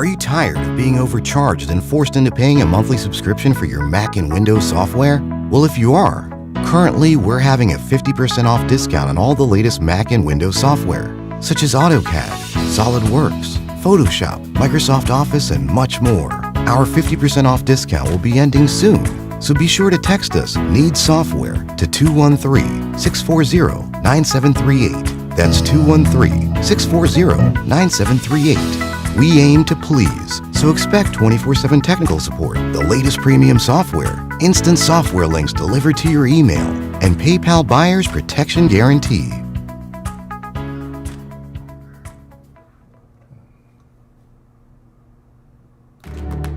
Are you tired of being overcharged and forced into paying a monthly subscription for your Mac and Windows software? Well, if you are, currently we're having a 50% off discount on all the latest Mac and Windows software, such as AutoCAD, SolidWorks, Photoshop, Microsoft Office, and much more. Our 50% off discount will be ending soon, so be sure to text us "Need Software" to 213-640-9738. That's 213-640-9738. We aim to please, so expect 24/7 technical support, the latest premium software, instant software links delivered to your email, and PayPal buyer's protection guarantee.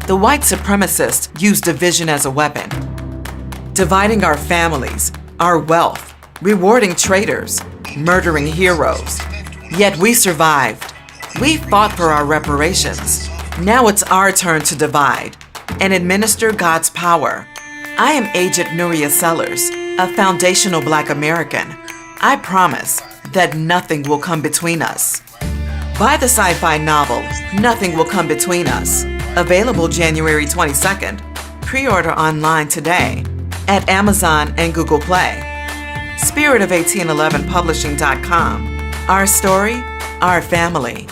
The white supremacists use division as a weapon, dividing our families, our wealth, rewarding traitors, murdering heroes. Yet we survived. We fought for our reparations. Now it's our turn to divide and administer God's power. I am Agent Nuria Sellers, a foundational Black American. I promise that nothing will come between us. Buy the sci-fi novel, Nothing Will Come Between Us. Available January 22nd. Pre-order online today at Amazon and Google Play. Spirit of1811publishing.com. Our story, our family.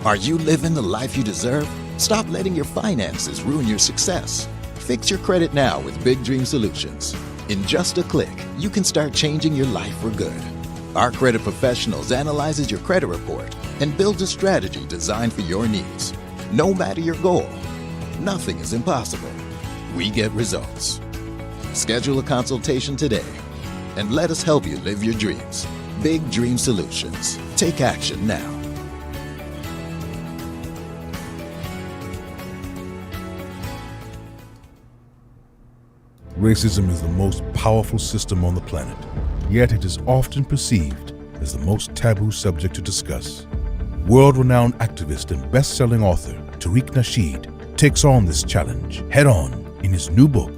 Are you living the life you deserve? Stop letting your finances ruin your success. Fix your credit now with Big Dream Solutions. In just a click, you can start changing your life for good. Our credit professionals analyzes your credit report and builds a strategy designed for your needs. No matter your goal, nothing is impossible. We get results. Schedule a consultation today and let us help you live your dreams. Big Dream Solutions. Take action now. Racism is the most powerful system on the planet, yet it is often perceived as the most taboo subject to discuss. World-renowned activist and best-selling author Tariq Nasheed takes on this challenge head-on in his new book,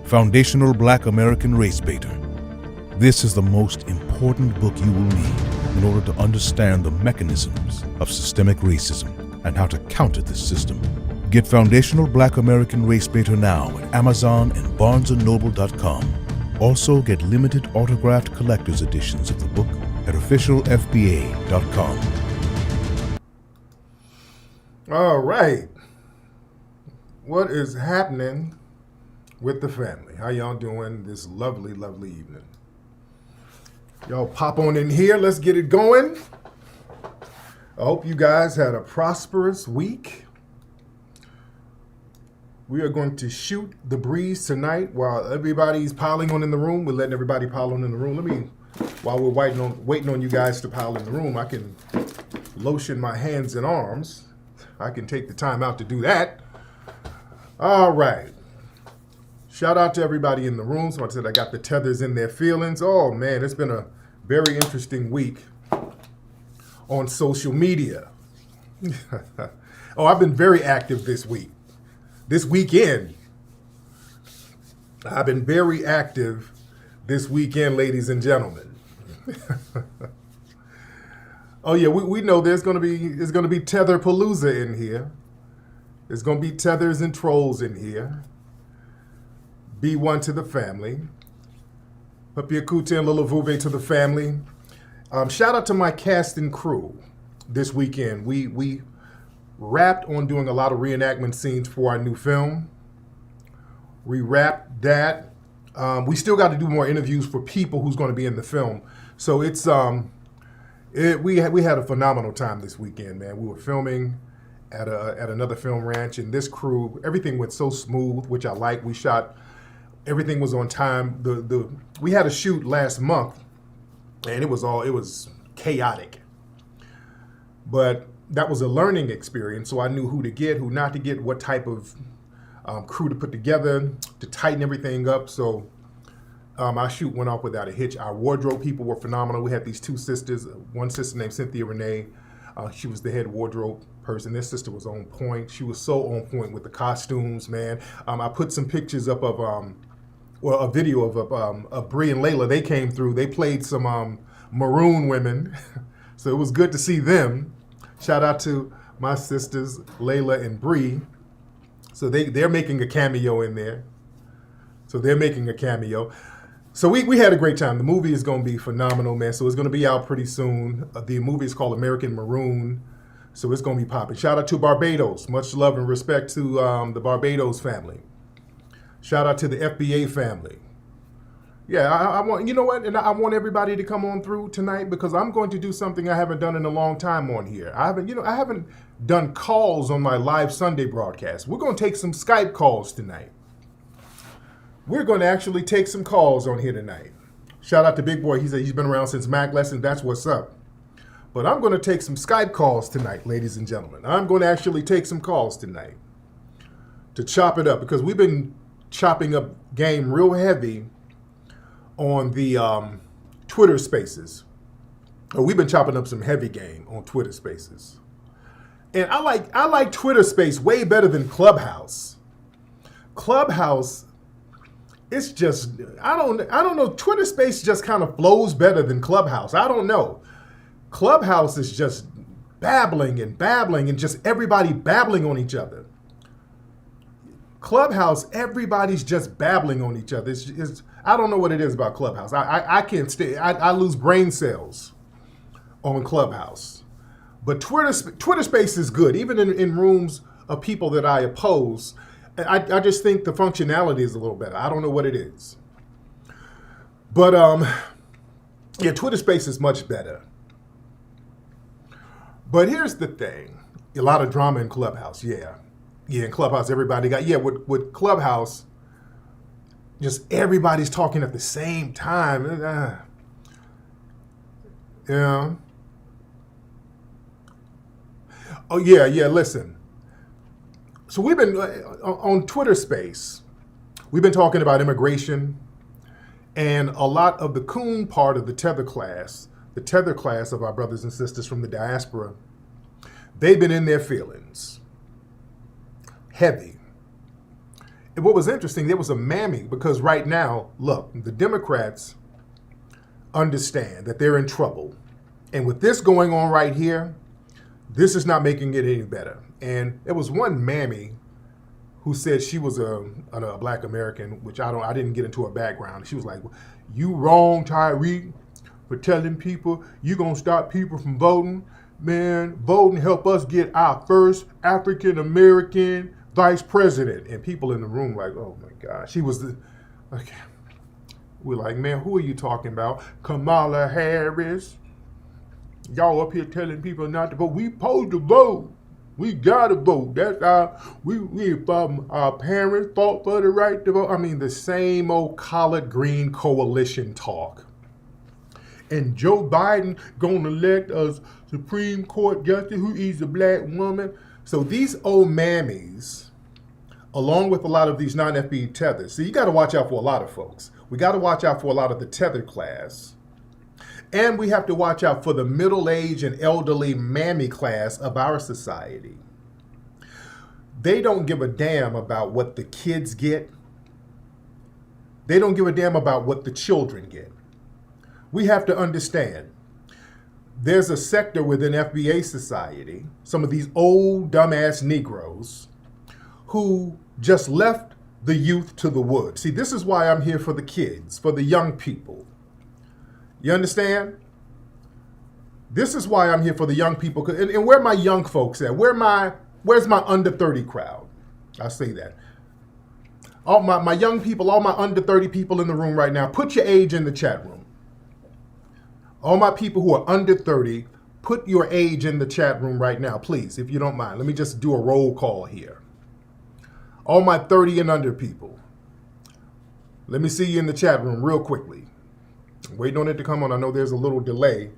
Foundational Black American Race Baiter. This is the most important book you will need in order to understand the mechanisms of systemic racism and how to counter this system. Get Foundational Black American Race Baiter now at Amazon and BarnesandNoble.com. Also get limited autographed collector's editions of the book at officialfba.com. All right. What is happening with the family? How y'all doing this lovely, lovely evening? Y'all pop on in here. Let's get it going. I hope you guys had a prosperous week. We are going to shoot the breeze tonight while everybody's piling on in the room. We're letting everybody pile on in the room. While we're waiting on you guys to pile in the room, I can lotion my hands and arms. I can take the time out to do that. All right. Shout out to everybody in the room. So I said I got the tethers in their feelings. Oh man, it's been a very interesting week on social media. Oh, I've been very active this week. This weekend, I've been very active this weekend, ladies and gentlemen. Oh yeah, we know there's gonna be Tether-palooza in here. There's gonna be tethers and trolls in here. Be one to the family. Papiakute and Lulavuve to the family. Shout out to my cast and crew this weekend. We wrapped on doing a lot of reenactment scenes for our new film. We wrapped that. We still got to do more interviews for people who's going to be in the film. So it's we had a phenomenal time this weekend, man. We were filming at another film ranch, and this crew, everything went so smooth, which I like. We shot Everything was on time. We had a shoot last month, and it was chaotic. But that was a learning experience, so I knew who to get, who not to get, what type of crew to put together to tighten everything up. So our shoot went off without a hitch. Our wardrobe people were phenomenal. We had these two sisters, one sister named Cynthia Renee. She was the head wardrobe person. This sister was on point. She was so on point with the costumes, man. I put some pictures up of, a video of Bree and Layla. They came through. They played some maroon women. So it was good to see them. Shout out to my sisters, Layla and Bree. So they're making a cameo in there. So we had a great time. The movie is going to be phenomenal, man. So it's going to be out pretty soon. The movie is called American Maroon. So it's going to be popping. Shout out to Barbados. Much love and respect to the Barbados family. Shout out to the FBA family. Yeah, I want, you know what? And I want everybody to come on through tonight because I'm going to do something I haven't done in a long time on here. I haven't done calls on my live Sunday broadcast. We're going to take some Skype calls tonight. We're going to actually take some calls on here tonight. Shout out to Big Boy. He's been around since Mac Lesson. That's what's up. But I'm going to take some Skype calls tonight, ladies and gentlemen. I'm going to actually take some calls tonight to chop it up because we've been chopping up game real heavy on the Twitter Spaces. We've been chopping up some heavy game on Twitter Spaces. And I like Twitter Space way better than Clubhouse. Clubhouse, it's just, I don't know, Twitter Space just kind of flows better than Clubhouse. I don't know. Clubhouse is just babbling and just everybody babbling on each other. Clubhouse, everybody's just babbling on each other. It's I don't know what it is about Clubhouse. I can't stay. I lose brain cells on Clubhouse. But Twitter Space is good, even in rooms of people that I oppose. I just think the functionality is a little better. I don't know what it is. But yeah, Twitter Space is much better. But here's the thing. A lot of drama in Clubhouse, yeah. Yeah, in Clubhouse, everybody got, with Clubhouse, just everybody's talking at the same time. Yeah. Oh, yeah, listen. So we've been, on Twitter Space, we've been talking about immigration and a lot of the coon part of the tether class of our brothers and sisters from the diaspora, they've been in their feelings. Heavy. And what was interesting, there was a mammy, because right now, look, the Democrats understand that they're in trouble. And with this going on right here, this is not making it any better. And there was one mammy who said she was a black American, which I didn't get into her background. She was like, "You wrong, Tariq, for telling people you're going to stop people from voting. Man, voting help us get our first African-American vice president." And people in the room like, oh my God. She was okay. We're like, man, who are you talking about? Kamala Harris. Y'all up here telling people not to vote. We supposed to vote. We gotta vote. That's our parents fought for the right to vote. I mean, the same old collard green coalition talk. And Joe Biden gonna elect a Supreme Court justice who is a black woman. So these old mammies, along with a lot of these non-FBA tethers, so you got to watch out for a lot of folks. We got to watch out for a lot of the tether class. And we have to watch out for the middle-aged and elderly mammy class of our society. They don't give a damn about what the kids get. They don't give a damn about what the children get. We have to understand, there's a sector within FBA society, some of these old dumbass Negroes, who just left the youth to the woods. See, this is why I'm here for the kids, for the young people. You understand? This is why I'm here for the young people. And where are my young folks at? Where's my under 30 crowd? I say that. All my young people, all my under 30 people in the room right now, put your age in the chat room. All my people who are under 30, put your age in the chat room right now, please, if you don't mind. Let me just do a roll call here. All my 30 and under people. Let me see you in the chat room real quickly. I'm waiting on it to come on. I know there's a little delay.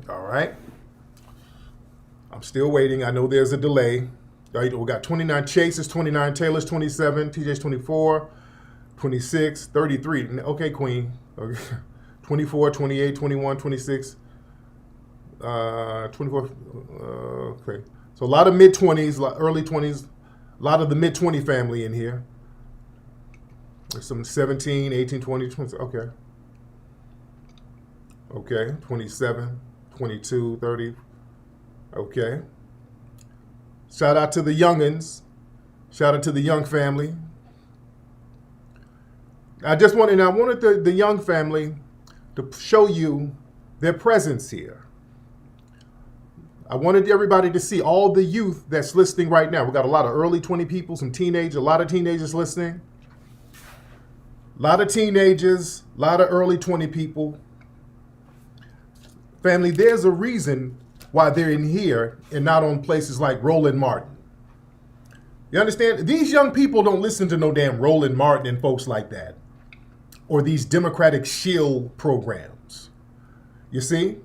All right. I'm still waiting. I know there's a delay. All right, we got 29 Chase is 29, Taylor's 27, TJ's 24, 26, 33. Okay, Queen. Okay. 24, 28, 21, 26, 24. Okay. So a lot of mid-20s, early 20s, a lot of the mid-20 family in here. There's some 17, 18, 20, 20. Okay. Okay. 27, 22, 30. Okay. Shout out to the youngins. Shout out to the young family. I wanted the young family to show you their presence here. I wanted everybody to see all the youth that's listening right now. We got a lot of early 20 people, some teenagers, a lot of teenagers listening. A lot of teenagers, a lot of early 20 people. Family, there's a reason why they're in here and not on places like Roland Martin. You understand? These young people don't listen to no damn Roland Martin and folks like that, or these Democratic shield programs. You see?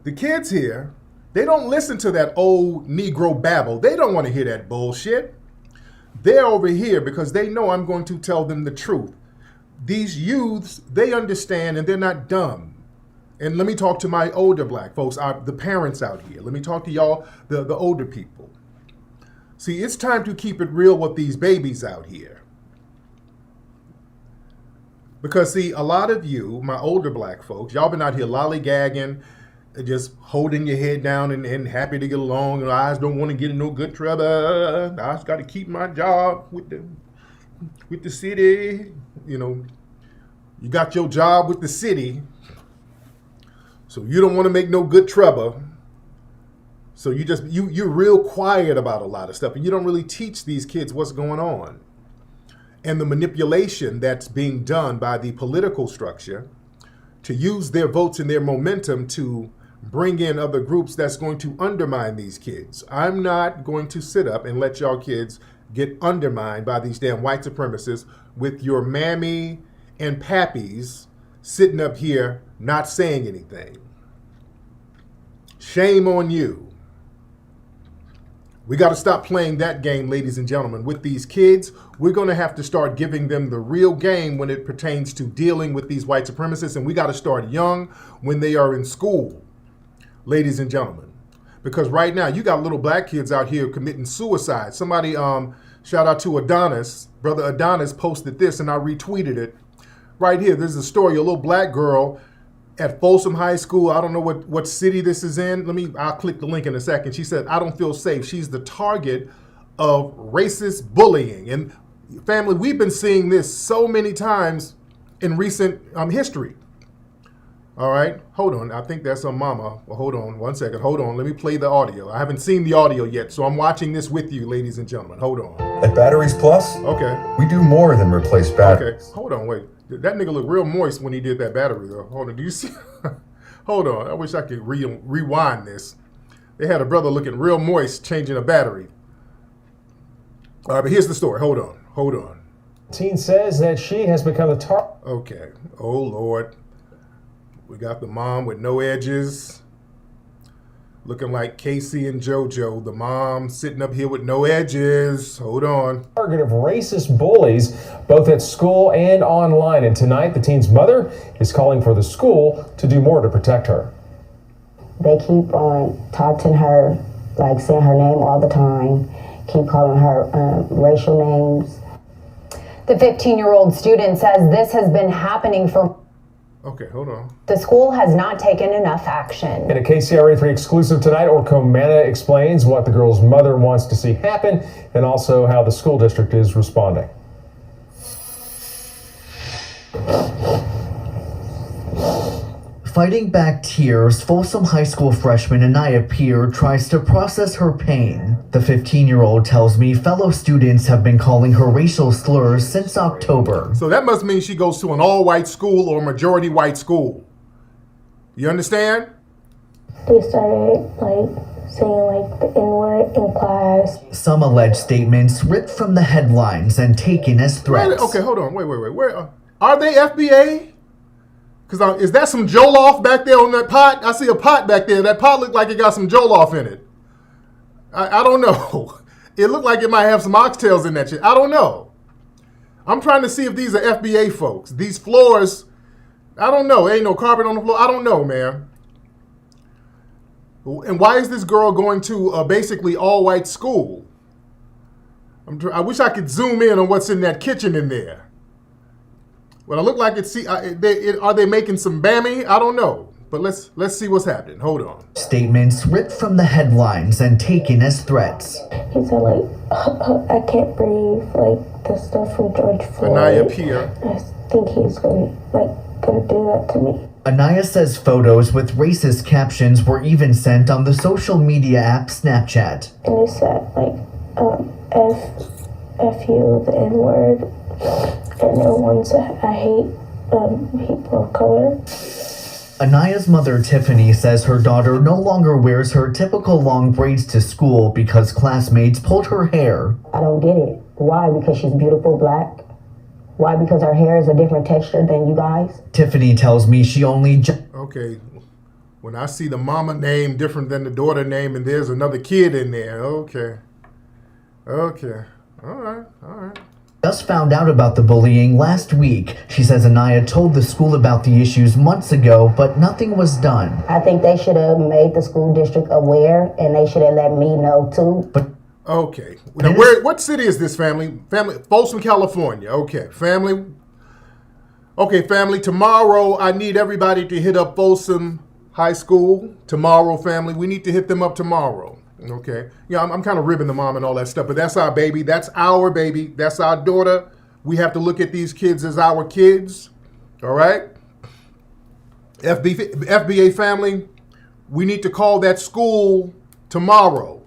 The kids here, they don't listen to that old Negro babble. They don't want to hear that bullshit. They're over here because they know I'm going to tell them the truth. These youths, they understand and they're not dumb. And let me talk to my older black folks, the parents out here. Let me talk to y'all, the older people. See, it's time to keep it real with these babies out here. Because see, a lot of you, my older black folks, y'all been out here lollygagging, just holding your head down and happy to get along. And I don't want to get in no good trouble. I just got to keep my job with the city. You know, you got your job with the city, so you don't want to make no good trouble. So you're real quiet about a lot of stuff, and you don't really teach these kids what's going on. And the manipulation that's being done by the political structure to use their votes and their momentum to bring in other groups that's going to undermine these kids. I'm not going to sit up and let y'all kids get undermined by these damn white supremacists with your mammy and pappies sitting up here not saying anything. Shame on you. We got to stop playing that game, ladies and gentlemen. With these kids, we're going to have to start giving them the real game when it pertains to dealing with these white supremacists. And we got to start young when they are in school, ladies and gentlemen. Because right now, you got little black kids out here committing suicide. Somebody, shout out to Adonis. Brother Adonis posted this and I retweeted it. Right here, there's a story, a little black girl at Folsom High School. I don't know what city this is in. I'll click the link in a second. She said, I don't feel safe. She's the target of racist bullying. And family, we've been seeing this so many times in recent history. All right, hold on. I think that's a mama. Well, hold on one second. Hold on. Let me play the audio. I haven't seen the audio yet, so I'm watching this with you, ladies and gentlemen. Hold on. At Batteries Plus, okay, we do more than replace batteries. Okay, hold on, wait. That nigga looked real moist when he did that battery, though. Hold on, do you see? Hold on, I wish I could rewind this. They had a brother looking real moist changing a battery. All right, but here's the story. Hold on. Teen says that she has become the target. Okay, oh Lord. We got the mom with no edges, looking like Casey and JoJo. The mom sitting up here with no edges. Hold on. Target of racist bullies, both at school and online. And tonight, the teen's mother is calling for the school to do more to protect her. They keep on taunting her, like saying her name all the time, keep calling her racial names. The 15-year-old student says this has been happening for... Okay, hold on. The school has not taken enough action. In a KCRA3 exclusive tonight, Orkomana explains what the girl's mother wants to see happen and also how the school district is responding. Fighting back tears, Folsom High School freshman Anaya Peer tries to process her pain. The 15-year-old tells me fellow students have been calling her racial slurs since October. So that must mean she goes to an all-white school or majority white school. You understand? They started saying like the N-word in class. Some alleged statements ripped from the headlines and taken as threats. Okay, hold on. Wait. Where are they FBA? Because is that some Jollof back there on that pot? I see a pot back there. That pot looked like it got some Jollof in it. I don't know. It looked like it might have some oxtails in that shit. I don't know. I'm trying to see if these are FBA folks. These floors, I don't know. Ain't no carpet on the floor. I don't know, man. And why is this girl going to a basically all-white school? I wish I could zoom in on what's in that kitchen in there. Well, I look like it's. Are they making some Bammy? I don't know. But let's see what's happening. Hold on. Statements ripped from the headlines and taken as threats. He said like, I can't breathe, like the stuff from George Floyd. Anaya Pierre. I think he's gonna do that to me. Anaya says photos with racist captions were even sent on the social media app Snapchat. And it said like, F you, the N-word, and the ones that I hate people of color. Anaya's mother, Tiffany, says her daughter no longer wears her typical long braids to school because classmates pulled her hair. I don't get it. Why? Because she's beautiful black? Why? Because her hair is a different texture than you guys? Tiffany tells me she only... Okay. When I see the mama name different than the daughter name and there's another kid in there, okay. All right. Just found out about the bullying last week. She says Anaya told the school about the issues months ago, but nothing was done. I think they should have made the school district aware, and they should have let me know too. But okay. Now, what city is this, family? Folsom, California. Okay, family. Okay, family. Tomorrow, I need everybody to hit up Folsom High School. Tomorrow, family. We need to hit them up tomorrow. Okay. Yeah, I'm kind of ribbing the mom and all that stuff, but that's our baby. That's our baby. That's our daughter. We have to look at these kids as our kids. All right? FBA family, we need to call that school tomorrow.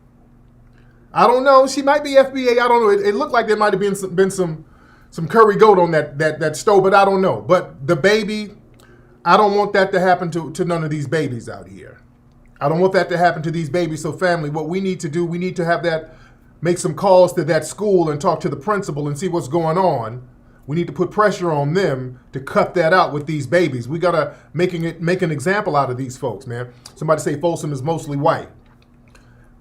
I don't know. She might be FBA. I don't know. It looked like there might have been some curry goat on that stove, but I don't know. But the baby, I don't want that to happen to none of these babies out here. I don't want that to happen to these babies. So family, what we need to do, we need to have make some calls to that school and talk to the principal and see what's going on. We need to put pressure on them to cut that out with these babies. We got to make an example out of these folks, man. Somebody say Folsom is mostly white.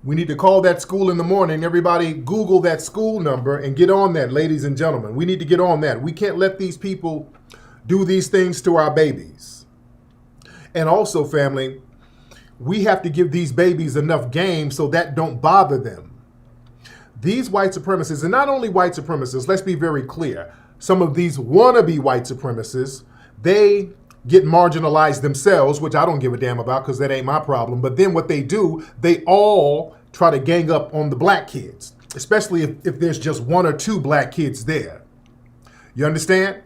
We need to call that school in the morning. Everybody Google that school number and get on that, ladies and gentlemen. We need to get on that. We can't let these people do these things to our babies. And also, family, we have to give these babies enough game so that don't bother them. These white supremacists, and not only white supremacists, let's be very clear. Some of these wannabe white supremacists, they get marginalized themselves, which I don't give a damn about because that ain't my problem. But then what they do, they all try to gang up on the black kids, especially if there's just one or two black kids there. You understand?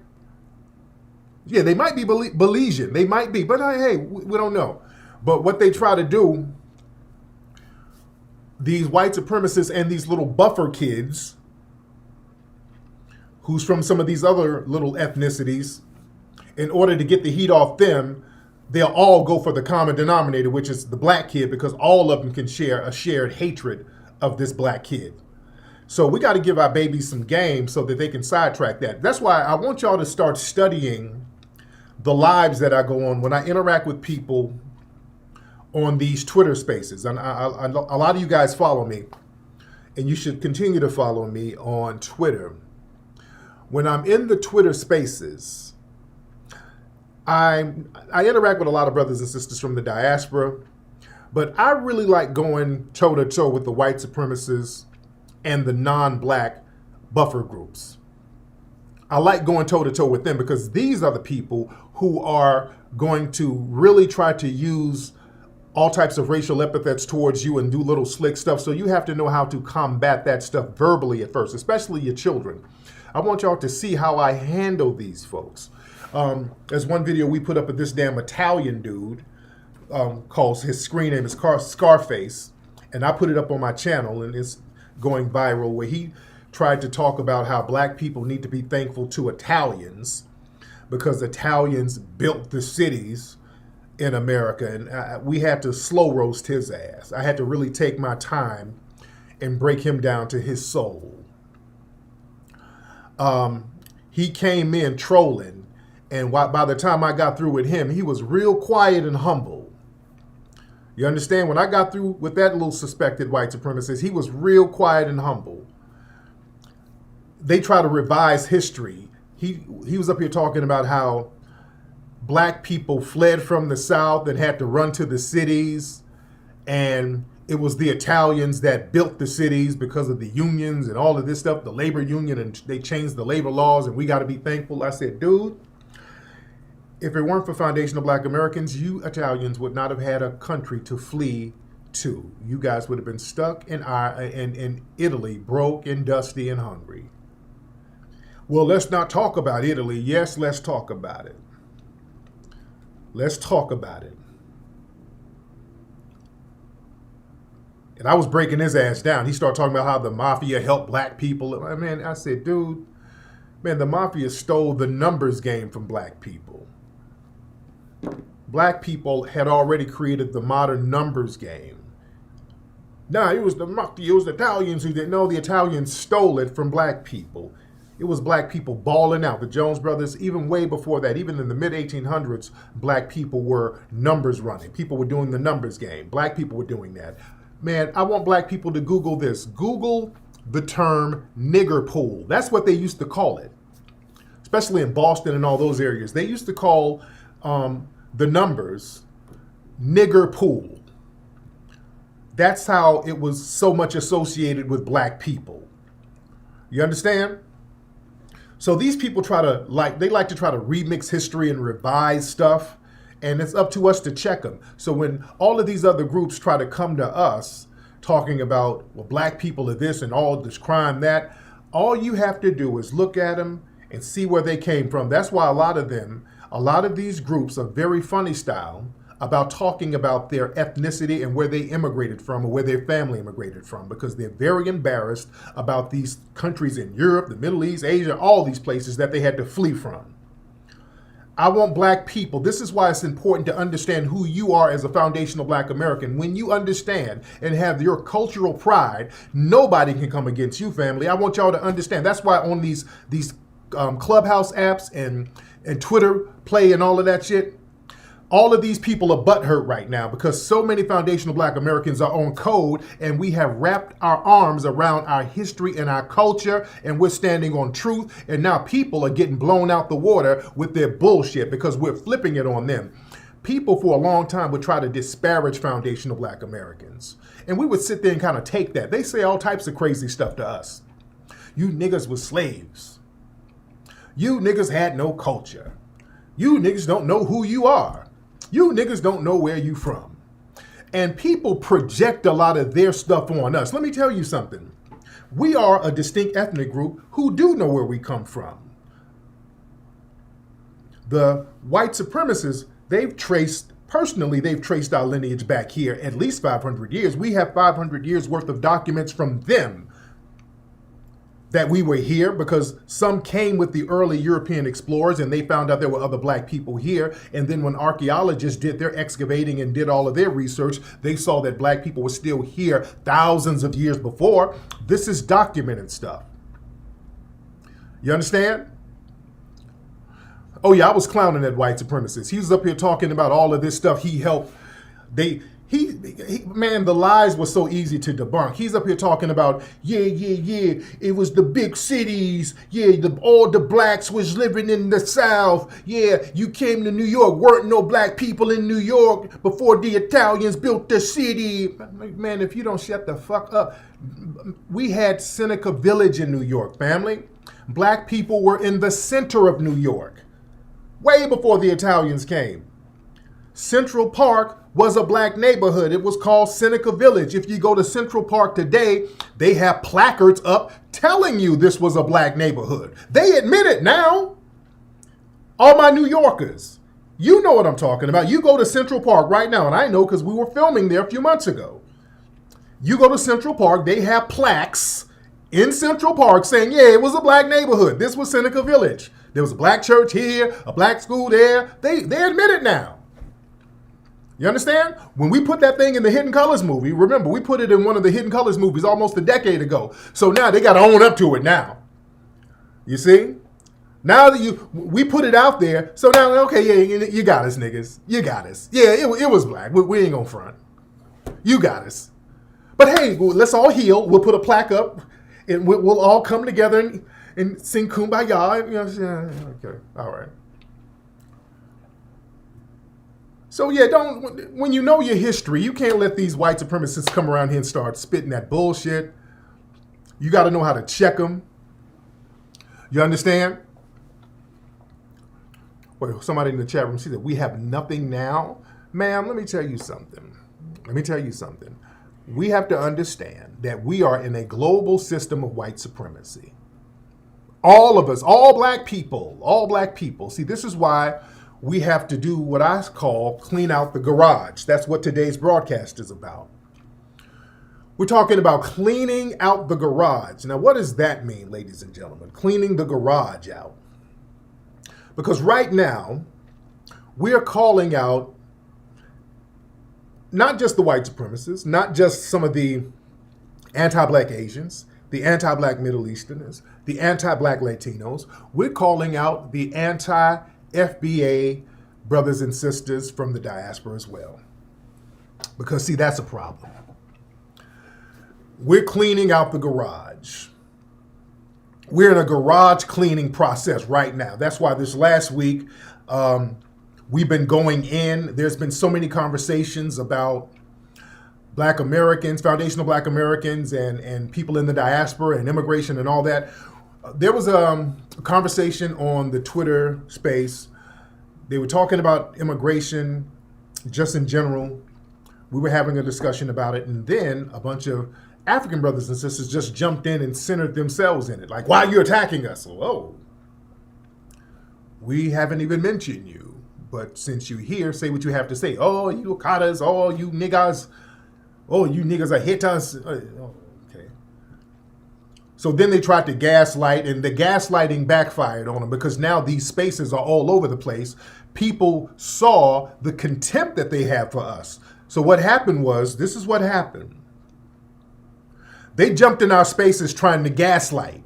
Yeah, they might be Belizean. They might be, but hey, we don't know. But what they try to do, these white supremacists and these little buffer kids, who's from some of these other little ethnicities, in order to get the heat off them, they'll all go for the common denominator, which is the black kid, because all of them can share a shared hatred of this black kid. So we got to give our babies some game so that they can sidetrack that. That's why I want y'all to start studying the lives that I go on when I interact with people on these Twitter spaces. And a lot of you guys follow me, and you should continue to follow me on Twitter. When I'm in the Twitter spaces, I interact with a lot of brothers and sisters from the diaspora, but I really like going toe-to-toe with the white supremacists and the non-black buffer groups. I like going toe-to-toe with them because these are the people who are going to really try to use all types of racial epithets towards you and do little slick stuff. So you have to know how to combat that stuff verbally at first, especially your children. I want y'all to see how I handle these folks. There's one video we put up of this damn Italian dude, calls his screen name is Scarface, and I put it up on my channel, and it's going viral, where he tried to talk about how black people need to be thankful to Italians because Italians built the cities in America, and we had to slow roast his ass. I had to really take my time and break him down to his soul. He came in trolling, and by the time I got through with him, he was real quiet and humble. You understand? When I got through with that little suspected white supremacist, he was real quiet and humble. They try to revise history. He was up here talking about how black people fled from the South and had to run to the cities, and it was the Italians that built the cities because of the unions and all of this stuff, the labor union, and they changed the labor laws, and we got to be thankful. I said, dude, if it weren't for foundational black Americans, you Italians would not have had a country to flee to. You guys would have been stuck in Italy, broke and dusty and hungry. Well, let's not talk about Italy. Yes, let's talk about it. Let's talk about it. And I was breaking his ass down. He started talking about how the Mafia helped black people. Man, I said, dude, man, the Mafia stole the numbers game from black people. Black people had already created the modern numbers game. Nah, it was the Mafia, it was the Italians who didn't know. The Italians stole it from black people. It was black people balling out. The Jones Brothers, even way before that, even in the mid-1800s, black people were numbers running. People were doing the numbers game. Black people were doing that. Man, I want black people to Google this. Google the term nigger pool. That's what they used to call it, especially in Boston and all those areas. They used to call the numbers nigger pool. That's how it was so much associated with black people. You understand? So these people like to try to remix history and revise stuff, and it's up to us to check them. So when all of these other groups try to come to us talking about, well, black people are this and all this crime, that, all you have to do is look at them and see where they came from. That's why a lot of these groups are very funny style about talking about their ethnicity and where they immigrated from or where their family immigrated from, because they're very embarrassed about these countries in Europe, the Middle East, Asia, all these places that they had to flee from. I want black people. This is why it's important to understand who you are as a foundational black American. When you understand and have your cultural pride, nobody can come against you, family. I want y'all to understand. That's why on these Clubhouse apps and Twitter Play and all of that shit, all of these people are butthurt right now because so many foundational black Americans are on code, and we have wrapped our arms around our history and our culture, and we're standing on truth, and now people are getting blown out the water with their bullshit because we're flipping it on them. People for a long time would try to disparage foundational black Americans, and we would sit there and kind of take that. They say all types of crazy stuff to us. You niggas was slaves. You niggas had no culture. You niggas don't know who you are. You niggas don't know where you from. And people project a lot of their stuff on us. Let me tell you something. We are a distinct ethnic group who do know where we come from. The white supremacists, they've traced our lineage back here at least 500 years. We have 500 years worth of documents from them that we were here, because some came with the early European explorers and they found out there were other black people here. And then when archaeologists did their excavating and did all of their research, they saw that black people were still here thousands of years before. This is documented stuff. You understand? Oh yeah, I was clowning that white supremacist. He was up here talking about all of this stuff he helped. Man, the lies were so easy to debunk. He's up here talking about, it was the big cities. Yeah, all the blacks was living in the South. Yeah, you came to New York, weren't no black people in New York before the Italians built the city. Man, if you don't shut the fuck up. We had Seneca Village in New York, family. Black people were in the center of New York, way before the Italians came. Central Park was a black neighborhood. It was called Seneca Village. If you go to Central Park today, they have placards up telling you this was a black neighborhood. They admit it now. All my New Yorkers, you know what I'm talking about. You go to Central Park right now, and I know because we were filming there a few months ago. You go to Central Park, they have plaques in Central Park saying, yeah, it was a black neighborhood. This was Seneca Village. There was a black church here, a black school there. They admit it now. You understand? When we put that thing in the Hidden Colors movie, remember, we put it in one of the Hidden Colors movies almost a decade ago. So now they got to own up to it now. You see? Now that we put it out there, so now, okay, yeah, you got us, niggas. You got us. Yeah, it was black. We ain't gonna front. You got us. But hey, let's all heal. We'll put a plaque up, and we'll all come together and sing Kumbaya. You know, okay, all right. So yeah, when you know your history, you can't let these white supremacists come around here and start spitting that bullshit. You got to know how to check them. You understand? Well, somebody in the chat room said that we have nothing now. Ma'am, let me tell you something. We have to understand that we are in a global system of white supremacy. All of us, all black people. See, this is why we have to do what I call clean out the garage. That's what today's broadcast is about. We're talking about cleaning out the garage. Now, what does that mean, ladies and gentlemen? Cleaning the garage out. Because right now, we're calling out not just the white supremacists, not just some of the anti-black Asians, the anti-black Middle Easterners, the anti-black Latinos. We're calling out the anti-FBA brothers and sisters from the diaspora as well. Because, see, that's a problem. We're cleaning out the garage. We're in a garage cleaning process right now. That's why this last week, we've been going in. There's been so many conversations about Black Americans, foundational Black Americans, and people in the diaspora and immigration and all that. There was a conversation on the Twitter space. They were talking about immigration just in general. We were having a discussion about it, and then a bunch of African brothers and sisters just jumped in and centered themselves in it. Like, why are you attacking us? Oh, we haven't even mentioned you. But since you're here, say what you have to say. Oh, you Okadas. Oh, you niggas. Oh, you niggas are haters. Okay. So then they tried to gaslight, and the gaslighting backfired on them because now these spaces are all over the place. People saw the contempt that they have for us. So what happened was, this is what happened. They jumped in our spaces trying to gaslight,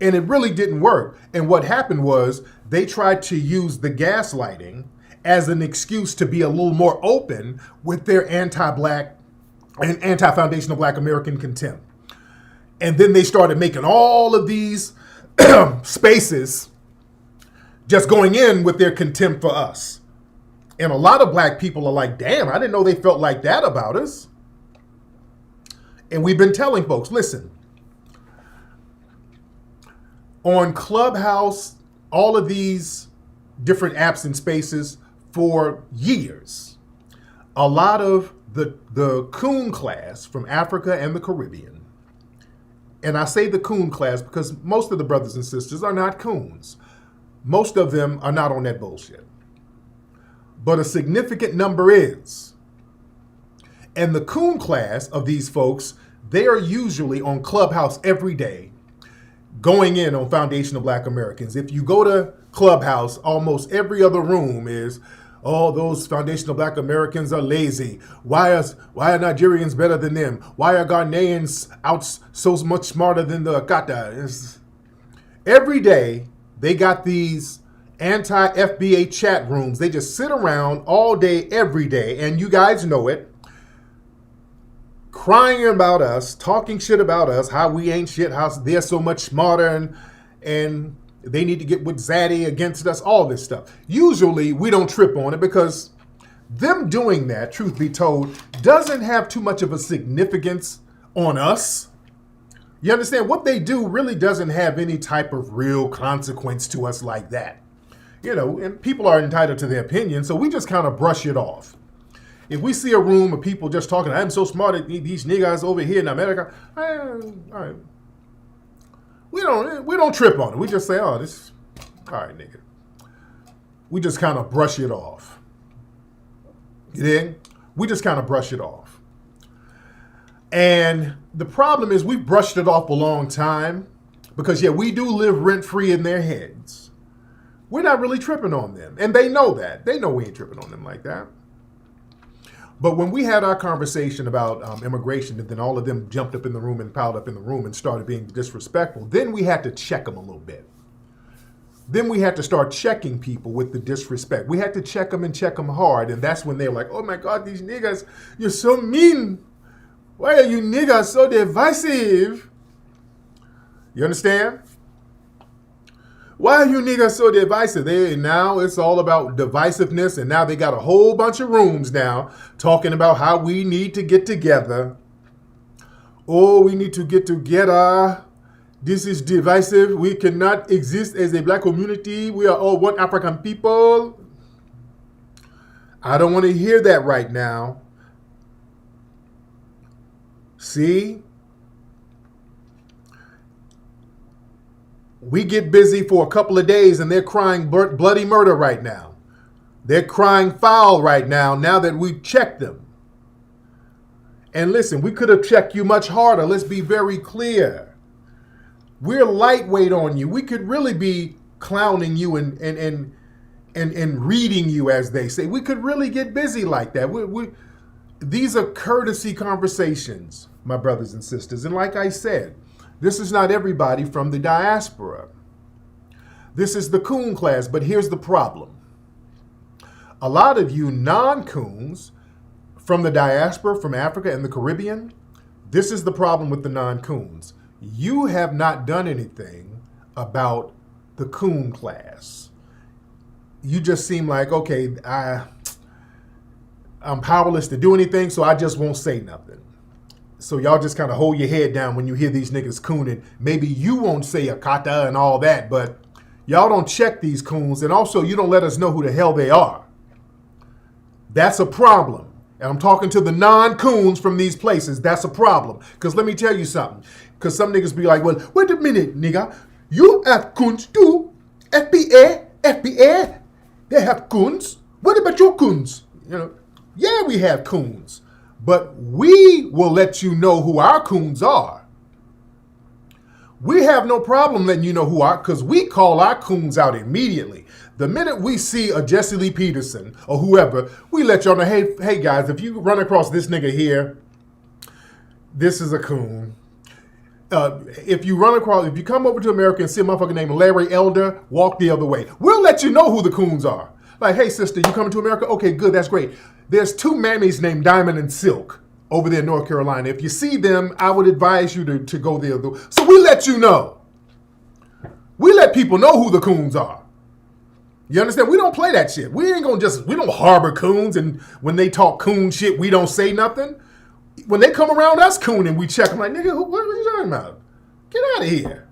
and it really didn't work. And what happened was they tried to use the gaslighting as an excuse to be a little more open with their anti-black and anti-foundational Black American contempt. And then they started making all of these spaces just going in with their contempt for us. And a lot of black people are like, damn, I didn't know they felt like that about us. And we've been telling folks, listen, on Clubhouse, all of these different apps and spaces for years, a lot of the coon class from Africa and the Caribbean, and I say the coon class because most of the brothers and sisters are not coons. Most of them are not on that bullshit. But a significant number is. And the coon class of these folks, they are usually on Clubhouse every day, going in on foundational Black Americans. If you go to Clubhouse, almost every other room is, oh, those foundational Black Americans are lazy. Why are Nigerians better than them? Why are Ghanaians out so much smarter than the Akata? Every day, they got these anti-FBA chat rooms. They just sit around all day, every day, and you guys know it, crying about us, talking shit about us, how we ain't shit, how they're so much smarter, and they need to get with Zaddy against us, all this stuff. Usually, we don't trip on it because them doing that, truth be told, doesn't have too much of a significance on us. You understand? What they do really doesn't have any type of real consequence to us like that. You know, and people are entitled to their opinion, so we just kind of brush it off. If we see a room of people just talking, I'm so smart at these niggas over here in America, all right. We don't trip on it. We just say, oh, this, all right, nigga. We just kind of brush it off. You dig? We just kind of brush it off. And the problem is we've brushed it off a long time because, yeah, we do live rent-free in their heads. We're not really tripping on them. And they know that. They know we ain't tripping on them like that. But when we had our conversation about immigration, and then all of them jumped up in the room and piled up in the room and started being disrespectful, then we had to check them a little bit. Then we had to start checking people with the disrespect. We had to check them and check them hard. And that's when they were like, oh my God, these niggas, you're so mean. Why are you niggas so divisive? You understand? Why are you niggas so divisive? Now it's all about divisiveness, and now they got a whole bunch of rooms now talking about how we need to get together. Oh, we need to get together. This is divisive. We cannot exist as a black community. We are all one African people. I don't want to hear that right now. See? We get busy for a couple of days and they're crying bloody murder right now. They're crying foul right now that we checked them. And listen, we could have checked you much harder. Let's be very clear. We're lightweight on you. We could really be clowning you and reading you, as they say. We could really get busy like that. These are courtesy conversations, my brothers and sisters. And like I said, this is not everybody from the diaspora. This is the coon class, but here's the problem. A lot of you non-coons from the diaspora, from Africa and the Caribbean, this is the problem with the non-coons. You have not done anything about the coon class. You just seem like, okay, I'm powerless to do anything, so I just won't say nothing. So y'all just kind of hold your head down when you hear these niggas cooning. Maybe you won't say a kata and all that, but y'all don't check these coons, and also you don't let us know who the hell they are. That's a problem. And I'm talking to the non-coons from these places. That's a problem. Because let me tell you something. Because some niggas be like, well, wait a minute, nigga. You have coons too. FBA, they have coons. What about your coons? You know, yeah, we have coons. But we will let you know who our coons are. We have no problem letting you know who our, because we call our coons out immediately. The minute we see a Jesse Lee Peterson or whoever, we let y'all know, hey guys, if you run across this nigga here, this is a coon. If you come over to America and see a motherfucker named Larry Elder, walk the other way. We'll let you know who the coons are. Like, hey sister, you coming to America? Okay, good, that's great. There's two mammies named Diamond and Silk over there in North Carolina. If you see them, I would advise you to go there. So we let you know. We let people know who the coons are. You understand? We don't play that shit. We don't harbor coons, and when they talk coon shit, we don't say nothing. When they come around us cooning, we check them like, nigga, what are you talking about? Get out of here.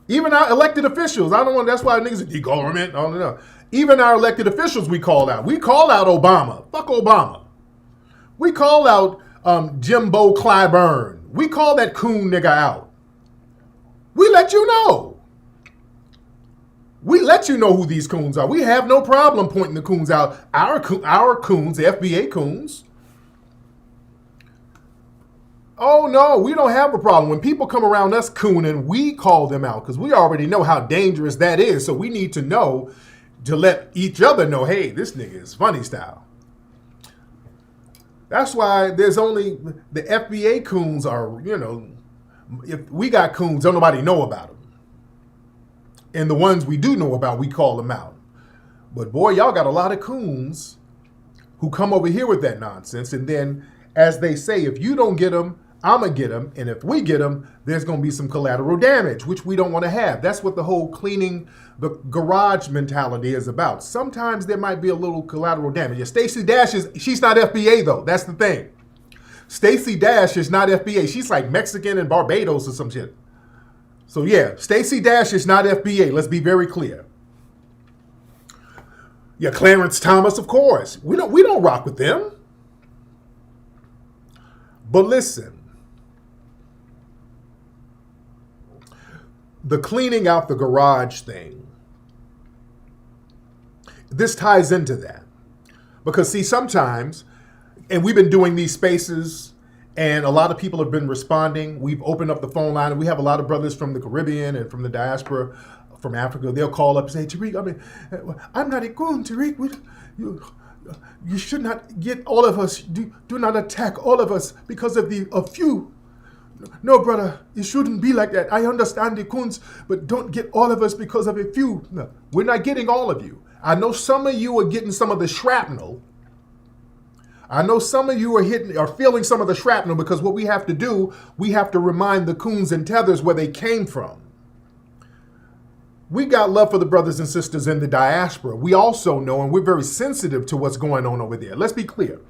Even our elected officials, that's why niggas are de-government, I don't know. Even our elected officials we call out. We call out Obama. Fuck Obama. We call out Jimbo Clyburn. We call that coon nigga out. We let you know. We let you know who these coons are. We have no problem pointing the coons out. Our coons, the FBA coons. Oh no, we don't have a problem. When people come around us cooning, we call them out because we already know how dangerous that is. So we need to know to let each other know, hey, this nigga is funny style. That's why there's only the FBA coons are, if we got coons, don't nobody know about them. And the ones we do know about, we call them out. But boy, y'all got a lot of coons who come over here with that nonsense. And then, as they say, if you don't get them, I'm going to get them. And if we get them, there's going to be some collateral damage, which we don't want to have. That's what the whole cleaning the garage mentality is about. Sometimes there might be a little collateral damage. Yeah, Stacey Dash she's not FBA though. That's the thing. Stacey Dash is not FBA. She's like Mexican and Barbados or some shit. So yeah, Stacey Dash is not FBA. Let's be very clear. Yeah, Clarence Thomas, of course. We don't rock with them. But listen, the cleaning out the garage thing, this ties into that. Because see, sometimes, and we've been doing these spaces, and a lot of people have been responding. We've opened up the phone line, and we have a lot of brothers from the Caribbean and from the diaspora, from Africa. They'll call up and say, Tariq, I'm not a coon, Tariq. You should not get all of us. Do not attack all of us because of a few. No, brother, it shouldn't be like that. I understand the Kuns, but don't get all of us because of a few. No, we're not getting all of you. I know some of you are getting some of the shrapnel. I know some of you are feeling some of the shrapnel because what we have to do, we have to remind the Kuns and Tethers where they came from. We got love for the brothers and sisters in the diaspora. We also know, and we're very sensitive to what's going on over there. Let's be clear.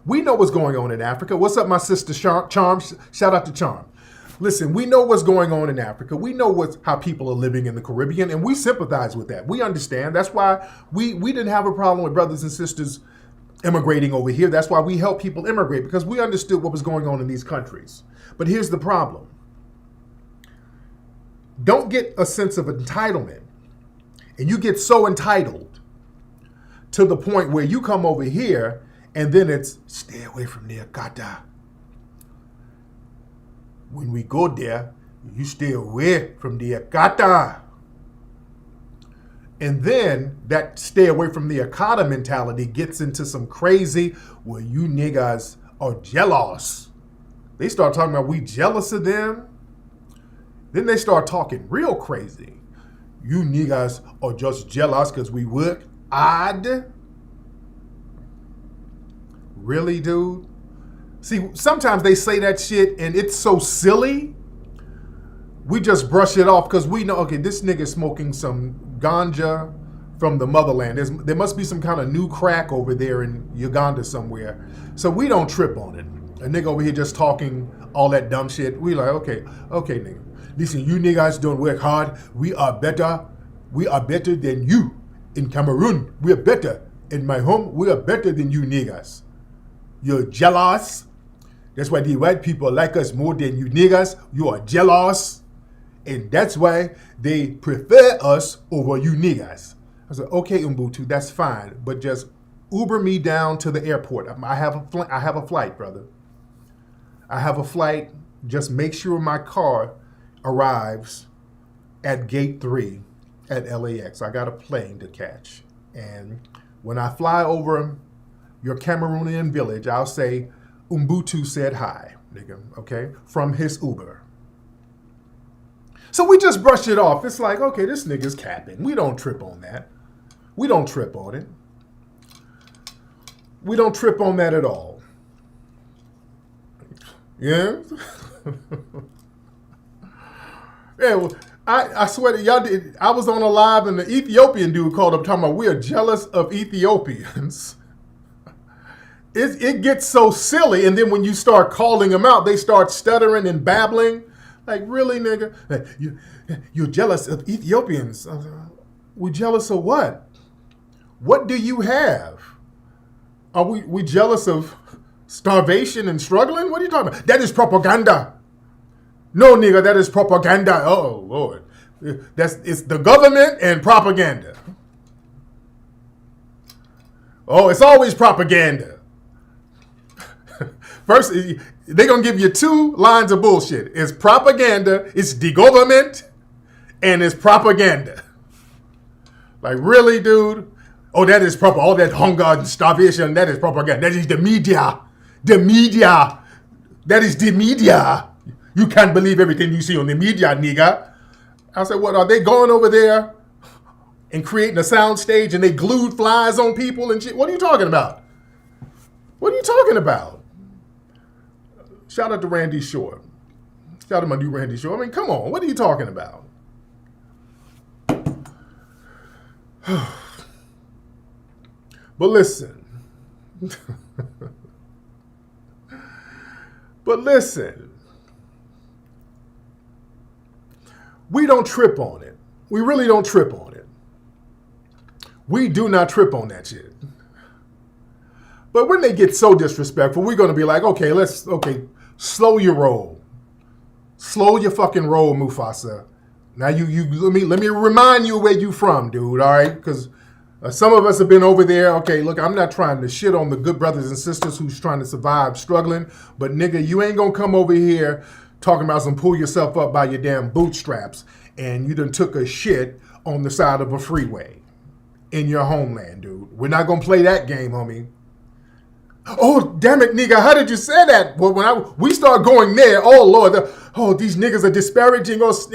We know what's going on in Africa. What's up, my sister Charm? Shout out to Charm. Listen, we know what's going on in Africa. We know how people are living in the Caribbean, and we sympathize with that. We understand. That's why we didn't have a problem with brothers and sisters immigrating over here. That's why we help people immigrate, because we understood what was going on in these countries. But here's the problem. Don't get a sense of entitlement, and you get so entitled to the point where you come over here and then it's stay away from the Akata. When we go there, you stay away from the Akata. And then that stay away from the Akata mentality gets into some crazy, well, you niggas are jealous. They start talking about we jealous of them. Then they start talking real crazy. You niggas are just jealous because we work odd. Really, dude? See, sometimes they say that shit and it's so silly. We just brush it off because we know, okay, this nigga smoking some ganja from the motherland. There must be some kind of new crack over there in Uganda somewhere. So we don't trip on it. A nigga over here just talking all that dumb shit. We like, okay, nigga. Listen, you niggas don't work hard. We are better. We are better than you in Cameroon. We are better. In my home, we are better than you niggas. You're jealous. That's why the white people like us more than you niggas. You are jealous. And that's why they prefer us over you niggas. I said, okay, Umbutu, that's fine. But just Uber me down to the airport. I have a flight, brother. I have a flight. Just make sure my car arrives at gate 3 at LAX. I got a plane to catch. And when I fly over your Cameroonian village, I'll say, Umbutu said hi, nigga, okay? From his Uber. So we just brush it off. It's like, okay, this nigga's capping. We don't trip on that. We don't trip on it. We don't trip on that at all. Yeah? Yeah, well, I swear to y'all, I was on a live and the Ethiopian dude called up talking about we are jealous of Ethiopians. It gets so silly, and then when you start calling them out, they start stuttering and babbling. Like, really, nigga? You're jealous of Ethiopians. We jealous of what? What do you have? Are we jealous of starvation and struggling? What are you talking about? That is propaganda. No, nigga, that is propaganda. Oh, Lord. It's the government and propaganda. Oh, it's always propaganda. First, they're going to give you 2 lines of bullshit. It's propaganda, it's the government, and it's propaganda. Like, really, dude? Oh, that is proper. All that hunger and starvation, that is propaganda. That is the media. The media. That is the media. You can't believe everything you see on the media, nigga. I said, what, are they going over there and creating a sound stage and they glued flies on people and shit? What are you talking about? What are you talking about? Shout out to Randy Shore. Shout out to my new Randy Shore. I mean, come on. What are you talking about? But listen. We don't trip on it. We really don't trip on it. We do not trip on that shit. But when they get so disrespectful, we're going to be like, okay, slow your roll. Slow your fucking roll, Mufasa. Now let me remind you where you from, dude, all right? Because some of us have been over there. Okay, look, I'm not trying to shit on the good brothers and sisters who's trying to survive struggling, but nigga, you ain't going to come over here talking about some pull yourself up by your damn bootstraps and you done took a shit on the side of a freeway. in your homeland, dude. We're not going to play that game, homie. Oh, damn it, nigga. How did you say that? Well, when we start going there, oh, Lord. These niggas are disparaging us.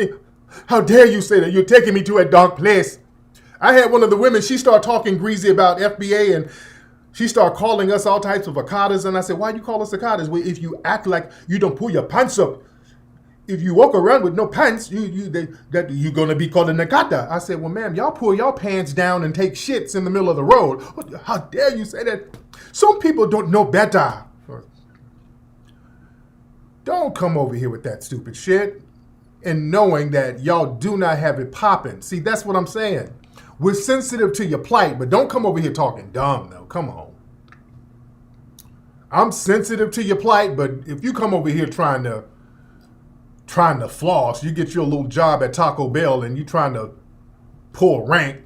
How dare you say that? You're taking me to a dark place. I had one of the women, she started talking greasy about FBA, and she started calling us all types of avocados. And I said, why you call us avocados? Well, if you act like you don't pull your pants up, if you walk around with no pants, you're going to be called a nakata. I said, well, ma'am, y'all pull your pants down and take shits in the middle of the road. How dare you say that? Some people don't know better. Don't come over here with that stupid shit and knowing that y'all do not have it popping. See, that's what I'm saying. We're sensitive to your plight, but don't come over here talking dumb, though. Come on. I'm sensitive to your plight, but if you come over here trying to floss, you get your little job at Taco Bell and you trying to pull rank,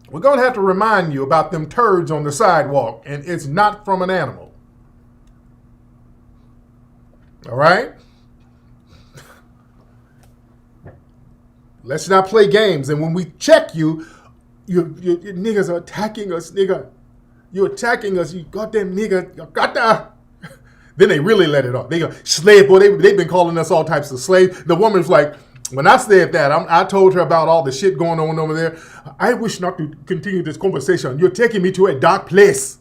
we're going to have to remind you about them turds on the sidewalk, and it's not from an animal. All right? Let's not play games. And when we check you niggas are attacking us, nigga. You're attacking us, you goddamn nigga. You gotta. Then they really let it off. They go, slave boy, they've been calling us all types of slaves. The woman's like, when I said that, I told her about all the shit going on over there. I wish not to continue this conversation. You're taking me to a dark place.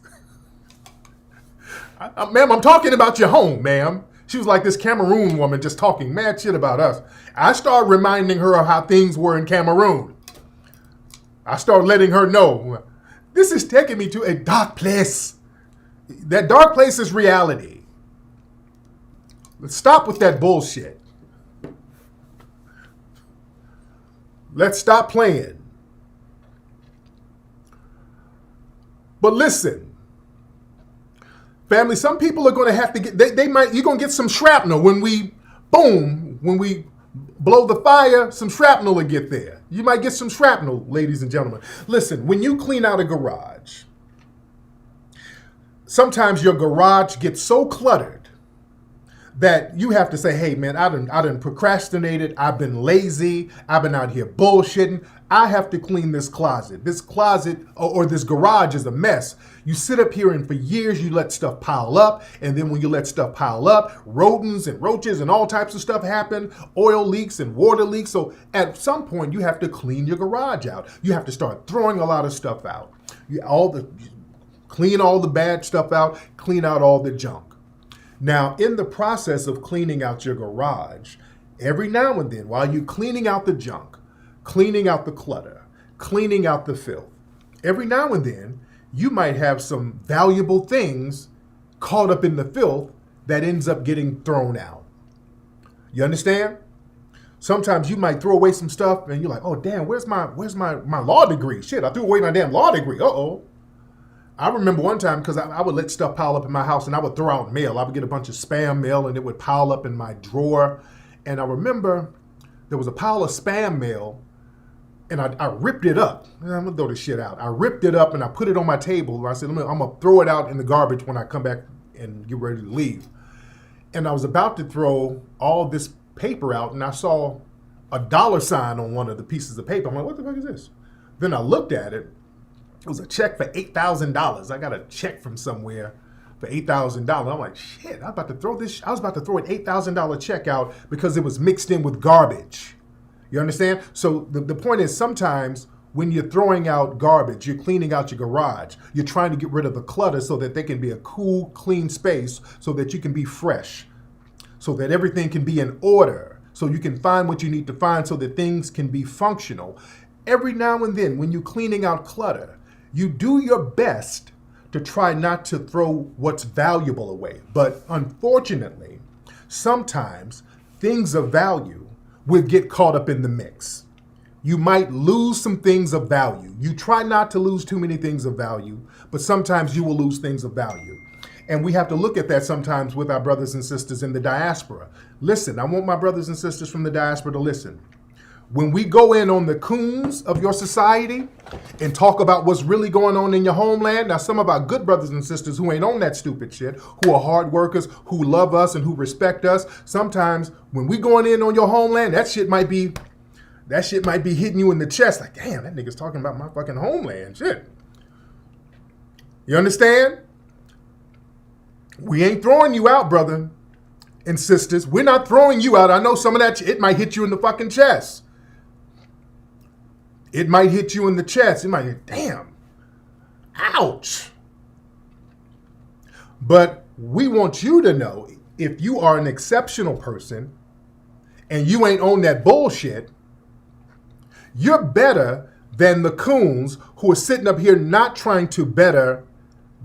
Ma'am, I'm talking about your home, ma'am. She was like this Cameroon woman just talking mad shit about us. I started reminding her of how things were in Cameroon. I started letting her know, this is taking me to a dark place. That dark place is reality. Let's stop with that bullshit. Let's stop playing. But listen, family, some people are going to have to get, you're going to get some shrapnel when we blow the fire, some shrapnel will get there. You might get some shrapnel, ladies and gentlemen. Listen, when you clean out a garage, sometimes your garage gets so cluttered that you have to say, hey man, I done procrastinated, I've been lazy, I've been out here bullshitting, I have to clean this closet. This closet or this garage is a mess. You sit up here and for years you let stuff pile up, and then when you let stuff pile up, rodents and roaches and all types of stuff happen, oil leaks and water leaks. So at some point you have to clean your garage out. You have to start throwing a lot of stuff out. Clean all the bad stuff out, clean out all the junk. Now, in the process of cleaning out your garage, every now and then, while you're cleaning out the junk, cleaning out the clutter, cleaning out the filth, every now and then, you might have some valuable things caught up in the filth that ends up getting thrown out. You understand? Sometimes you might throw away some stuff and you're like, oh, damn, where's my law degree? Shit, I threw away my damn law degree. Uh-oh. I remember one time, because I would let stuff pile up in my house and I would throw out mail. I would get a bunch of spam mail and it would pile up in my drawer. And I remember there was a pile of spam mail and I ripped it up. I'm going to throw this shit out. I ripped it up and I put it on my table. I said, I'm going to throw it out in the garbage when I come back and get ready to leave. And I was about to throw all this paper out and I saw a $sign on one of the pieces of paper. I'm like, what the fuck is this? Then I looked at it. It was a check for $8,000. I got a check from somewhere for $8,000. I'm like, shit, I was about to throw an $8,000 check out because it was mixed in with garbage. You understand? So the point is, sometimes when you're throwing out garbage, you're cleaning out your garage, you're trying to get rid of the clutter so that they can be a cool, clean space so that you can be fresh, so that everything can be in order, so you can find what you need to find so that things can be functional. Every now and then, when you're cleaning out clutter, you do your best to try not to throw what's valuable away. But unfortunately, sometimes things of value will get caught up in the mix. You might lose some things of value. You try not to lose too many things of value, but sometimes you will lose things of value. And we have to look at that sometimes with our brothers and sisters in the diaspora. Listen, I want my brothers and sisters from the diaspora to listen. When we go in on the coons of your society and talk about what's really going on in your homeland, now some of our good brothers and sisters who ain't on that stupid shit, who are hard workers, who love us and who respect us, sometimes when we going in on your homeland, that shit might be that shit might be hitting you in the chest. Like, damn, that nigga's talking about my fucking homeland. Shit. You understand? We ain't throwing you out, brother and sisters. We're not throwing you out. I know some of that, it might hit you in the fucking chest. It might hit you in the chest. It might hit, damn. Ouch. But we want you to know, if you are an exceptional person and you ain't on that bullshit, you're better than the coons who are sitting up here not trying to better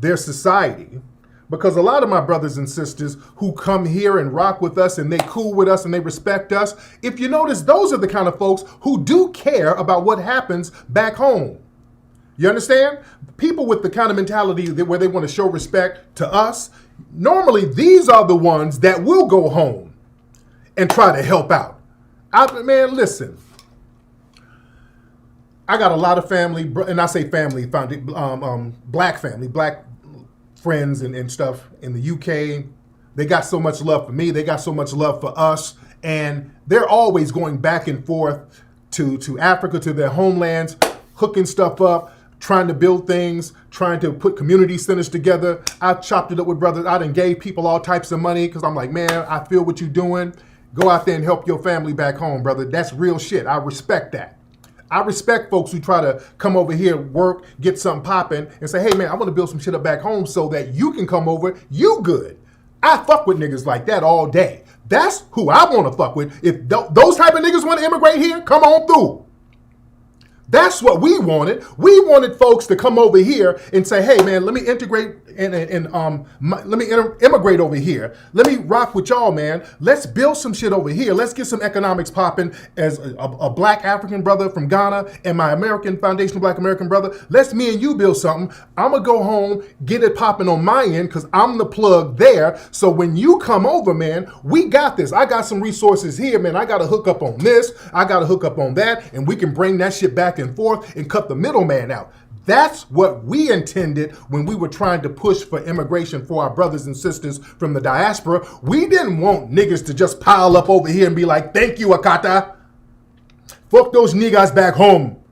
their society. Because a lot of my brothers and sisters who come here and rock with us and they cool with us and they respect us, if you notice, those are the kind of folks who do care about what happens back home. You understand? People with the kind of mentality where they want to show respect to us, normally these are the ones that will go home and try to help out. Man, listen. I got a lot of family, and I say family, black family, black friends and stuff in the UK. They got so much love for me. They got so much love for us. And they're always going back and forth to Africa, to their homelands, hooking stuff up, trying to build things, trying to put community centers together. I chopped it up with brothers. I done gave people all types of money because I'm like, man, I feel what you're doing. Go out there and help your family back home, brother. That's real shit. I respect that. I respect folks who try to come over here, work, get something popping, and say, hey, man, I want to build some shit up back home so that you can come over, you good. I fuck with niggas like that all day. That's who I want to fuck with. If those type of niggas want to immigrate here, come on through. That's what we wanted. We wanted folks to come over here and say, hey, man, let me integrate immigrate over here. Let me rock with y'all, man. Let's build some shit over here. Let's get some economics popping as a black African brother from Ghana and my American foundational black American brother. Let's me and you build something. I'm going to go home, get it popping on my end because I'm the plug there. So when you come over, man, we got this. I got some resources here, man. I got to hook up on this. I got to hook up on that. And we can bring that shit back and forth and cut the middleman out. That's what we intended when we were trying to push for immigration for our brothers and sisters from the diaspora. We didn't want niggas to just pile up over here and be like, thank you, Akata. Fuck those niggas back home.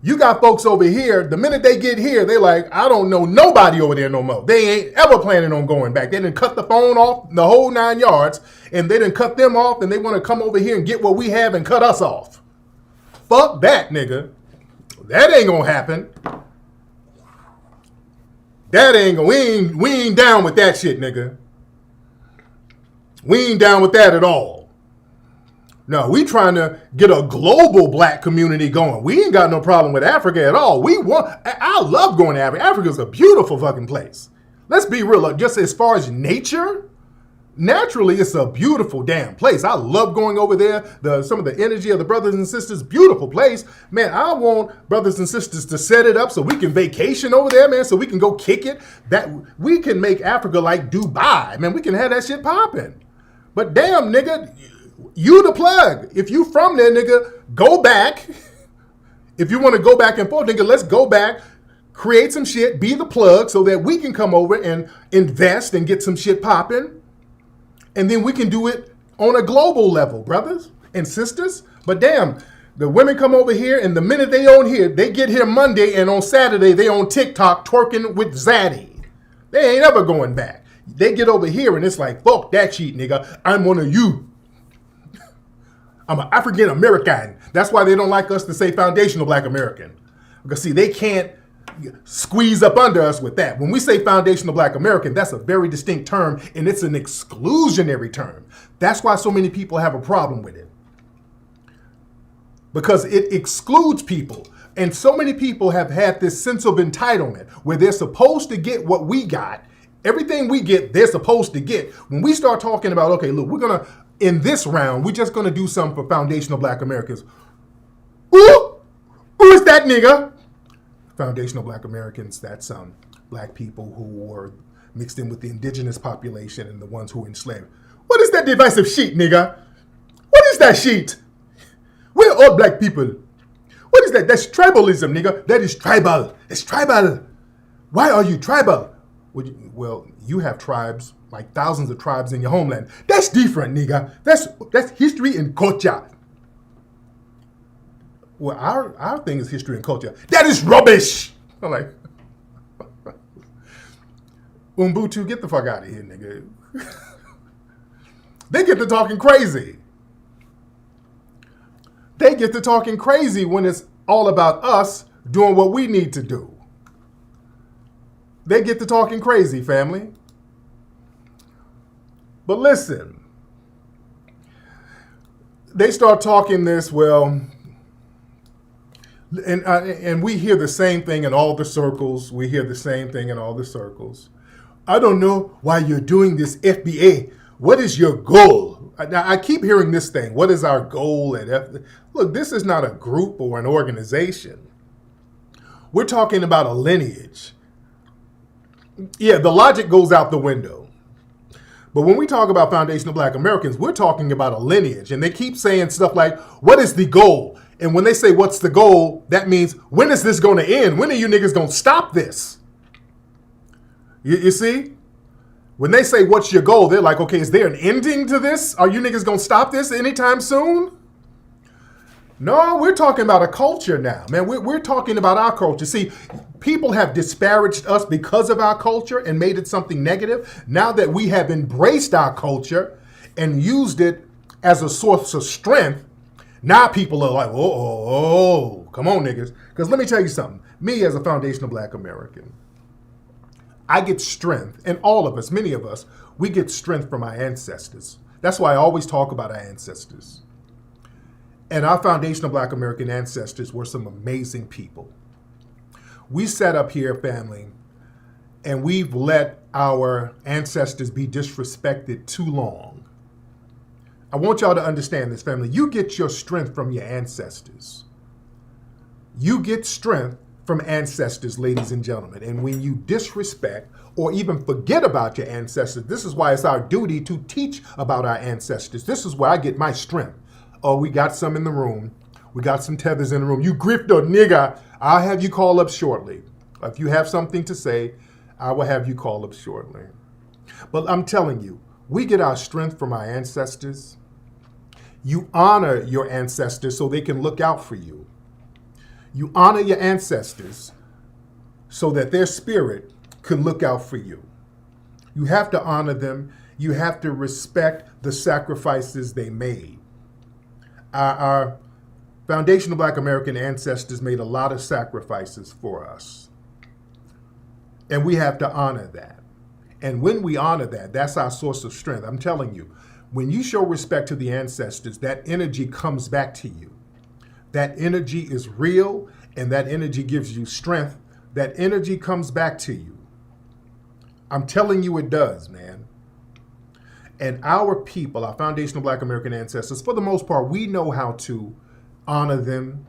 You got folks over here, the minute they get here, they like, I don't know nobody over there no more. They ain't ever planning on going back. They didn't cut the phone off, the whole 9 yards, and they didn't cut them off, and they want to come over here and get what we have and cut us off. Fuck that, nigga. That ain't gonna happen. That ain't gonna, we ain't down with that shit, nigga. We ain't down with that at all. No, we trying to get a global black community going. We ain't got no problem with Africa at all. I love going to Africa. Africa's a beautiful fucking place. Let's be real, just as far as nature, naturally, it's a beautiful damn place. I love going over there. Some of the energy of the brothers and sisters, beautiful place. Man, I want brothers and sisters to set it up so we can vacation over there, man, so we can go kick it. That we can make Africa like Dubai. Man, we can have that shit popping. But damn, nigga, you the plug. If you from there, nigga, go back. If you want to go back and forth, nigga, let's go back. Create some shit, be the plug so that we can come over and invest and get some shit popping. And then we can do it on a global level, brothers and sisters. But damn, the women come over here, and the minute they on here, they get here Monday, and on Saturday, they on TikTok twerking with Zaddy. They ain't ever going back. They get over here, and it's like, fuck that shit, nigga. I'm one of you. I'm an African American. That's why they don't like us to say foundational black American. Because, see, they can't squeeze up under us with that. When we say foundational black American, that's a very distinct term, and it's an exclusionary term. That's why so many people have a problem with it. Because it excludes people. And so many people have had this sense of entitlement where they're supposed to get what we got. Everything we get, they're supposed to get. When we start talking about, okay, look, we're going to, in this round, we're just going to do something for foundational black Americans. Ooh, who is that nigga? Foundational black Americans, that's black people who were mixed in with the indigenous population and the ones who were enslaved. What is that divisive shit, nigga? What is that shit? We're all black people. What is that? That's tribalism, nigga. That is tribal. It's tribal. Why are you tribal? Well, you have tribes, like thousands of tribes in your homeland. That's different, nigga. That's history and culture. Well, our thing is history and culture. That is rubbish. I'm like, Ubuntu, get the fuck out of here, nigga. They get to talking crazy. They get to talking crazy when it's all about us doing what we need to do. They get to talking crazy, family. But listen, they start talking this, well, and we hear the same thing in all the circles. We hear the same thing in all the circles. I don't know why you're doing this, FBA. What is your goal? Now, I keep hearing this thing. What is our goal at FBA? Look, this is not a group or an organization. We're talking about a lineage. Yeah, the logic goes out the window. But when we talk about foundational Black Americans, we're talking about a lineage. And they keep saying stuff like, what is the goal? And when they say, what's the goal? That means, when is this going to end? When are you niggas going to stop this? You see? When they say, what's your goal? They're like, okay, is there an ending to this? Are you niggas going to stop this anytime soon? No, we're talking about a culture now, man. We're talking about our culture. See, people have disparaged us because of our culture and made it something negative. Now that we have embraced our culture and used it as a source of strength, now people are like, oh, come on, niggas. Because let me tell you something. Me as a foundational Black American, I get strength, and all of us, many of us, we get strength from our ancestors. That's why I always talk about our ancestors. And our foundational Black American ancestors were some amazing people. We sat up here, family, and we've let our ancestors be disrespected too long. I want y'all to understand this, family. You get your strength from your ancestors. You get strength from ancestors, ladies and gentlemen. And when you disrespect or even forget about your ancestors, this is why it's our duty to teach about our ancestors. This is where I get my strength. Oh, we got some in the room. We got some tethers in the room. You grifter nigga, I'll have you call up shortly. If you have something to say, I will have you call up shortly. But I'm telling you, we get our strength from our ancestors. You honor your ancestors so they can look out for you. You honor your ancestors so that their spirit can look out for you. You have to honor them. You have to respect the sacrifices they made. Our foundational Black American ancestors made a lot of sacrifices for us. And we have to honor that. And when we honor that, that's our source of strength. I'm telling you, when you show respect to the ancestors, that energy comes back to you. That energy is real, and that energy gives you strength. That energy comes back to you. I'm telling you it does, man. And our people, our foundational Black American ancestors, for the most part, we know how to honor them.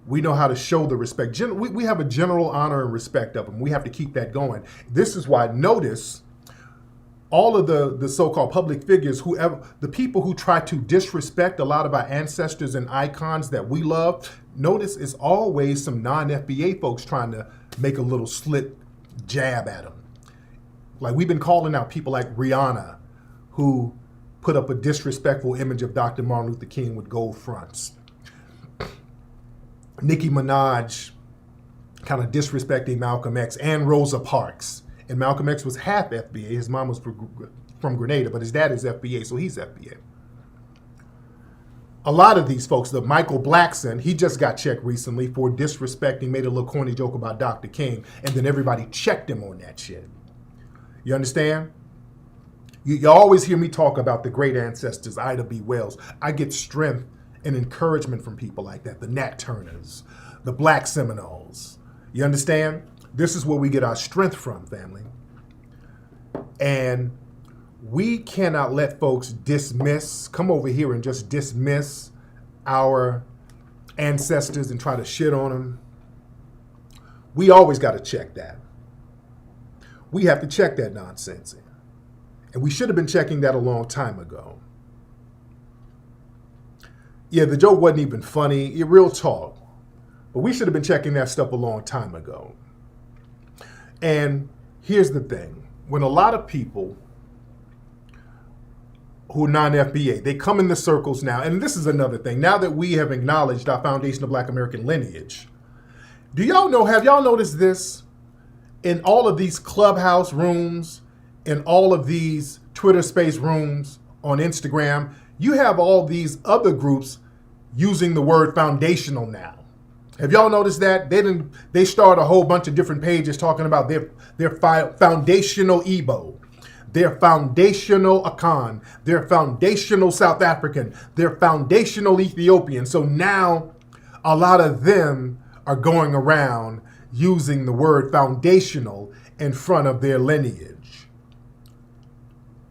We know how to show the respect. We have a general honor and respect of them. We have to keep that going. This is why, notice, all of the so-called public figures, the people who try to disrespect a lot of our ancestors and icons that we love, notice it's always some non-FBA folks trying to make a little slick jab at them. Like, we've been calling out people like Rihanna, who put up a disrespectful image of Dr. Martin Luther King with gold fronts. Nicki Minaj kind of disrespecting Malcolm X and Rosa Parks. And Malcolm X was half FBA. His mom was from Grenada, but his dad is FBA, so he's FBA. A lot of these folks, the Michael Blackson, he just got checked recently for disrespecting, made a little corny joke about Dr. King, and then everybody checked him on that shit. You understand? You always hear me talk about the great ancestors, Ida B. Wells. I get strength and encouragement from people like that, the Nat Turners, the Black Seminoles. You understand? This is where we get our strength from, family. And we cannot let folks come over here and just dismiss our ancestors and try to shit on them. We always got to check that. We have to check that nonsense. And we should have been checking that a long time ago. Yeah, the joke wasn't even funny. Real talk. But we should have been checking that stuff a long time ago. And here's the thing. When a lot of people who are non-FBA, they come in the circles now, and this is another thing. Now that we have acknowledged our Foundation of Black American lineage, have y'all noticed this? In all of these Clubhouse rooms, in all of these Twitter space rooms, on Instagram, you have all these other groups using the word foundational now. Have y'all noticed that? They start a whole bunch of different pages talking about their foundational Igbo, their foundational Akan, their foundational South African, their foundational Ethiopian. So now a lot of them are going around using the word foundational in front of their lineage.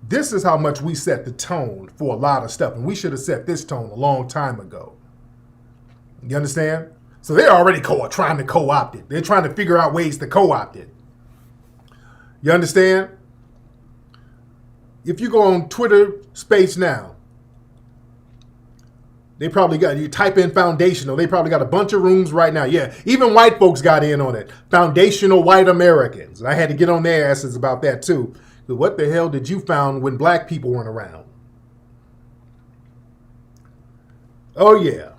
This is how much we set the tone for a lot of stuff. And we should have set this tone a long time ago. You understand? So they're already trying to co-opt it. They're trying to figure out ways to co-opt it. You understand? If you go on Twitter space now, they probably you type in foundational. They probably got a bunch of rooms right now. Yeah, even white folks got in on it. Foundational white Americans. I had to get on their asses about that too. What the hell did you found when black people weren't around? Oh, yeah.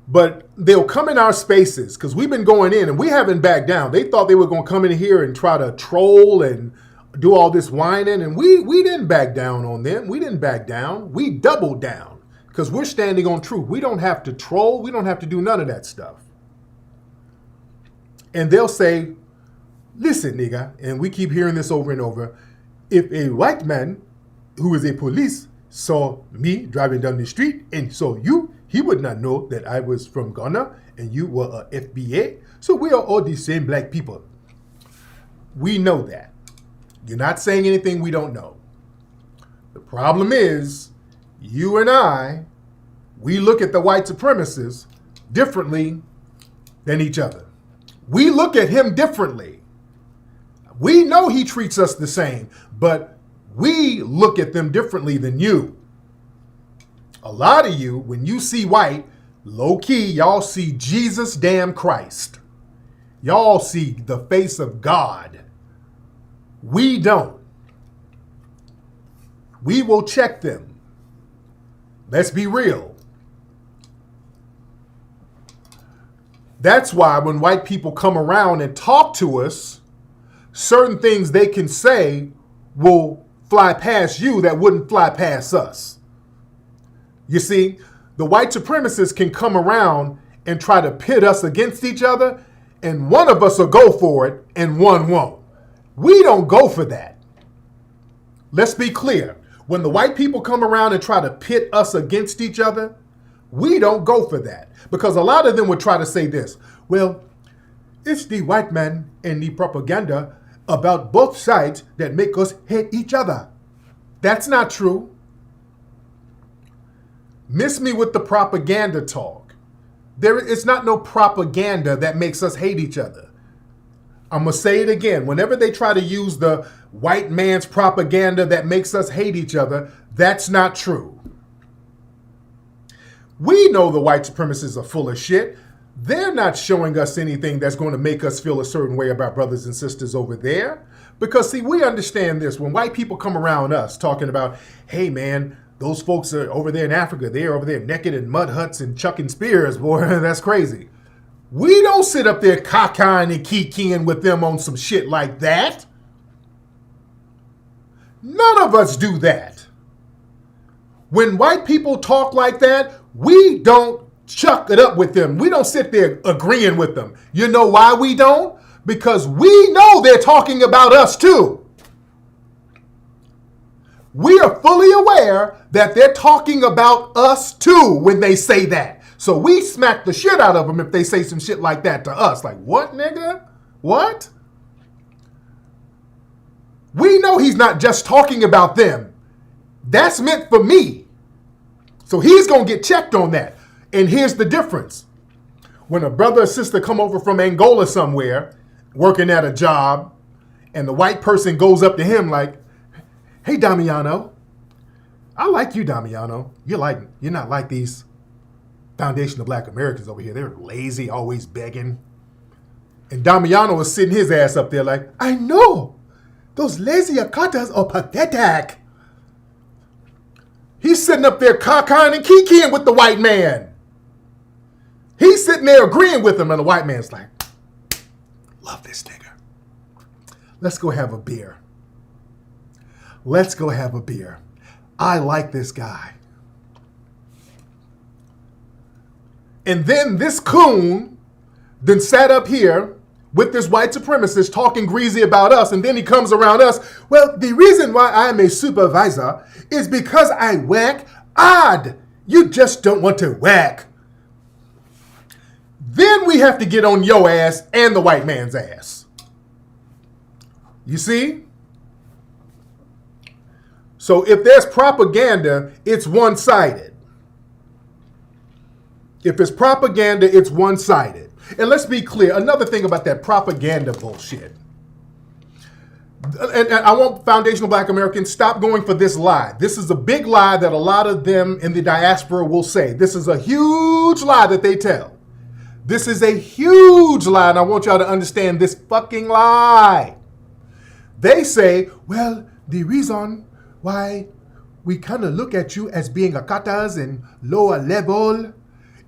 But they'll come in our spaces because we've been going in and we haven't backed down. They thought they were going to come in here and try to troll and do all this whining. And we didn't back down on them. We didn't back down. We doubled down because we're standing on truth. We don't have to troll. We don't have to do none of that stuff. And they'll say, listen, nigga, and we keep hearing this over and over. If a white man who is a police saw me driving down the street and saw you, he would not know that I was from Ghana and you were a FBA. So we are all the same black people. We know that. You're not saying anything we don't know. The problem is, you and I, we look at the white supremacists differently than each other. We look at him differently. We know he treats us the same, but we look at them differently than you. A lot of you, when you see white, low-key, y'all see Jesus damn Christ. Y'all see the face of God. We don't. We will check them. Let's be real. That's why when white people come around and talk to us, certain things they can say will fly past you that wouldn't fly past us. You see, the white supremacists can come around and try to pit us against each other, and one of us will go for it and one won't. We don't go for that. Let's be clear. When the white people come around and try to pit us against each other, we don't go for that. Because a lot of them would try to say this, well, it's the white man and the propaganda about both sides that make us hate each other. That's not true. Miss me with the propaganda talk. It's not no propaganda that makes us hate each other. I'm going to say it again. Whenever they try to use the white man's propaganda that makes us hate each other, that's not true. We know the white supremacists are full of shit. They're not showing us anything that's going to make us feel a certain way about brothers and sisters over there. Because, see, we understand this. When white people come around us talking about, hey, man, those folks are over there in Africa. They're over there naked in mud huts and chucking spears, boy. That's crazy. We don't sit up there cockeying and kikiing with them on some shit like that. None of us do that. When white people talk like that, we don't chuck it up with them. We don't sit there agreeing with them. You know why we don't? Because we know they're talking about us too. We are fully aware that they're talking about us too when they say that. So we smack the shit out of them if they say some shit like that to us. Like, what, nigga? What? We know he's not just talking about them. That's meant for me. So he's going to get checked on that. And here's the difference. When a brother or sister come over from Angola somewhere, working at a job, and the white person goes up to him like, hey, Damiano, I like you, Damiano. You're not like these Foundation of Black Americans over here. They're lazy, always begging. And Damiano is sitting his ass up there like, I know. Those lazy Akatas are pathetic. He's sitting up there cockeying and kikiing with the white man. He's sitting there agreeing with him, and the white man's like, love this nigga. Let's go have a beer. Let's go have a beer. I like this guy. And then this coon then sat up here with this white supremacist talking greasy about us, and then he comes around us. Well, the reason why I'm a supervisor is because I whack odd. You just don't want to whack. Then we have to get on your ass and the white man's ass. You see? So if there's propaganda, it's one-sided. If it's propaganda, it's one-sided. And let's be clear, another thing about that propaganda bullshit. And I want foundational Black Americans, stop going for this lie. This is a big lie that a lot of them in the diaspora will say. This is a huge lie that they tell. This is a huge lie, and I want y'all to understand this fucking lie. They say, well, the reason why we kind of look at you as being Akatas and lower level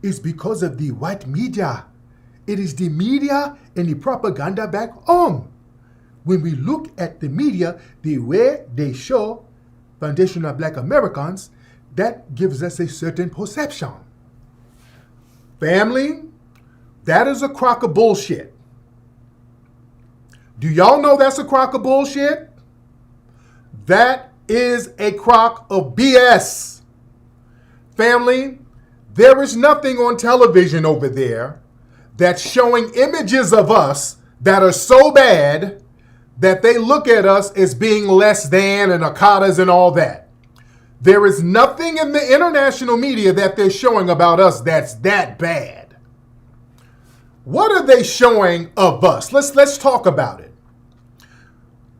is because of the white media. It is the media and the propaganda back home. When we look at the media, the way they show foundational Black Americans, that gives us a certain perception. Family, that is a crock of bullshit. Do y'all know that's a crock of bullshit? That is a crock of BS. Family, there is nothing on television over there that's showing images of us that are so bad that they look at us as being less than and Akatas and all that. There is nothing in the international media that they're showing about us that's that bad. What are they showing of us? Let's talk about it.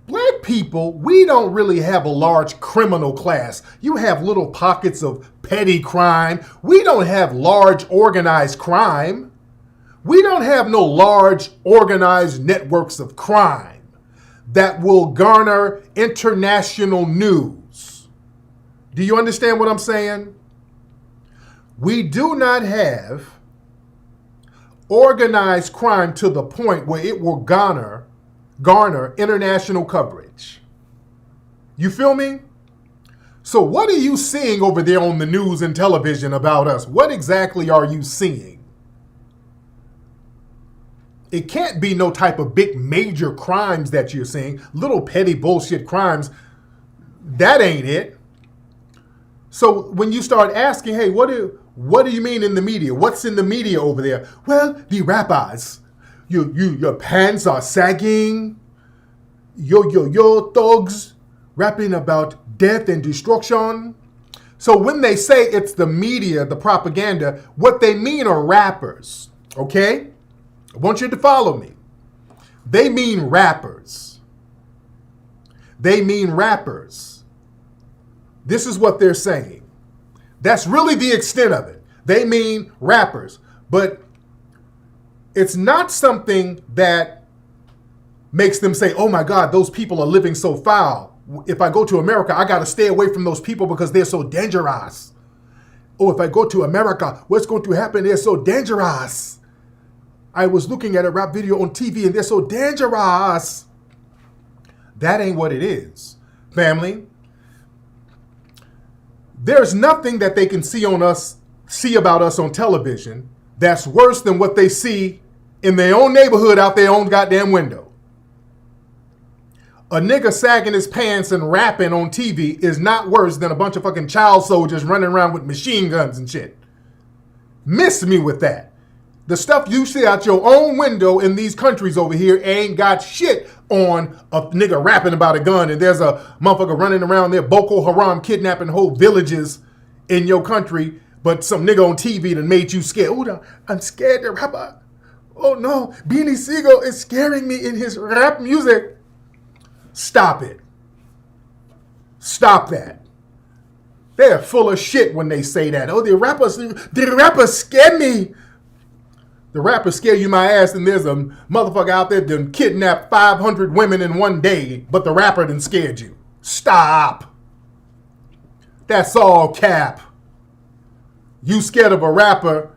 Black people, we don't really have a large criminal class. You have little pockets of petty crime. We don't have large organized crime. We don't have no large organized networks of crime that will garner international news. Do you understand what I'm saying? We do not have organized crime to the point where it will garner international coverage. You feel me? So what are you seeing over there on the news and television about us? What exactly are you seeing? It can't be no type of big major crimes that you're seeing. Little petty bullshit crimes. That ain't it. So when you start asking, hey, what do you mean in the media? What's in the media over there? Well, the rappers. Your pants are sagging. Yo thugs rapping about death and destruction. So when they say it's the media, the propaganda, what they mean are rappers. Okay? I want you to follow me. They mean rappers. They mean rappers. This is what they're saying. That's really the extent of it. They mean rappers. But it's not something that makes them say, oh my God, those people are living so foul. If I go to America, I got to stay away from those people because they're so dangerous. Oh, if I go to America, what's going to happen? They're so dangerous. I was looking at a rap video on TV and they're so dangerous. That ain't what it is, family. There's nothing that they can see about us on television that's worse than what they see in their own neighborhood out their own goddamn window. A nigga sagging his pants and rapping on TV is not worse than a bunch of fucking child soldiers running around with machine guns and shit. Miss me with that. The stuff you see out your own window in these countries over here ain't got shit on a nigga rapping about a gun and there's a motherfucker running around there Boko Haram kidnapping whole villages in your country, but some nigga on TV that made you scared. Oh, I'm scared to rap. Oh no, Beanie Siegel is scaring me in his rap music. Stop it. Stop that. They're full of shit when they say that. Oh, the rappers scare me. The rappers scare you my ass, and there's a motherfucker out there that kidnapped 500 women in one day, but the rapper done scared you. Stop. That's all cap. You scared of a rapper,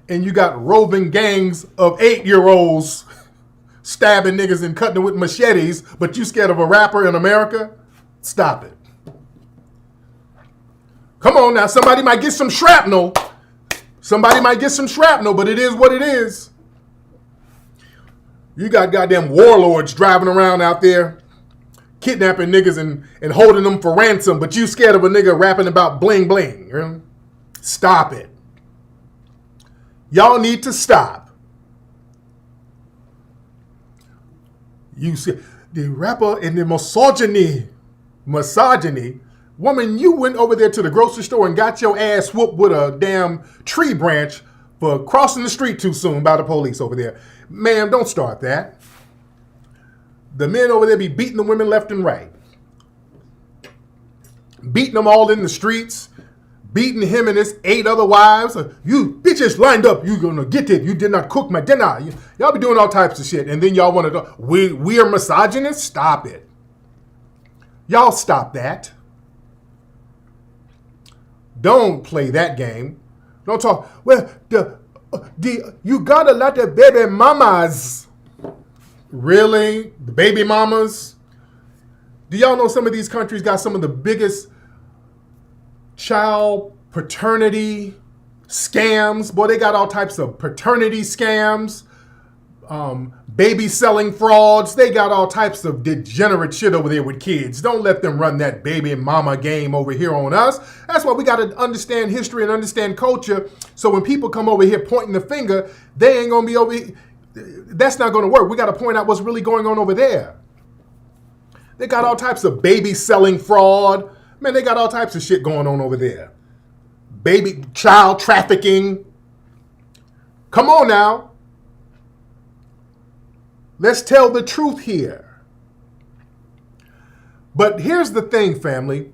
and you got roving gangs of 8-year-olds stabbing niggas and cutting them with machetes, but you scared of a rapper in America? Stop it. Come on now, somebody might get some shrapnel. Somebody might get some shrapnel, but it is what it is. You got goddamn warlords driving around out there, kidnapping niggas and holding them for ransom, but you scared of a nigga rapping about bling bling. You know? Stop it. Y'all need to stop. You see, the rapper and the misogyny. Woman, you went over there to the grocery store and got your ass whooped with a damn tree branch for crossing the street too soon by the police over there. Ma'am, don't start that. The men over there be beating the women left and right. Beating them all in the streets. Beating him and his 8 other wives. You bitches lined up. You gonna get it. You did not cook my dinner. Y'all be doing all types of shit. And then y'all want to, we are misogynists? Stop it. Y'all stop that. Don't play that game. Don't talk. Well, you got a lot of baby mamas. Really? The baby mamas? Do y'all know some of these countries got some of the biggest child paternity scams? Boy, they got all types of paternity scams, baby selling frauds. They got all types of degenerate shit over there with kids. Don't let them run that baby mama game over here on us. That's why we got to understand history and understand culture. So when people come over here pointing the finger, they ain't going to be over here. That's not going to work. We got to point out what's really going on over there. They got all types of baby selling fraud. Man, they got all types of shit going on over there. Baby child trafficking. Come on now. Let's tell the truth here. But here's the thing, family.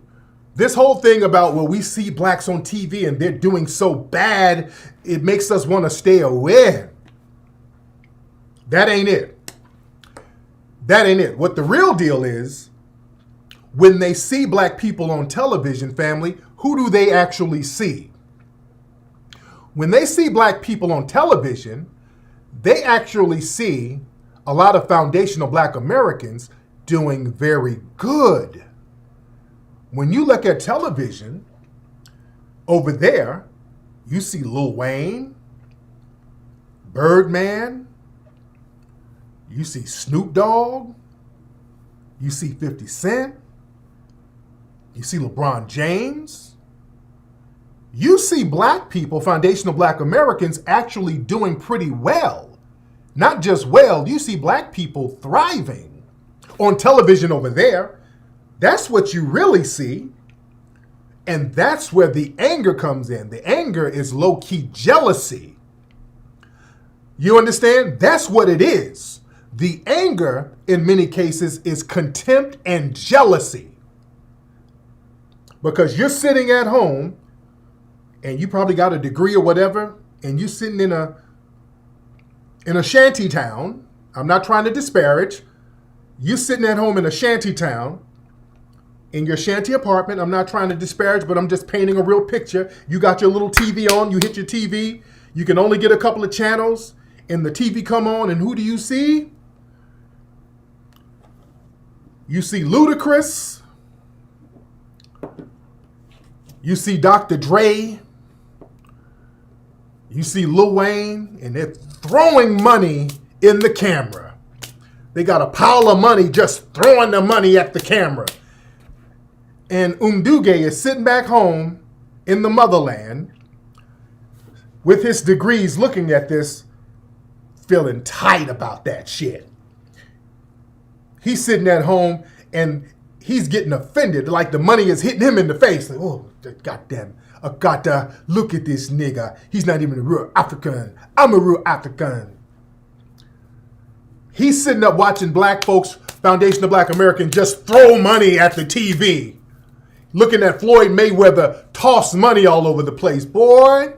This whole thing about, well, we see blacks on TV and they're doing so bad, it makes us want to stay away. That ain't it. That ain't it. What the real deal is, when they see black people on television, family, who do they actually see? When they see black people on television, they actually see a lot of foundational black Americans doing very good. When you look at television, over there, you see Lil Wayne, Birdman, you see Snoop Dogg, you see 50 Cent, you see LeBron James. You see black people, foundational black Americans, actually doing pretty well. Not just well, you see black people thriving on television over there. That's what you really see. And that's where the anger comes in. The anger is low-key jealousy. You understand? That's what it is. The anger, in many cases, is contempt and jealousy. Because you're sitting at home, and you probably got a degree or whatever, and you're sitting in a shanty town. I'm not trying to disparage. You're sitting at home in a shanty town, in your shanty apartment. I'm not trying to disparage, but I'm just painting a real picture. You got your little TV on. You hit your TV. You can only get a couple of channels, and the TV come on, and who do you see? You see Ludacris. You see Dr. Dre. You see Lil Wayne, and they're throwing money in the camera. They got a pile of money just throwing the money at the camera. And Unduge is sitting back home in the motherland with his degrees looking at this, feeling tight about that shit. He's sitting at home and he's getting offended, like the money is hitting him in the face. Like, oh, goddamn, I gotta look at this nigga. He's not even a real African. I'm a real African. He's sitting up watching black folks, Foundation of Black Americans, just throw money at the TV. Looking at Floyd Mayweather toss money all over the place. Boy,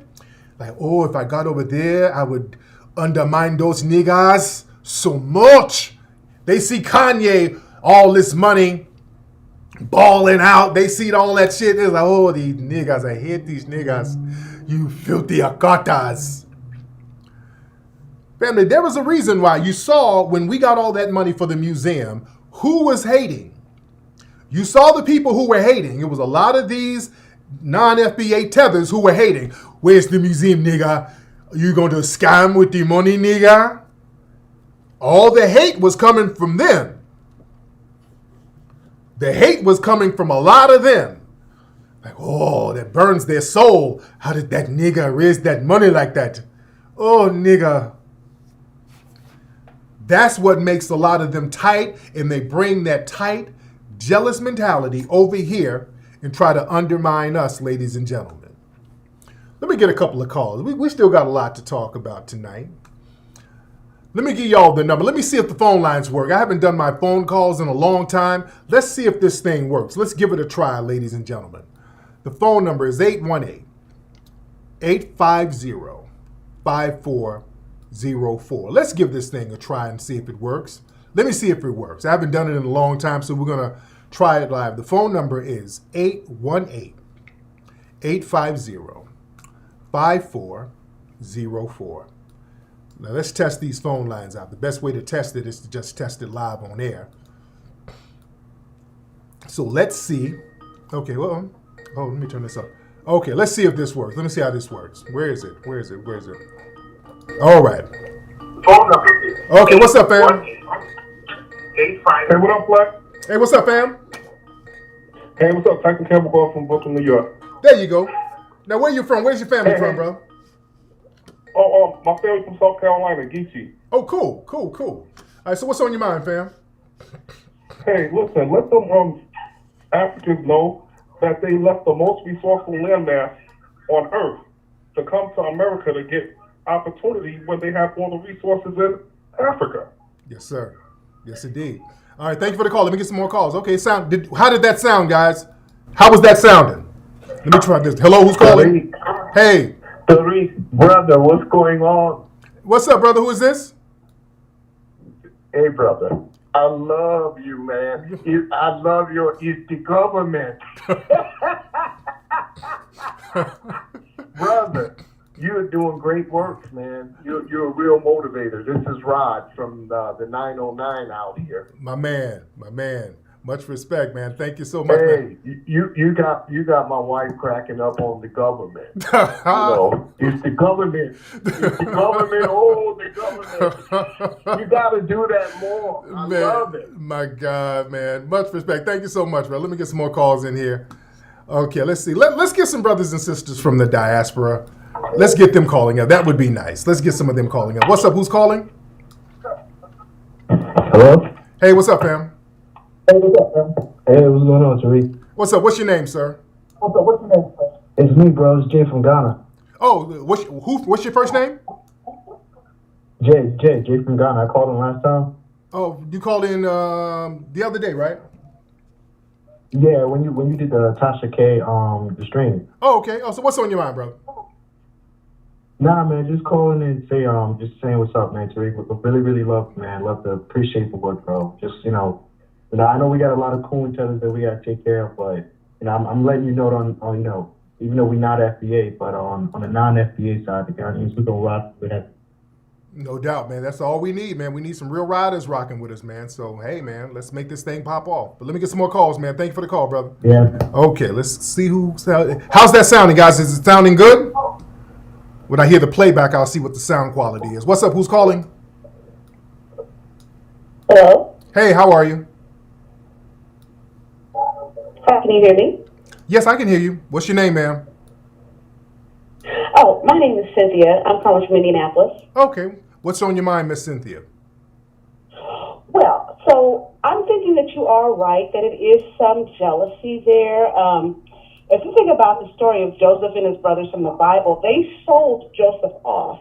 Like, oh, if I got over there, I would undermine those niggas so much. They see Kanye, all this money, balling out. They see all that shit. They're like, oh, these niggas, I hate these niggas. You filthy akatas. Family, there was a reason why you saw when we got all that money for the museum, who was hating. You saw the people who were hating. It was a lot of these non-FBA tethers who were hating. Where's the museum, nigga? You going to scam with the money, nigga? All the hate was coming from them. The hate was coming from a lot of them. Like, oh, that burns their soul. How did that nigga raise that money like that? Oh, nigga. That's what makes a lot of them tight, and they bring that tight, jealous mentality over here and try to undermine us, ladies and gentlemen. Let me get a couple of calls. We still got a lot to talk about tonight. Let me give y'all the number. Let me see if the phone lines work. I haven't done my phone calls in a long time. Let's see if this thing works. Let's give it a try, ladies and gentlemen. The phone number is 818-850-5404. Let's give this thing a try and see if it works. Let me see if it works. I haven't done it in a long time, so we're going to try it live. The phone number is 818-850-5404. Now let's test these phone lines out. The best way to test it is to just test it live on air. So let's see. Okay, well, let me turn this up. Okay, let's see if this works. Let me see how this works. Where is it? All right. Phone number. Okay, what's up, fam? Hey, what up, Flex? Hey, what's up, fam? Hey, what's up? Tyson Campbell calling from Brooklyn, New York. There you go. Now, where you from? Where's your family from, bro? Oh, my family's from South Carolina, Geechee. Oh, cool. All right, so what's on your mind, fam? Hey, listen, let them Africans know that they left the most resourceful landmass on Earth to come to America to get opportunity when they have all the resources in Africa. Yes, sir. Yes, indeed. All right, thank you for the call. Let me get some more calls. Okay, how did that sound, guys? How was that sounding? Let me try this. Hello, who's calling? Hey. Tariq, brother, what's going on? What's up, brother? Who is this? Hey, brother. I love you, man. I love it's the government. Brother, you're doing great work, man. You're a real motivator. This is Rod from the 909 out here. My man. Much respect, man. Thank you so much, man. You got my wife cracking up on the government. It's the government. It's the government. Oh, the government. You got to do that more. I love it. My God, man. Much respect. Thank you so much, bro. Let me get some more calls in here. Okay, let's see. Let's get some brothers and sisters from the diaspora. Let's get them calling up. That would be nice. Let's get some of them calling up. What's up? Who's calling? Hello? Hey, what's up, fam? Hey, what's up, man? Hey, what's going on, Tariq? What's up? What's your name, sir? What's your name, sir? It's me, bro. It's Jay from Ghana. Oh, what's your first name? Jay from Ghana. I called him last time. Oh, you called in the other day, right? Yeah, when you did the Tasha K the stream. Oh, okay. Oh, so what's on your mind, bro? Nah, man, just calling and just saying what's up, man, Tariq. Really love, man. Love to appreciate the work, bro. Just, I know we got a lot of cool intelligence that we got to take care of, but, I'm letting you know on even though we're not FBA, but on the non-FBA side, the Ghanaians, we're going to rock with that. No doubt, man. That's all we need, man. We need some real riders rocking with us, man. So, hey, man, let's make this thing pop off. But let me get some more calls, man. Thank you for the call, brother. Yeah. Okay, let's see how's that sounding, guys? Is it sounding good? When I hear the playback, I'll see what the sound quality is. What's up? Who's calling? Hello? Hey, how are you? Hi, can you hear me? Yes, I can hear you. What's your name, ma'am? Oh, my name is Cynthia. I'm calling from Indianapolis. Okay. What's on your mind, Miss Cynthia? Well, so I'm thinking that you are right, that it is some jealousy there. If you think about the story of Joseph and his brothers from the Bible, they sold Joseph off,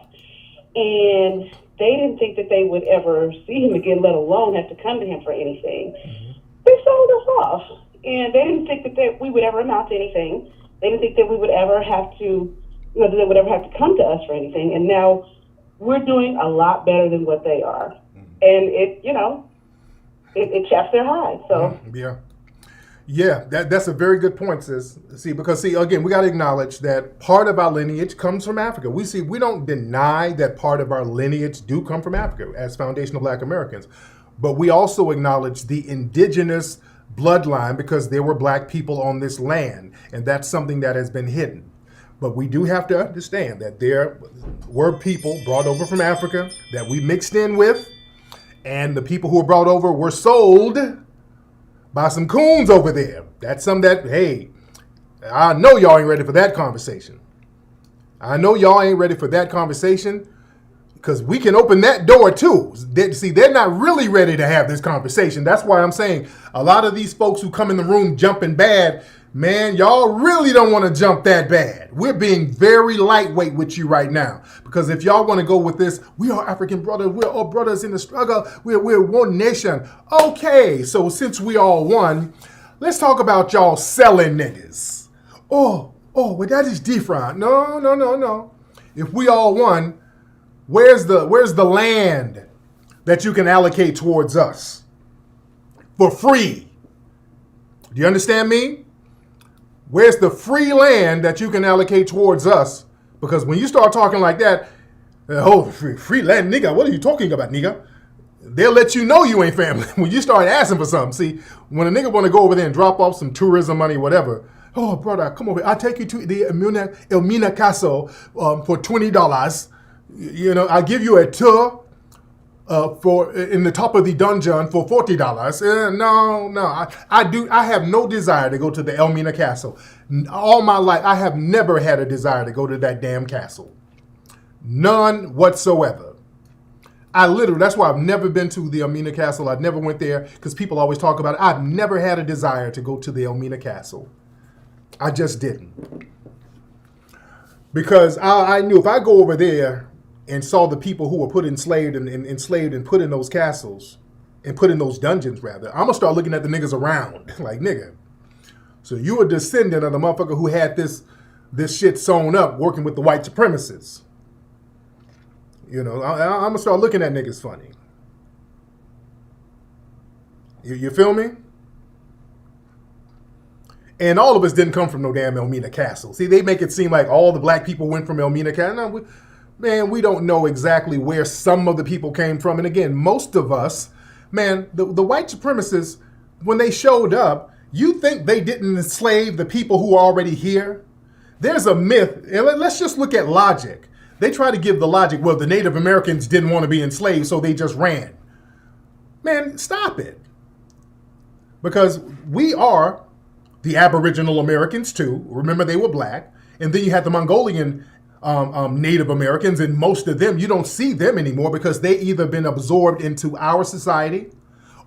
and they didn't think that they would ever see him again, let alone have to come to him for anything. Mm-hmm. They sold us off, and they didn't think that we would ever amount to anything. They didn't think that we would ever have to that they would ever have to come to us for anything. And now we're doing a lot better than what they are. And it chaps their hide. So Yeah, that's a very good point, sis. Because again, we got to acknowledge that part of our lineage comes from Africa. We don't deny that part of our lineage do come from Africa as foundational Black Americans, but we also acknowledge the indigenous bloodline because there were Black people on this land, and that's something that has been hidden. But we do have to understand that there were people brought over from Africa that we mixed in with, and the people who were brought over were sold by some coons over there. That's something that, hey, I know y'all ain't ready for that conversation. Because we can open that door too. They're not really ready to have this conversation. That's why I'm saying a lot of these folks who come in the room jumping bad, man, y'all really don't want to jump that bad. We're being very lightweight with you right now. Because if y'all want to go with this, we are African brothers, we're all brothers in the struggle, we're one nation. Okay, so since we all one, let's talk about y'all selling niggas. Oh, well that is different. No. If we all one, where's the land that you can allocate towards us for free? Do you understand me? Where's the free land that you can allocate towards us? Because when you start talking like that, free land, nigga, what are you talking about, nigga? They'll let you know you ain't family when you start asking for something. See, when a nigga want to go over there and drop off some tourism money, whatever, oh, brother, come over here. I'll take you to the Elmina Castle for $20. I'll give you a tour for in the top of the dungeon for $40. No. I have no desire to go to the Elmina Castle. All my life, I have never had a desire to go to that damn castle. None whatsoever. That's why I've never been to the Elmina Castle. I've never went there because people always talk about it. I've never had a desire to go to the Elmina Castle. I just didn't. Because I knew if I go over there and saw the people who were put enslaved and put in those castles and put in those dungeons, rather, I'm going to start looking at the niggas around. Like, nigga, so you a descendant of the motherfucker who had this shit sewn up working with the white supremacists. I'm going to start looking at niggas funny. You feel me? And all of us didn't come from no damn Elmina Castle. See, they make it seem like all the Black people went from Elmina Castle. No, man, we don't know exactly where some of the people came from. And again, most of us, man, the white supremacists, when they showed up, you think they didn't enslave the people who are already here? There's a myth, and let's just look at logic. They try to give the logic, well, the Native Americans didn't want to be enslaved, so they just ran. Man, stop it. Because we are the Aboriginal Americans too. Remember, they were Black. And then you had the Mongolian Native Americans, and most of them, you don't see them anymore because they either been absorbed into our society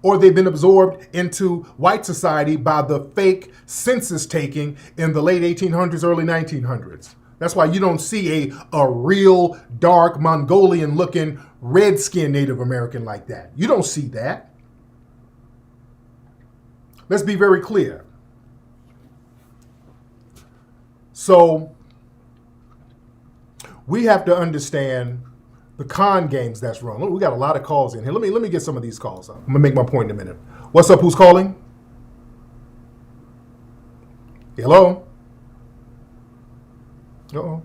or they've been absorbed into white society by the fake census taking in the late 1800s, early 1900s. That's why you don't see a real dark Mongolian looking red-skinned Native American like that. You don't see that. Let's be very clear. So we have to understand the con games that's wrong. We got a lot of calls in here. Let me get some of these calls up. I'm gonna make my point in a minute. What's up? Who's calling? Hello? Uh-oh.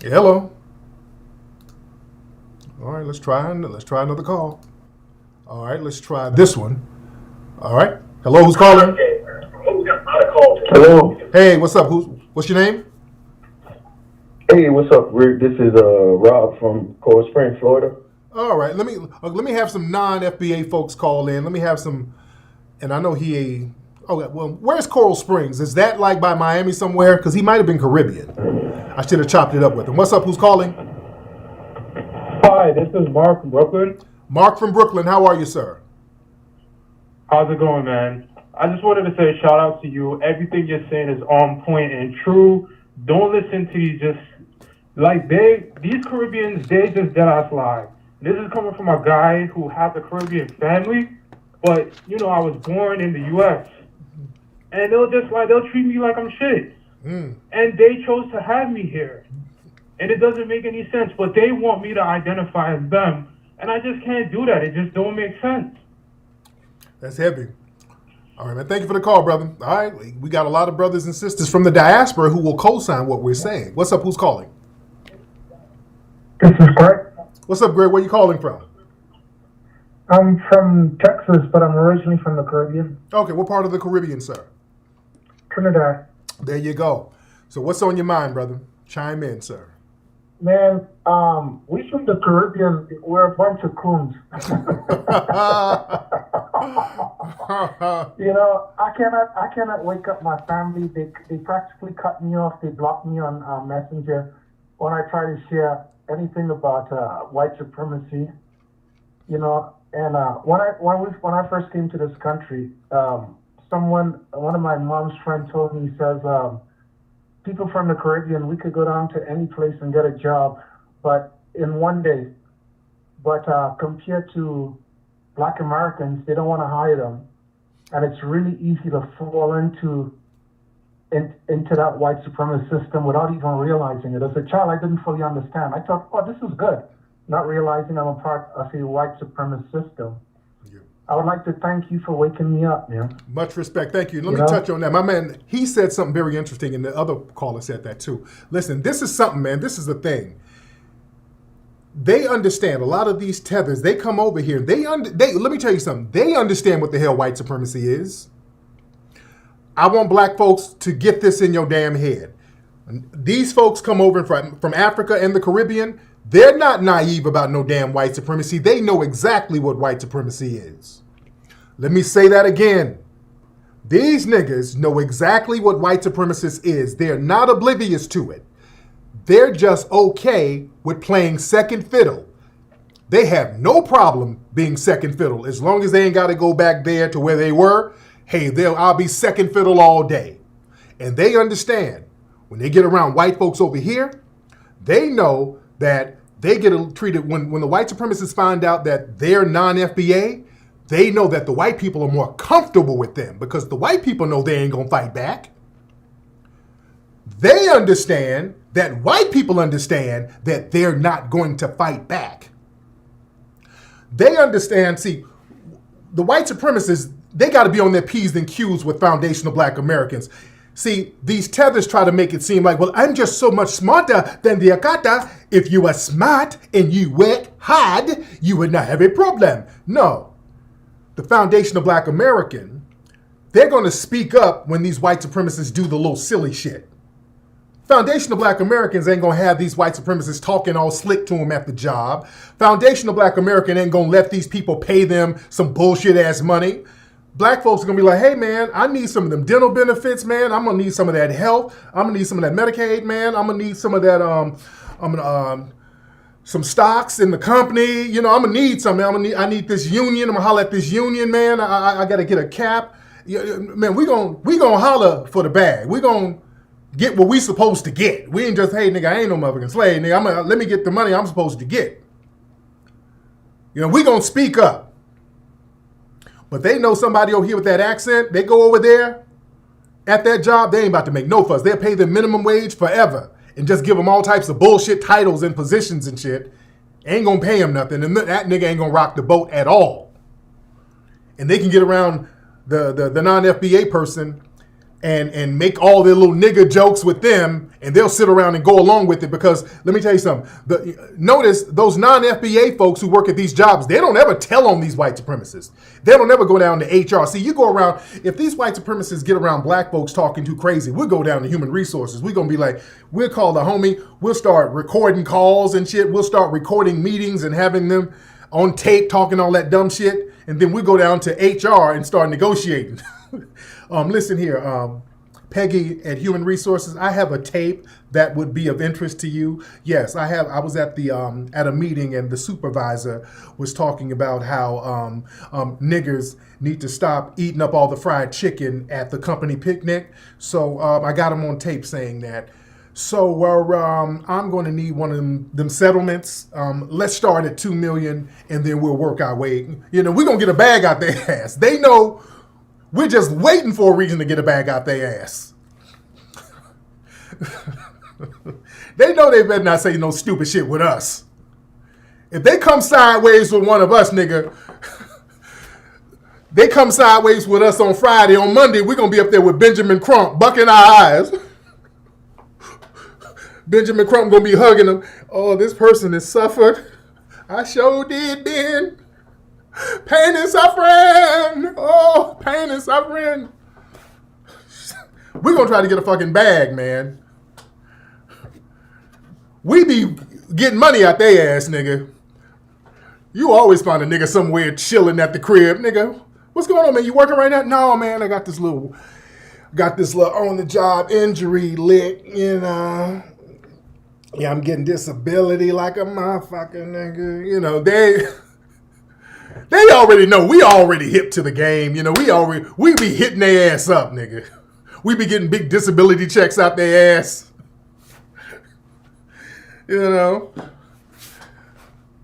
Hello? All right, let's try another call. All right, let's try this one. All right. Hello, who's calling? Hello. Hey, what's up? What's your name? Hey, what's up, Rick? This is Rob from Coral Springs, Florida. All right, let me have some non-FBA folks call in. Let me have some, and I know where's Coral Springs? Is that like by Miami somewhere? Because he might have been Caribbean. I should have chopped it up with him. What's up? Who's calling? Hi, this is Mark from Brooklyn. Mark from Brooklyn, how are you, sir? How's it going, man? I just wanted to say a shout out to you. Everything you're saying is on point and true. Don't listen to these these Caribbeans, they just dead ass lie. This is coming from a guy who has a Caribbean family, but I was born in the US. And they'll treat me like I'm shit. And they chose to have me here. And it doesn't make any sense, but they want me to identify as them. And I just can't do that. It just don't make sense. That's heavy. All right, man. Thank you for the call, brother. All right. We got a lot of brothers and sisters from the diaspora who will co-sign what we're saying. What's up? Who's calling? This is Greg. What's up, Greg? Where you calling from? I'm from Texas, but I'm originally from the Caribbean. Okay, what part of the Caribbean, sir? Trinidad. There you go. So what's on your mind, brother? Chime in, sir. Man, we from the Caribbean, we're a bunch of coons. You know, I cannot wake up my family. They practically cut me off. They block me on Messenger when I try to share anything about white supremacy. You know, and when I first came to this country, one of my mom's friends told me, he says, people from the Caribbean, we could go down to any place and get a job, but in one day. But compared to Black Americans, they don't want to hire them, and it's really easy to fall into that white supremacist system without even realizing it. As a child, I didn't fully understand. I thought, oh, this is good, not realizing I'm a part of a white supremacist system. I would like to thank you for waking me up, man. Much respect. Thank you. Let me touch on that. My man, he said something very interesting, and the other caller said that too. Listen, this is something, man. This is the thing. They understand a lot of these tethers. They come over here. Let me tell you something. They understand what the hell white supremacy is. I want black folks to get this in your damn head. These folks come over from Africa and the Caribbean. They're not naive about no damn white supremacy. They know exactly what white supremacy is. Let me say that again. These niggas know exactly what white supremacist is. They're not oblivious to it. They're just okay with playing second fiddle. They have no problem being second fiddle. As long as they ain't got to go back there to where they were, hey, I'll be second fiddle all day. And they understand when they get around white folks over here, they know that they get treated, when the white supremacists find out that they're non-FBA, they know that the white people are more comfortable with them because the white people know they ain't gonna fight back. They understand that white people understand that they're not going to fight back. They understand, see, the white supremacists, they gotta be on their P's and Q's with foundational black Americans. See, these tethers try to make it seem like, well, I'm just so much smarter than the Akata. If you are smart and you work hard, you would not have a problem. No. The foundational black American, they're going to speak up when these white supremacists do the little silly shit. Foundational black Americans ain't going to have these white supremacists talking all slick to them at the job. Foundational black American ain't going to let these people pay them some bullshit ass money. Black folks are going to be like, hey, man, I need some of them dental benefits, man. I'm going to need some of that health. I'm going to need some of that Medicaid, man. I'm going to need some of that, some stocks in the company. You know, I'm going to need something. I need this union. I'm going to holler at this union, man. I got to get a cap. Man, we gonna holler for the bag. We going to get what we supposed to get. We ain't just, hey, nigga, I ain't no motherfucking slave, nigga. Let me get the money I'm supposed to get. You know, we going to speak up. But they know somebody over here with that accent, they go over there at that job, they ain't about to make no fuss. They'll pay them minimum wage forever and just give them all types of bullshit titles and positions and shit. Ain't gonna pay him nothing, and that nigga ain't gonna rock the boat at all. And they can get around the non-FBA person and make all their little nigga jokes with them, and they'll sit around and go along with it because, let me tell you something, notice those non-FBA folks who work at these jobs, they don't ever tell on these white supremacists. They don't ever go down to HR. See, you go around, if these white supremacists get around black folks talking too crazy, we'll go down to human resources. We're going to be like, we'll call the homie, we'll start recording calls and shit, we'll start recording meetings and having them on tape talking all that dumb shit, and then we go down to HR and start negotiating. Listen here, Peggy at Human Resources, I have a tape that would be of interest to you. Yes, I was at at a meeting and the supervisor was talking about how niggers need to stop eating up all the fried chicken at the company picnic. So I got him on tape saying that. So I'm going to need one of them settlements. Let's start at $2 million and then we'll work our way. You know, we're going to get a bag out their ass. They know we're just waiting for a reason to get a bag out their ass. They know they better not say no stupid shit with us. If they come sideways with one of us, nigga, they come sideways with us on Friday. On Monday, we're going to be up there with Benjamin Crump, bucking our eyes. Benjamin Crump going to be hugging them. Oh, this person has suffered. I sure did, Ben. Pain and suffering. Oh, pain and suffering. We're going to try to get a fucking bag, man. We be getting money out their ass, nigga. You always find a nigga somewhere chilling at the crib, nigga. What's going on, man? You working right now? No, man. I got this little on the job injury lick, you know. Yeah, I'm getting disability like a motherfucking nigga. You know, they already know. We already hip to the game. You know, we be hitting their ass up, nigga. We be getting big disability checks out their ass. You know.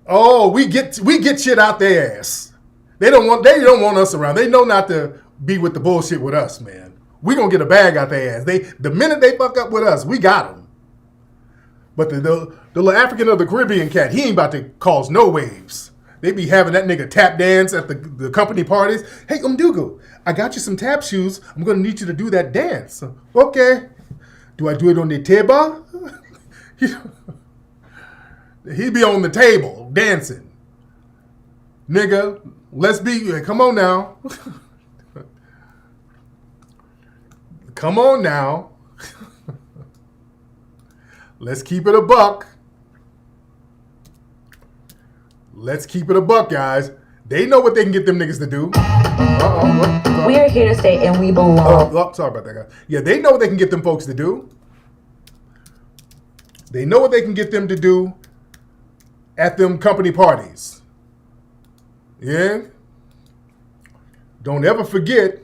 Oh, we get shit out their ass. They don't want us around. They know not to be with the bullshit with us, man. We gonna get a bag out their ass. The minute they fuck up with us, we got them. But the little African of the Caribbean cat, he ain't about to cause no waves. They be having that nigga tap dance at the company parties. Hey, Umdugo, I got you some tap shoes. I'm gonna need you to do that dance. Okay. Do I do it on the table? He be on the table dancing. Nigga, come on now. Come on now. Let's keep it a buck. Let's keep it a buck, guys. They know what they can get them niggas to do. We are here to stay and we belong. Sorry about that, guys. Yeah, they know what they can get them folks to do. They know what they can get them to do at them company parties. Yeah? Don't ever forget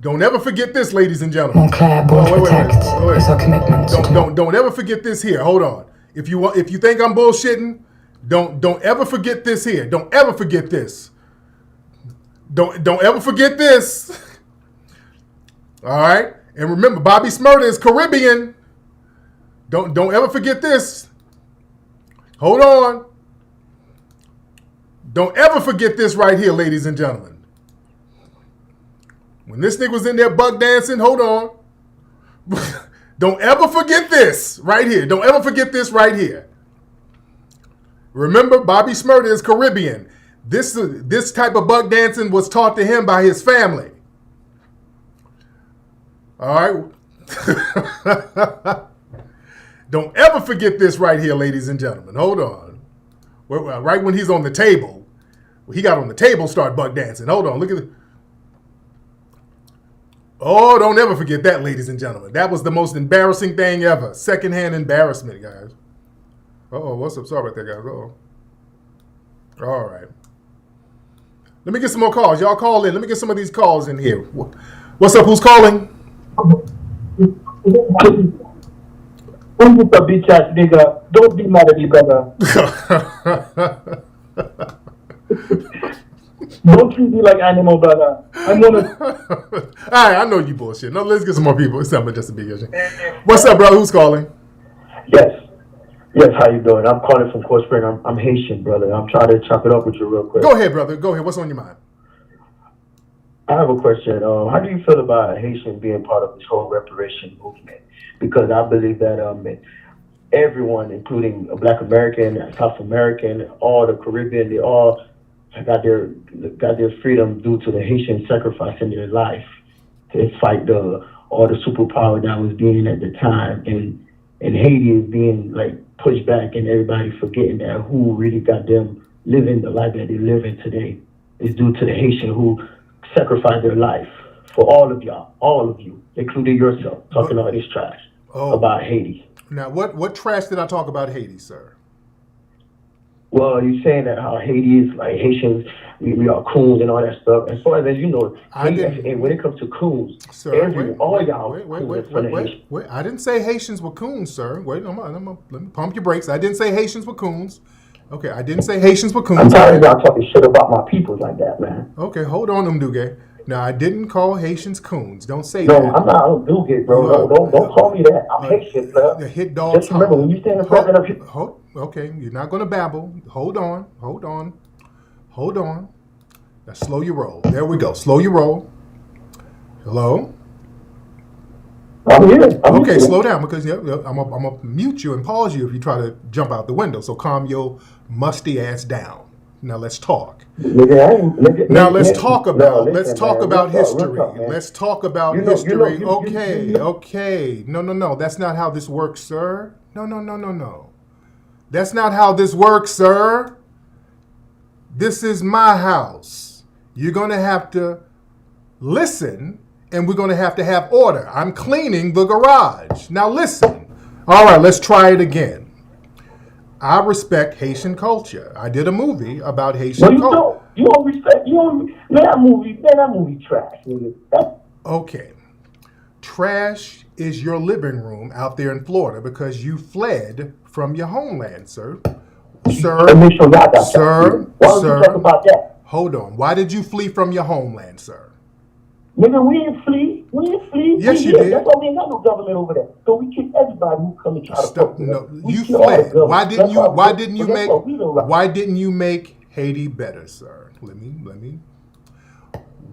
this, ladies and gentlemen. Montclair Border Protect is our commitment. Don't ever forget this here. Hold on. If you think I'm bullshitting, don't ever forget this here. Don't ever forget this. Don't ever forget this. All right? And remember, Bobby Smurda is Caribbean. Don't ever forget this. Hold on. Don't ever forget this right here, ladies and gentlemen. When this nigga was in there buck dancing, hold on. Don't ever forget this right here. Don't ever forget this right here. Remember, Bobby Smurda is Caribbean. This type of buck dancing was taught to him by his family. All right. Don't ever forget this right here, ladies and gentlemen. Hold on. Right when he's on the table, he got on the table, start buck dancing. Hold on. Look at it. Oh, don't ever forget that, ladies and gentlemen. That was the most embarrassing thing ever. Secondhand embarrassment, guys. Uh-oh, what's up? Sorry about that, guys. Uh-oh. All right. Let me get some more calls. Y'all call in. Let me get some of these calls in here. What's up? Who's calling? When you a bitch ass nigga, don't be mad at me, brother. Don't treat me like animal, brother. I'm gonna. All right, I know you bullshit. No, let's get some more people. It's not just a big issue. What's up, brother? Who's calling? Yes, how you doing? I'm calling from Cold Spring. I'm Haitian, brother. I'm trying to chop it up with you real quick. Go ahead, brother. Go ahead. What's on your mind? I have a question. How do you feel about Haitian being part of this whole reparation movement? Because I believe that everyone, including Black American, South American, all the Caribbean, they all got their freedom due to the Haitian sacrificing their life to fight all the superpower that was being at the time, and Haiti is being like pushed back, and everybody forgetting that who really got them living the life that they're living today is due to the Haitian who sacrificed their life for all of y'all, all of you, including yourself, talking all this trash about Haiti. Now, what trash did I talk about Haiti, sir? Well, you're saying that how Haiti is like Haitians, we are coons and all that stuff. As far as you know, and when it comes to coons, sir, all y'all. Wait. I didn't say Haitians were coons, sir. Wait, let me pump your brakes. I didn't say Haitians were coons. Okay, I didn't say Haitians were coons. I'm tired of y'all talking shit about my people like that, man. Okay, hold on, Umduge. Now, I didn't call Haitians coons. Don't say No, that. I'm not. I don't do it, bro. Don't call me that. I'm Haitian, bro. The hit dogs. Just remember, when you stand in front of Okay, you're not going to babble. Hold on. Now, slow your roll. There we go. Slow your roll. Hello? I'm here. Okay, slow down because I'm going to mute you and pause you if you try to jump out the window. So calm your musty ass down. Now let's talk. Let's talk about history. Let's talk about history. Okay. No. That's not how this works, sir. No. That's not how this works, sir. This is my house. You're going to have to listen, and we're going to have order. I'm cleaning the garage. Now listen. All right, let's try it again. I respect Haitian culture. I did a movie about Haitian culture. You don't respect. That movie trash, nigga. Okay. Trash is your living room out there in Florida because you fled from your homeland, sir. Sir. Why don't you talk about that? Hold on. Why did you flee from your homeland, sir? Nigga, we didn't flee. Yes, you did. That's why we ain't got no government over there. So we kick everybody who come and try to fuck with us. You fled. Why didn't you make Haiti better, sir? Let me.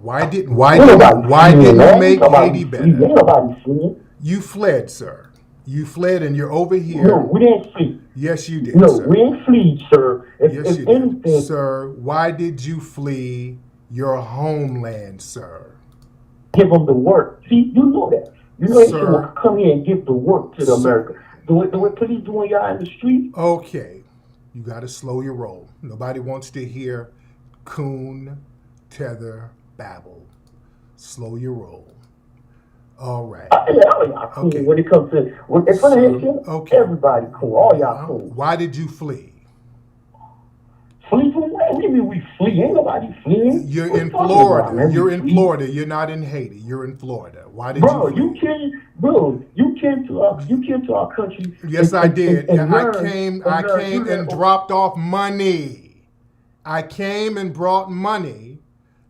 Why didn't you make Haiti better? Ain't nobody fleeing. You fled, sir. You fled, and you're over here. No, we didn't flee. Yes, you did. No, sir. we didn't flee, sir. Yes, you did, sir. Why did you flee your homeland, sir? Give them the work. See, you know that. You know they will come here and give the work to the America. The way police doing y'all in the street. Okay, you got to slow your roll. Nobody wants to hear coon, tether, babble. Slow your roll. All right. Okay. When it comes to in front of Haitian, everybody cool. All y'all cool. Why did you flee? Flee from where? What do you mean we flee? Ain't nobody fleeing. You're in Florida. You're in Florida. You're not in Haiti. You're in Florida. Why did you flee? You came to our country. Yes, I did. I came and dropped off money. I came and brought money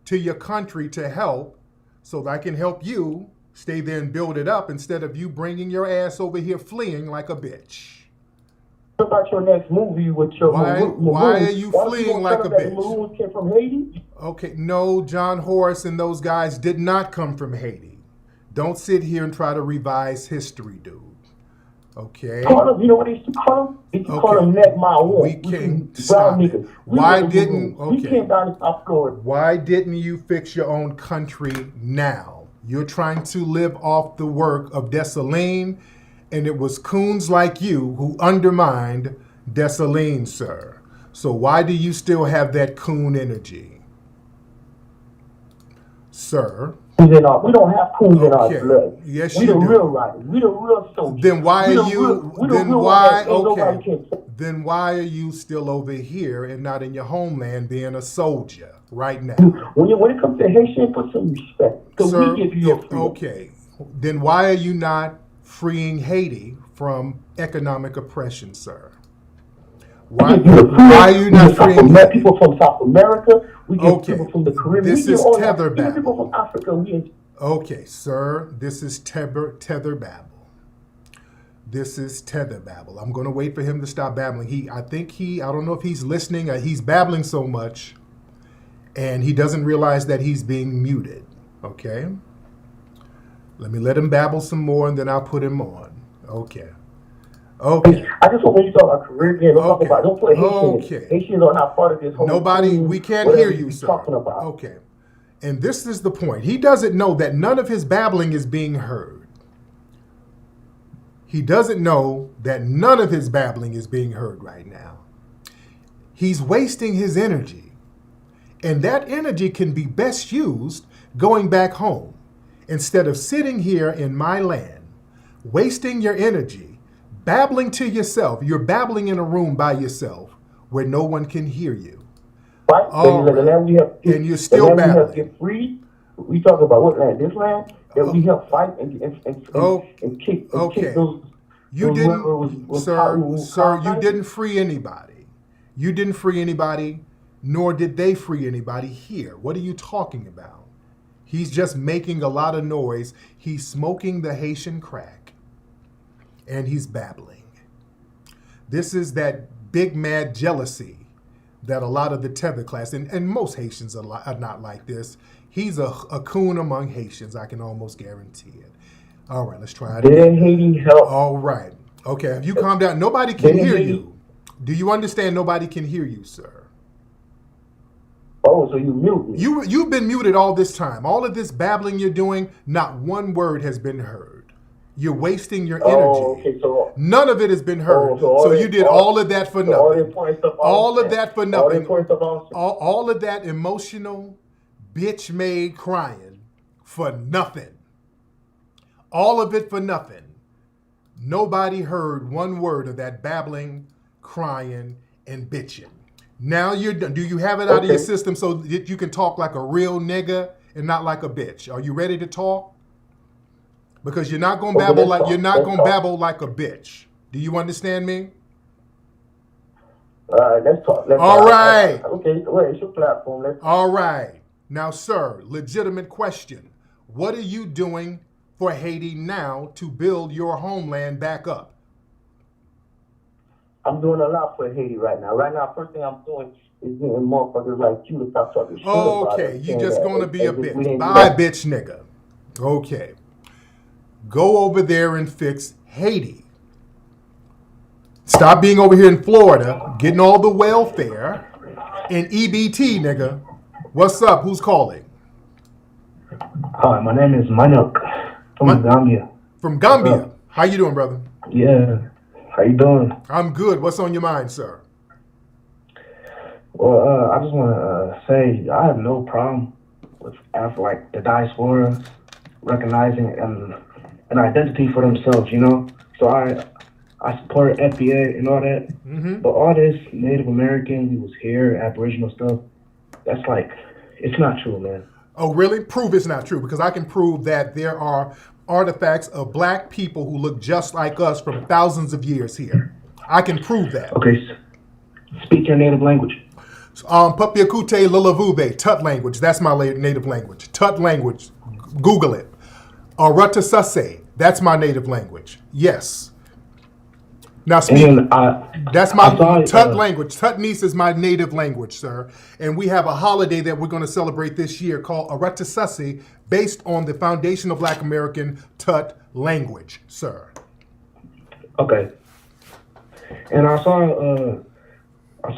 to your country to help so that I can help you stay there and build it up instead of you bringing your ass over here fleeing like a bitch. What about your next movie with your Why are you fleeing like a bitch? Maroons came from Haiti? Okay, no, John Horace and those guys did not come from Haiti. Don't sit here and try to revise history, dude. Okay? You know what they used to call them? They used to call them neck my war. We came down in South Florida. Why didn't you fix your own country now? You're trying to live off the work of Dessalines, and it was coons like you who undermined Dessalines, sir. So why do you still have that coon energy? Sir? We don't have coons in our blood. Yes, we you the do. Real riders. We the real soldiers. Then why are you? Then why are you still over here and not in your homeland being a soldier right now? When it comes to Haitian, put some respect. Sir, we give you your freedom. Okay. Then why are you not freeing Haiti from economic oppression, sir? Why are you not freeing people from South America? We get people from the Caribbean. This is tether babble. People from Africa. Okay, sir. This is tether babble. This is tether babble. I'm going to wait for him to stop babbling. I don't know if he's listening. He's babbling so much, and he doesn't realize that he's being muted. Okay. Let me let him babble some more, and then I'll put him on. Okay. I just want you to talk about Caribbean. Don't put Haitians. Haitians are not part of this whole we can't hear you, sir. Talking about. Okay. And this is the point. He doesn't know that none of his babbling is being heard. He doesn't know that none of his babbling is being heard right now. He's wasting his energy. And that energy can be best used going back home. Instead of sitting here in my land, wasting your energy, babbling to yourself. You're babbling in a room by yourself where no one can hear you. Right. And you're still babbling. We have to get free. We talk about what land? This land that we help fight and kick those. You didn't, sir. You didn't free anybody. You didn't free anybody, nor did they free anybody here. What are you talking about? He's just making a lot of noise. He's smoking the Haitian crack, and he's babbling. This is that big mad jealousy that a lot of the tether class, and most Haitians are not like this. He's a coon among Haitians, I can almost guarantee it. All right, let's try it again. Didn't Haiti help? All right. Okay, if you calm down, nobody can hear you. Do you understand nobody can hear you, sir? Oh, so you mute me. You've been muted all this time. All of this babbling you're doing, not one word has been heard. You're wasting your energy. Okay, so none of it has been heard. So you did all of that for nothing. All of that for nothing. All of that emotional, bitch-made crying for nothing. All of it for nothing. Nobody heard one word of that babbling, crying, and bitching. Now you're done. Do you have it out of your system so that you can talk like a real nigga and not like a bitch? Are you ready to talk? Because you're not gonna babble like babble like a bitch. Do you understand me? All right, let's talk. All right. Okay, wait, it's your platform. All right. Now, sir, legitimate question. What are you doing for Haiti now to build your homeland back up? I'm doing a lot for Haiti right now. Right now, first thing I'm doing is getting motherfuckers like you to stop talking shit about it. Okay, you just gonna be a bitch. Bye, bitch nigga. Okay. Go over there and fix Haiti. Stop being over here in Florida, getting all the welfare and EBT, nigga. What's up? Who's calling? Hi, my name is Manuk from Gambia. From Gambia. How you doing, brother? Yeah. How you doing? I'm good. What's on your mind, sir? Well, I just want to say I have no problem with like the diaspora recognizing an identity for themselves, you know. So I support FBA and all that. Mm-hmm. But all this Native American, we was here, Aboriginal stuff, that's like, it's not true, man. Oh, really? Prove it's not true, because I can prove that there are artifacts of black people who look just like us from thousands of years here. I can prove that. Okay, speak your native language. Papiakute Lilavube, Tut language. That's my native language. Tut language. Google it. Aratasase. That's my native language. Yes. Now speak. That's my Tut language. Tutnese is my native language, sir. And we have a holiday that we're going to celebrate this year called Aratasase, based on the foundation of Black American Tut language, sir. Okay. And I saw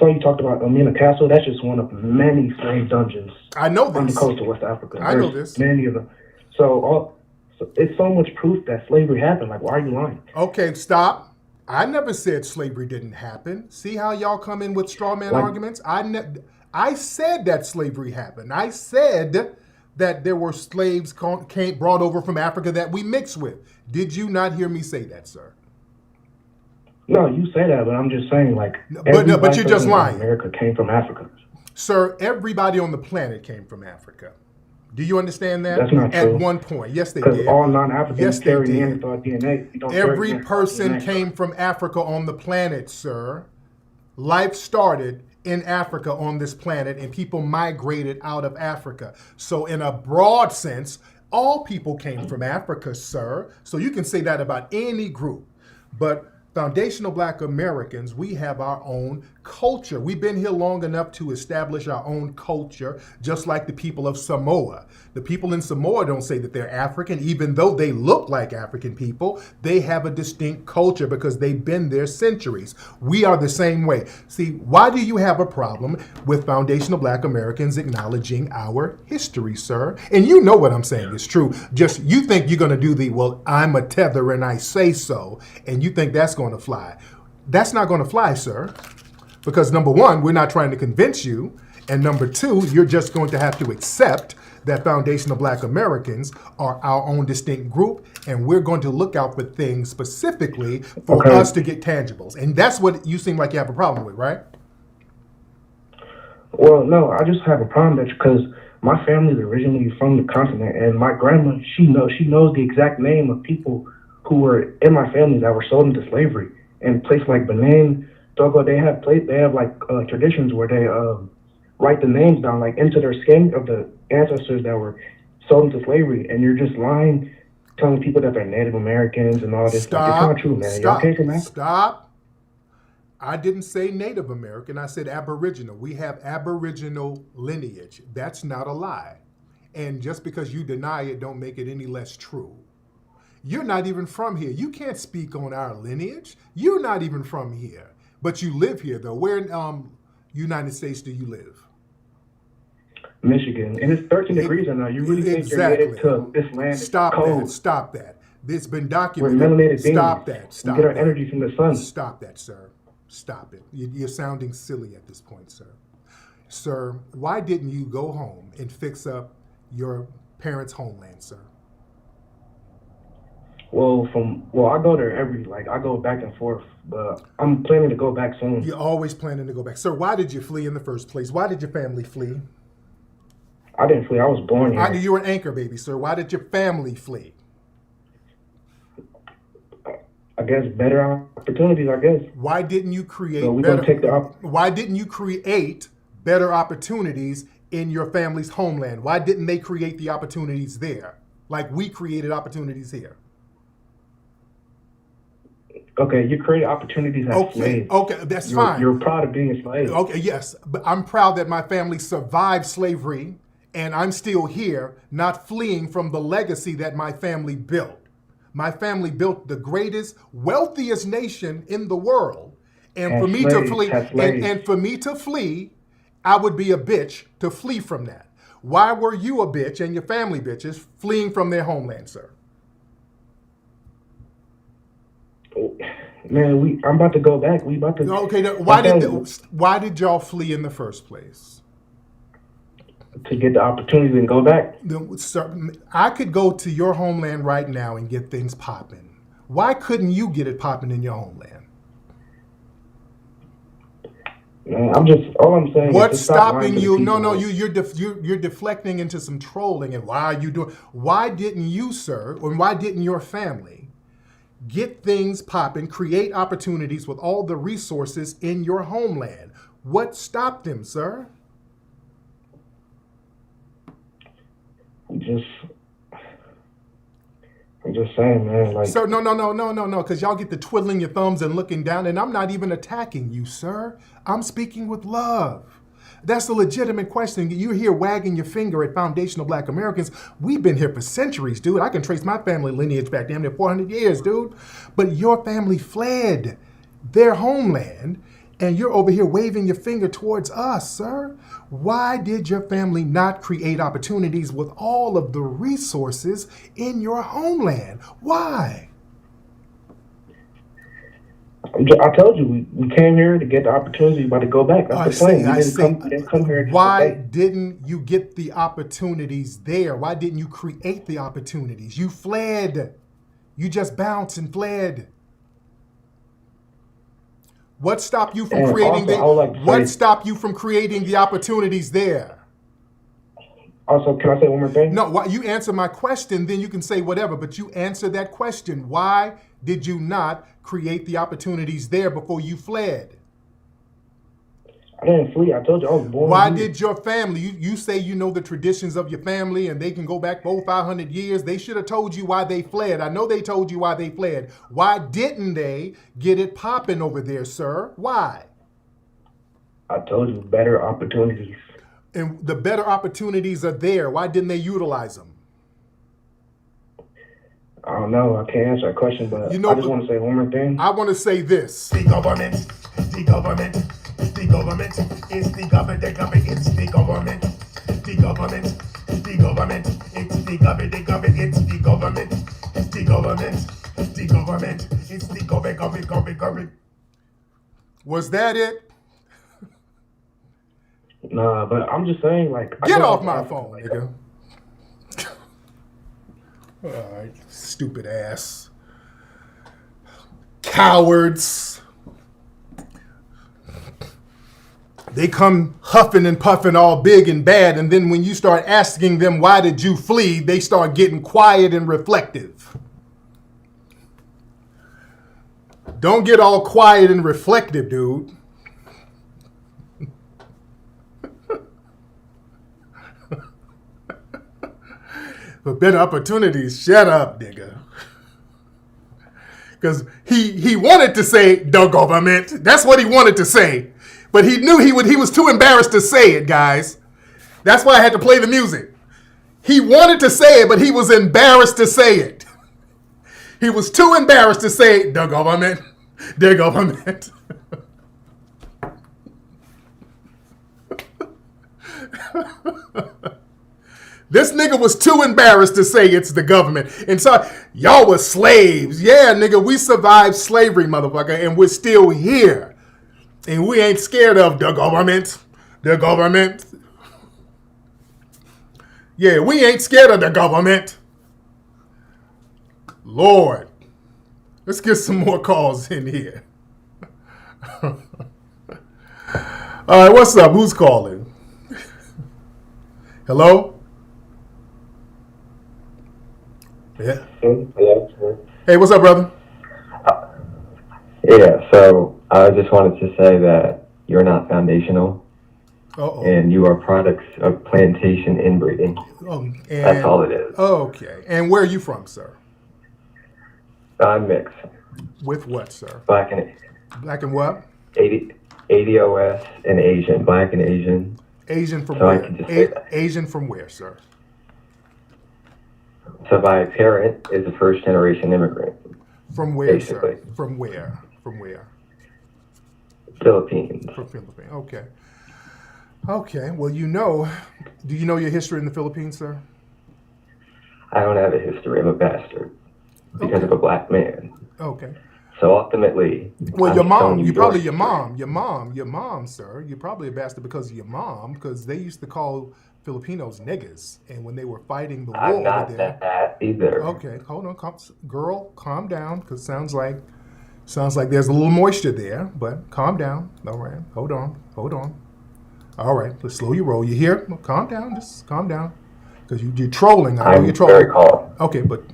you talked about Amina Castle. That's just one of many slave dungeons. I know this. On the coast of West Africa. I know this. Many of them. So it's so much proof that slavery happened. Like, why are you lying? Okay, stop. I never said slavery didn't happen. See how y'all come in with straw man arguments? I said that slavery happened. I said that there were slaves brought over from Africa that we mixed with. Did you not hear me say that, sir? No, you say that, but I'm just saying, like, but you're just lying. America came from Africa. Sir, everybody on the planet came from Africa. Do you understand that? That's not true. At one point. Yes, they did. Because all non-Africans carry Neanderthal DNA. Every person came from Africa on the planet, sir. Life started in Africa on this planet, and people migrated out of Africa. So in a broad sense, all people came from Africa, sir. So you can say that about any group. But foundational Black Americans, we have our own culture. We've been here long enough to establish our own culture, just like the people of Samoa. The people in Samoa don't say that they're African, even though they look like African people. They have a distinct culture because they've been there centuries. We are the same way. See, why do you have a problem with foundational Black Americans acknowledging our history, sir? And you know what I'm saying is true. Just you think you're going to do well, I'm a tether and I say so, and you think that's going to fly. That's not going to fly, sir. Because number one, we're not trying to convince you. And number two, you're just going to have to accept that foundational Black Americans are our own distinct group. And we're going to look out for things specifically for us to get tangibles. And that's what you seem like you have a problem with, right? Well, no, I just have a problem because my family is originally from the continent. And my grandma, she knows the exact name of people who were in my family that were sold into slavery. In places like Benin, Togo, they have like traditions where they write the names down like into their skin of the ancestors that were sold into slavery, and you're just lying, telling people that they're Native Americans and all this. Like, it's not true, man. Y'all came from Africa. Stop. I didn't say Native American. I said Aboriginal. We have Aboriginal lineage. That's not a lie. And just because you deny it don't make it any less true. You're not even from here. You can't speak on our lineage. You're not even from here. But you live here, though. Where in United States do you live? Michigan. And it's 13 degrees right now. You really think you're native to this land? Stop cold. that. Stop that. It's been documented. We're melanated beings. Stop that. Stop we get our that. energy from the sun. Stop that, sir. Stop it. You're sounding silly at this point, sir. Sir, why didn't you go home and fix up your parents' homeland, sir? Well, I go there I go back and forth, but I'm planning to go back soon. You're always planning to go back. Sir, why did you flee in the first place? Why did your family flee? I didn't flee. I was born here. You were an anchor baby, sir. Why did your family flee? I guess better opportunities, I guess. Why didn't you create Why didn't you create better opportunities in your family's homeland? Why didn't they create the opportunities there? Like we created opportunities here. Okay, you create opportunities as slaves. Okay, that's fine. You're proud of being a slave. Okay, yes, but I'm proud that my family survived slavery and I'm still here, not fleeing from the legacy that my family built. My family built the greatest, wealthiest nation in the world. And for me to flee, I would be a bitch to flee from that. Why were you a bitch and your family bitches fleeing from their homeland, sir? Man, I'm about to go back. We about to. Okay, why did y'all flee in the first place? To get the opportunity and go back. Sir, I could go to your homeland right now and get things popping. Why couldn't you get it popping in your homeland? Man, all I'm saying. What's stopping you? No, you're deflecting into some trolling. And why are you doing? Why didn't you, sir, or why didn't your family get things popping, create opportunities with all the resources in your homeland? What stopped them, sir? I'm just saying, man. Like, sir, no, because y'all get to twiddling your thumbs and looking down, and I'm not even attacking you, sir. I'm speaking with love. That's a legitimate question. You're here wagging your finger at foundational Black Americans. We've been here for centuries, dude. I can trace my family lineage back damn near 400 years, dude. But your family fled their homeland, and you're over here waving your finger towards us, sir. Why did your family not create opportunities with all of the resources in your homeland? Why? I told you, we came here to get the opportunity, but to go back. That's the plan. We didn't come here to why didn't you get the opportunities there? Why didn't you create the opportunities? You fled. You just bounced and fled. What stopped you from stopped you from creating the opportunities there? Also, can I say one more thing? No, you answer my question, then you can say whatever, but you answer that question. Why did you not create the opportunities there before you fled? I didn't flee. I told you I was born. Why did your family, you say you know the traditions of your family and they can go back 400-500 years. They should have told you why they fled. I know they told you why they fled. Why didn't they get it popping over there, sir? Why? I told you, better opportunities. And the better opportunities are there. Why didn't they utilize them? I don't know. I can't answer that question, but I just want to say one more thing. I want to say this. The government, it's the government, it's the government, it's the government, it's the government, the government, the government, it's the government, it's the government, it's the government, the government, it's the government. Was that it? Nah, but I'm just saying, like, get off my phone, nigga. All right, stupid ass. Cowards. They come huffing and puffing all big and bad, and then when you start asking them, why did you flee, they start getting quiet and reflective. Don't get all quiet and reflective, dude. For better opportunities, shut up, nigga. Because he wanted to say the government. That's what he wanted to say. But he knew he was too embarrassed to say it, guys. That's why I had to play the music. He wanted to say it, but he was embarrassed to say it. He was too embarrassed to say the government. The government. This nigga was too embarrassed to say it's the government. And so, y'all was slaves. Yeah, nigga, we survived slavery, motherfucker, and we're still here. And we ain't scared of the government. The government. Yeah, we ain't scared of the government. Lord. Let's get some more calls in here. All right, what's up? Who's calling? Hello? Yeah. Hey, what's up, brother? Yeah, so I just wanted to say that you're not foundational. Uh-oh. And you are products of plantation inbreeding. That's all it is. Okay. And where are you from, sir? I'm mixed. With what, sir? Black and what? ADOS and Asian. Black and Asian. Asian from so where? I can just say that. Asian from where, sir? So my parent is a first-generation immigrant. From where, basically. sir? From where? From where? Philippines. From Philippines. Okay. Okay. Well, do you know your history in the Philippines, sir? I don't have a history. I'm a bastard because of a black man. Okay. So ultimately, well, I'm your mom, telling you, your mom, sir. You're probably a bastard because of your mom, because they used to call Filipinos niggas, and when they were fighting the war I'm not over there. that either. Okay, hold on, girl, calm down, because sounds like there's a little moisture there, but calm down. All right, hold on. All right, let's slow your roll. You hear? Well, calm down, just calm down, because you're trolling. I know you're trolling. Very calm. Okay, but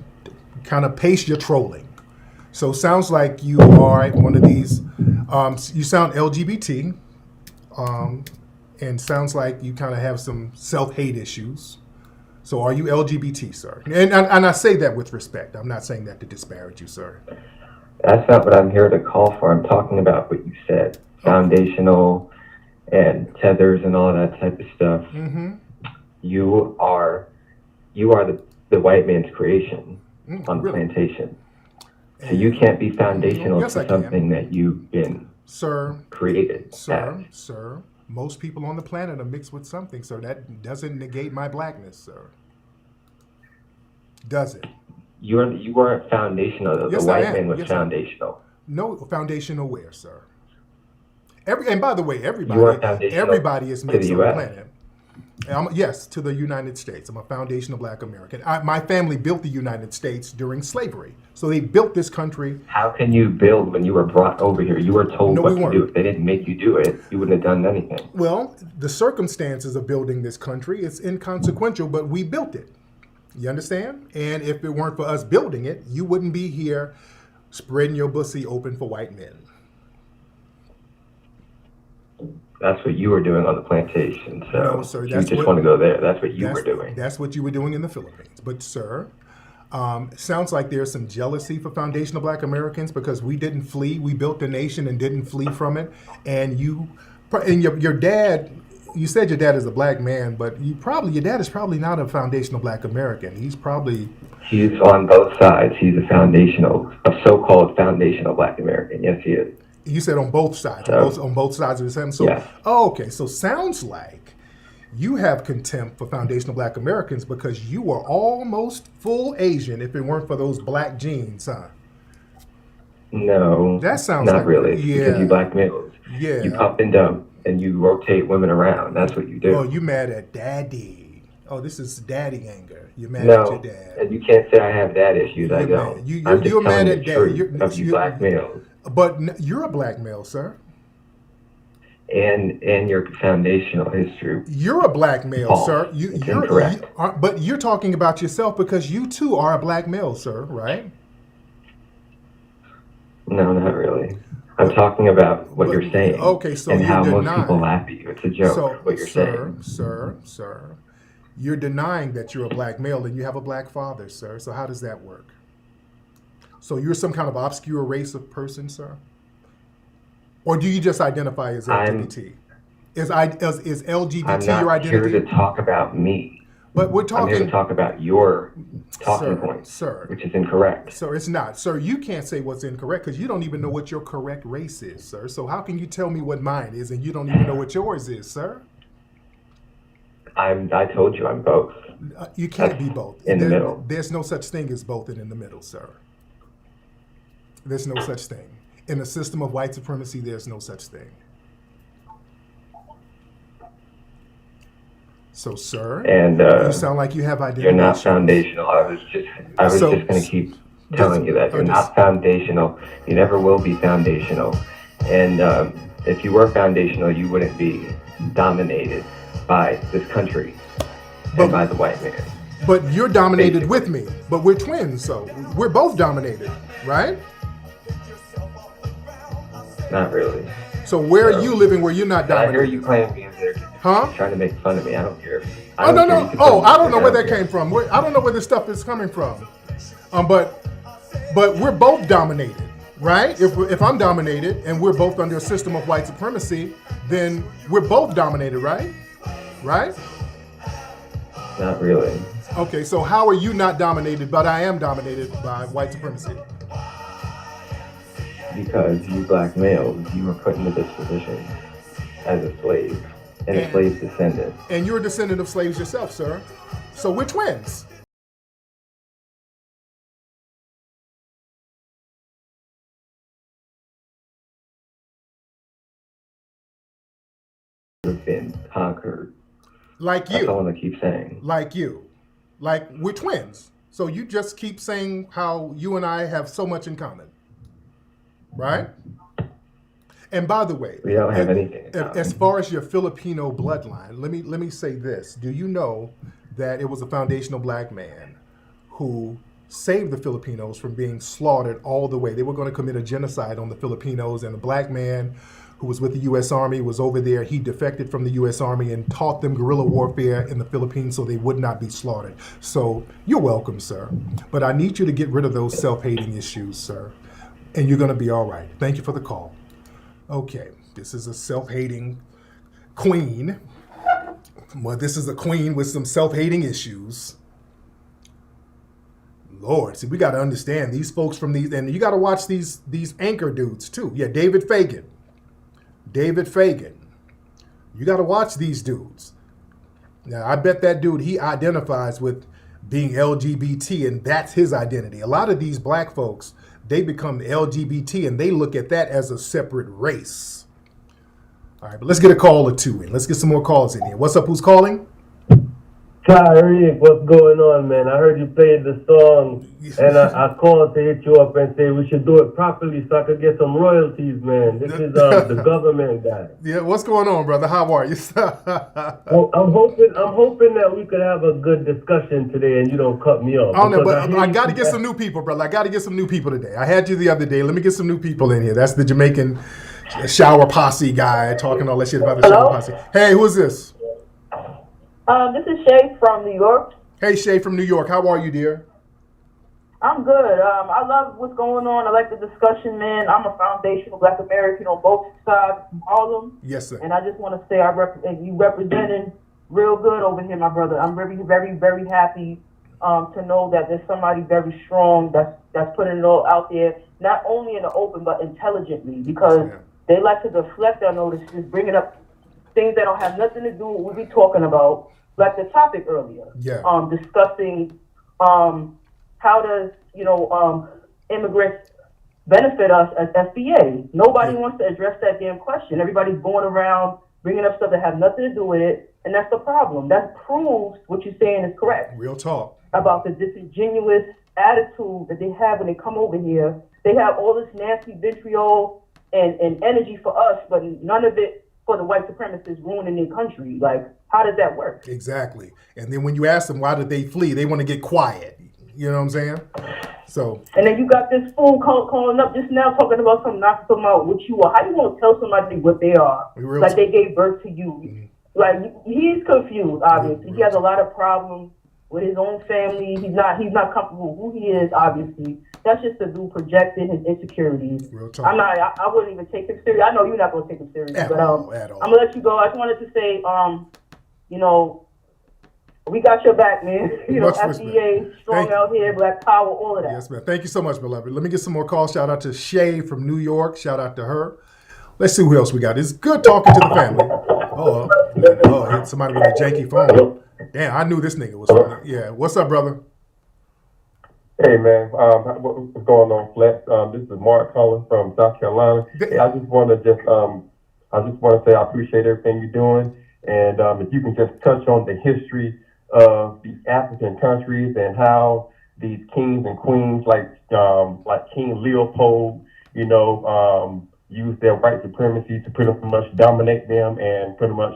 kind of pace your trolling. So sounds like you are one of these. You sound LGBT, and sounds like you kind of have some self-hate issues. So are you LGBT, sir? And I say that with respect. I'm not saying that to disparage you, sir. That's not what I'm here to call for. I'm talking about what you said, foundational and tethers and all that type of stuff. Mm-hmm. You are the white man's creation on the plantation. So you can't be foundational to something that you've been created as. Sir, most people on the planet are mixed with something, so that doesn't negate my blackness, sir. Does it? You weren't foundational. Yes, the white I am. man was Yes, foundational. No, foundational where, sir? And by the way, everybody is mixed on the planet. Yes, to the United States. I'm a foundational black American. My family built the United States during slavery. So they built this country. How can you build when you were brought over here? You were told what to do. If they didn't make you do it, you wouldn't have done anything. Well, the circumstances of building this country, it's inconsequential, but we built it. You understand? And if it weren't for us building it, you wouldn't be here spreading your pussy open for white men. That's what you were doing on the plantation. So no, sir, you just want to go there. That's what you were doing. That's what you were doing in the Philippines. But, sir, it sounds like there's some jealousy for foundational black Americans because we didn't flee. We built the nation and didn't flee from it. And your dad, you said your dad is a black man, but your dad is probably not a foundational black American. He's on both sides. He's a so-called foundational black American. Yes, he is. You said on both sides, on both sides of the same. So, yes. Okay. So sounds like you have contempt for foundational black Americans because you were almost full Asian if it weren't for those black genes, huh? No, that sounds not like, really. Yeah, because you black males. Yeah, you pump and dump and you rotate women around. That's what you do. Oh, you mad at daddy? Oh, this is daddy anger. You're mad at your dad. And you can't say I have dad issues. I don't. You're mad at dad. You black males. But you're a black male, sir. And your foundational history. You're a black male, sir. You're incorrect. But you're talking about yourself because you too are a black male, sir, right? No, not really. I'm talking about what you're saying. Okay, so and you how deny. most people laugh at you. It's a joke. What you're saying, sir. you're denying that you're a black male and you have a black father, sir. So how does that work? So you're some kind of obscure race of person, sir? Or do you just identify as LGBT? Is LGBT I'm your not identity? here to talk about me. But we're talking. I'm here to talk about your talking points, sir, which is incorrect. Sir, it's not. Sir, you can't say what's incorrect because you don't even know what your correct race is, sir. So how can you tell me what mine is and you don't even know what yours is, sir? I told you I'm both. You can't be both. In the middle. There's no such thing as both and in the middle, sir. There's no such thing. In a system of white supremacy, there's no such thing. So, sir, and you sound like you have identity. You're not issues. Foundational. I was just going to keep telling you that you're not foundational. You never will be foundational. And if you were foundational, you wouldn't be dominated by this country and by the white man. But you're dominated with me. But we're twins, so we're both dominated, right? Not really. So where are you living where you're not dominated? I hear you claim being there. Huh? Trying to make fun of me. I don't care. Oh, no. Oh, I don't know where that came from. I don't know where this stuff is coming from. But we're both dominated, right? If I'm dominated and we're both under a system of white supremacy, then we're both dominated, right? Right? Not really. Okay, so how are you not dominated, but I am dominated by white supremacy? Because you black males, you were put into this position as a slave and a slave's descendant. And you're a descendant of slaves yourself, sir. So we're twins. Have been conquered. Like you. That's all I want to keep saying. Like you. Like we're twins. So you just keep saying how you and I have so much in common. Right? And by the way, we don't have anything. As far as your Filipino bloodline, let me say this. Do you know that it was a foundational black man who saved the Filipinos from being slaughtered all the way? They were going to commit a genocide on the Filipinos, and a black man who was with the U.S. Army was over there. He defected from the U.S. Army and taught them guerrilla warfare in the Philippines so they would not be slaughtered. So you're welcome, sir. But I need you to get rid of those self-hating issues, sir. And you're going to be all right. Thank you for the call. Okay, this is a self-hating queen. Well, this is a queen with some self-hating issues. Lord, see, we got to understand these folks from these, and you got to watch these anchor dudes too. Yeah, David Fagan. You got to watch these dudes. Now, I bet that dude, he identifies with being LGBT, and that's his identity. A lot of these black folks, they become LGBT and they look at that as a separate race. All right, but let's get a call or two in. Let's get some more calls in here. What's up? Who's calling? Tariq, what's going on, man? I heard you played the song, and I called to hit you up and say we should do it properly so I could get some royalties, man. This is the government guy. Yeah, what's going on, brother? How are you? Well, I'm hoping that we could have a good discussion today, and you don't cut me off. Oh no, but I got to get some new people, brother. I got to get some new people today. I had you the other day. Let me get some new people in here. That's the Jamaican shower posse guy talking all that shit about the shower posse. Hey, who is this? This is Shay from New York. Hey, Shay from New York. How are you, dear? I'm good. I love what's going on. I like the discussion, man. I'm a foundational black American on both sides from Harlem. Yes, sir. And I just want to say you representing real good over here, my brother. I'm very, very, very happy to know that there's somebody very strong that's putting it all out there, not only in the open, but intelligently, because they like to deflect our notice, just bringing up things that don't have nothing to do with what we're talking about. Like the topic earlier, discussing how does immigrants benefit us as FBA? Nobody wants to address that damn question. Everybody's going around bringing up stuff that have nothing to do with it, and that's the problem. That proves what you're saying is correct. Real talk about the disingenuous attitude that they have when they come over here. They have all this nasty vitriol and energy for us, but none of it for the white supremacists ruining their country. Like, how does that work? Exactly. And then when you ask them why did they flee, they want to get quiet. You know what I'm saying? So. And then you got this fool calling up just now talking about something, not talking about what you are. How you want to tell somebody what they are? Like they gave birth to you. like he's confused. Obviously, he has a lot of problems with his own family. He's not comfortable with who he is. Obviously, that's just the dude projecting his insecurities. I'm not. I wouldn't even take him serious. I know you're not gonna take him serious, but I'm gonna let you go. I just wanted to say, you know, we got your back, man. You know, FDA, strong out here, Black Power, all of that. Yes, man. Thank you so much, beloved. Let me get some more calls. Shout out to Shay from New York. Shout out to her. Let's see who else we got. It's good talking to the family. Somebody with a janky phone. Damn, I knew this nigga was. Yeah. What's up, brother? Hey, man. What's going on, Flex? This is Mark calling from South Carolina. Hey, I just want to say I appreciate everything you're doing, and if you can just touch on the history of these African countries and how these kings and queens like King Leopold, used their white supremacy to pretty much dominate them and pretty much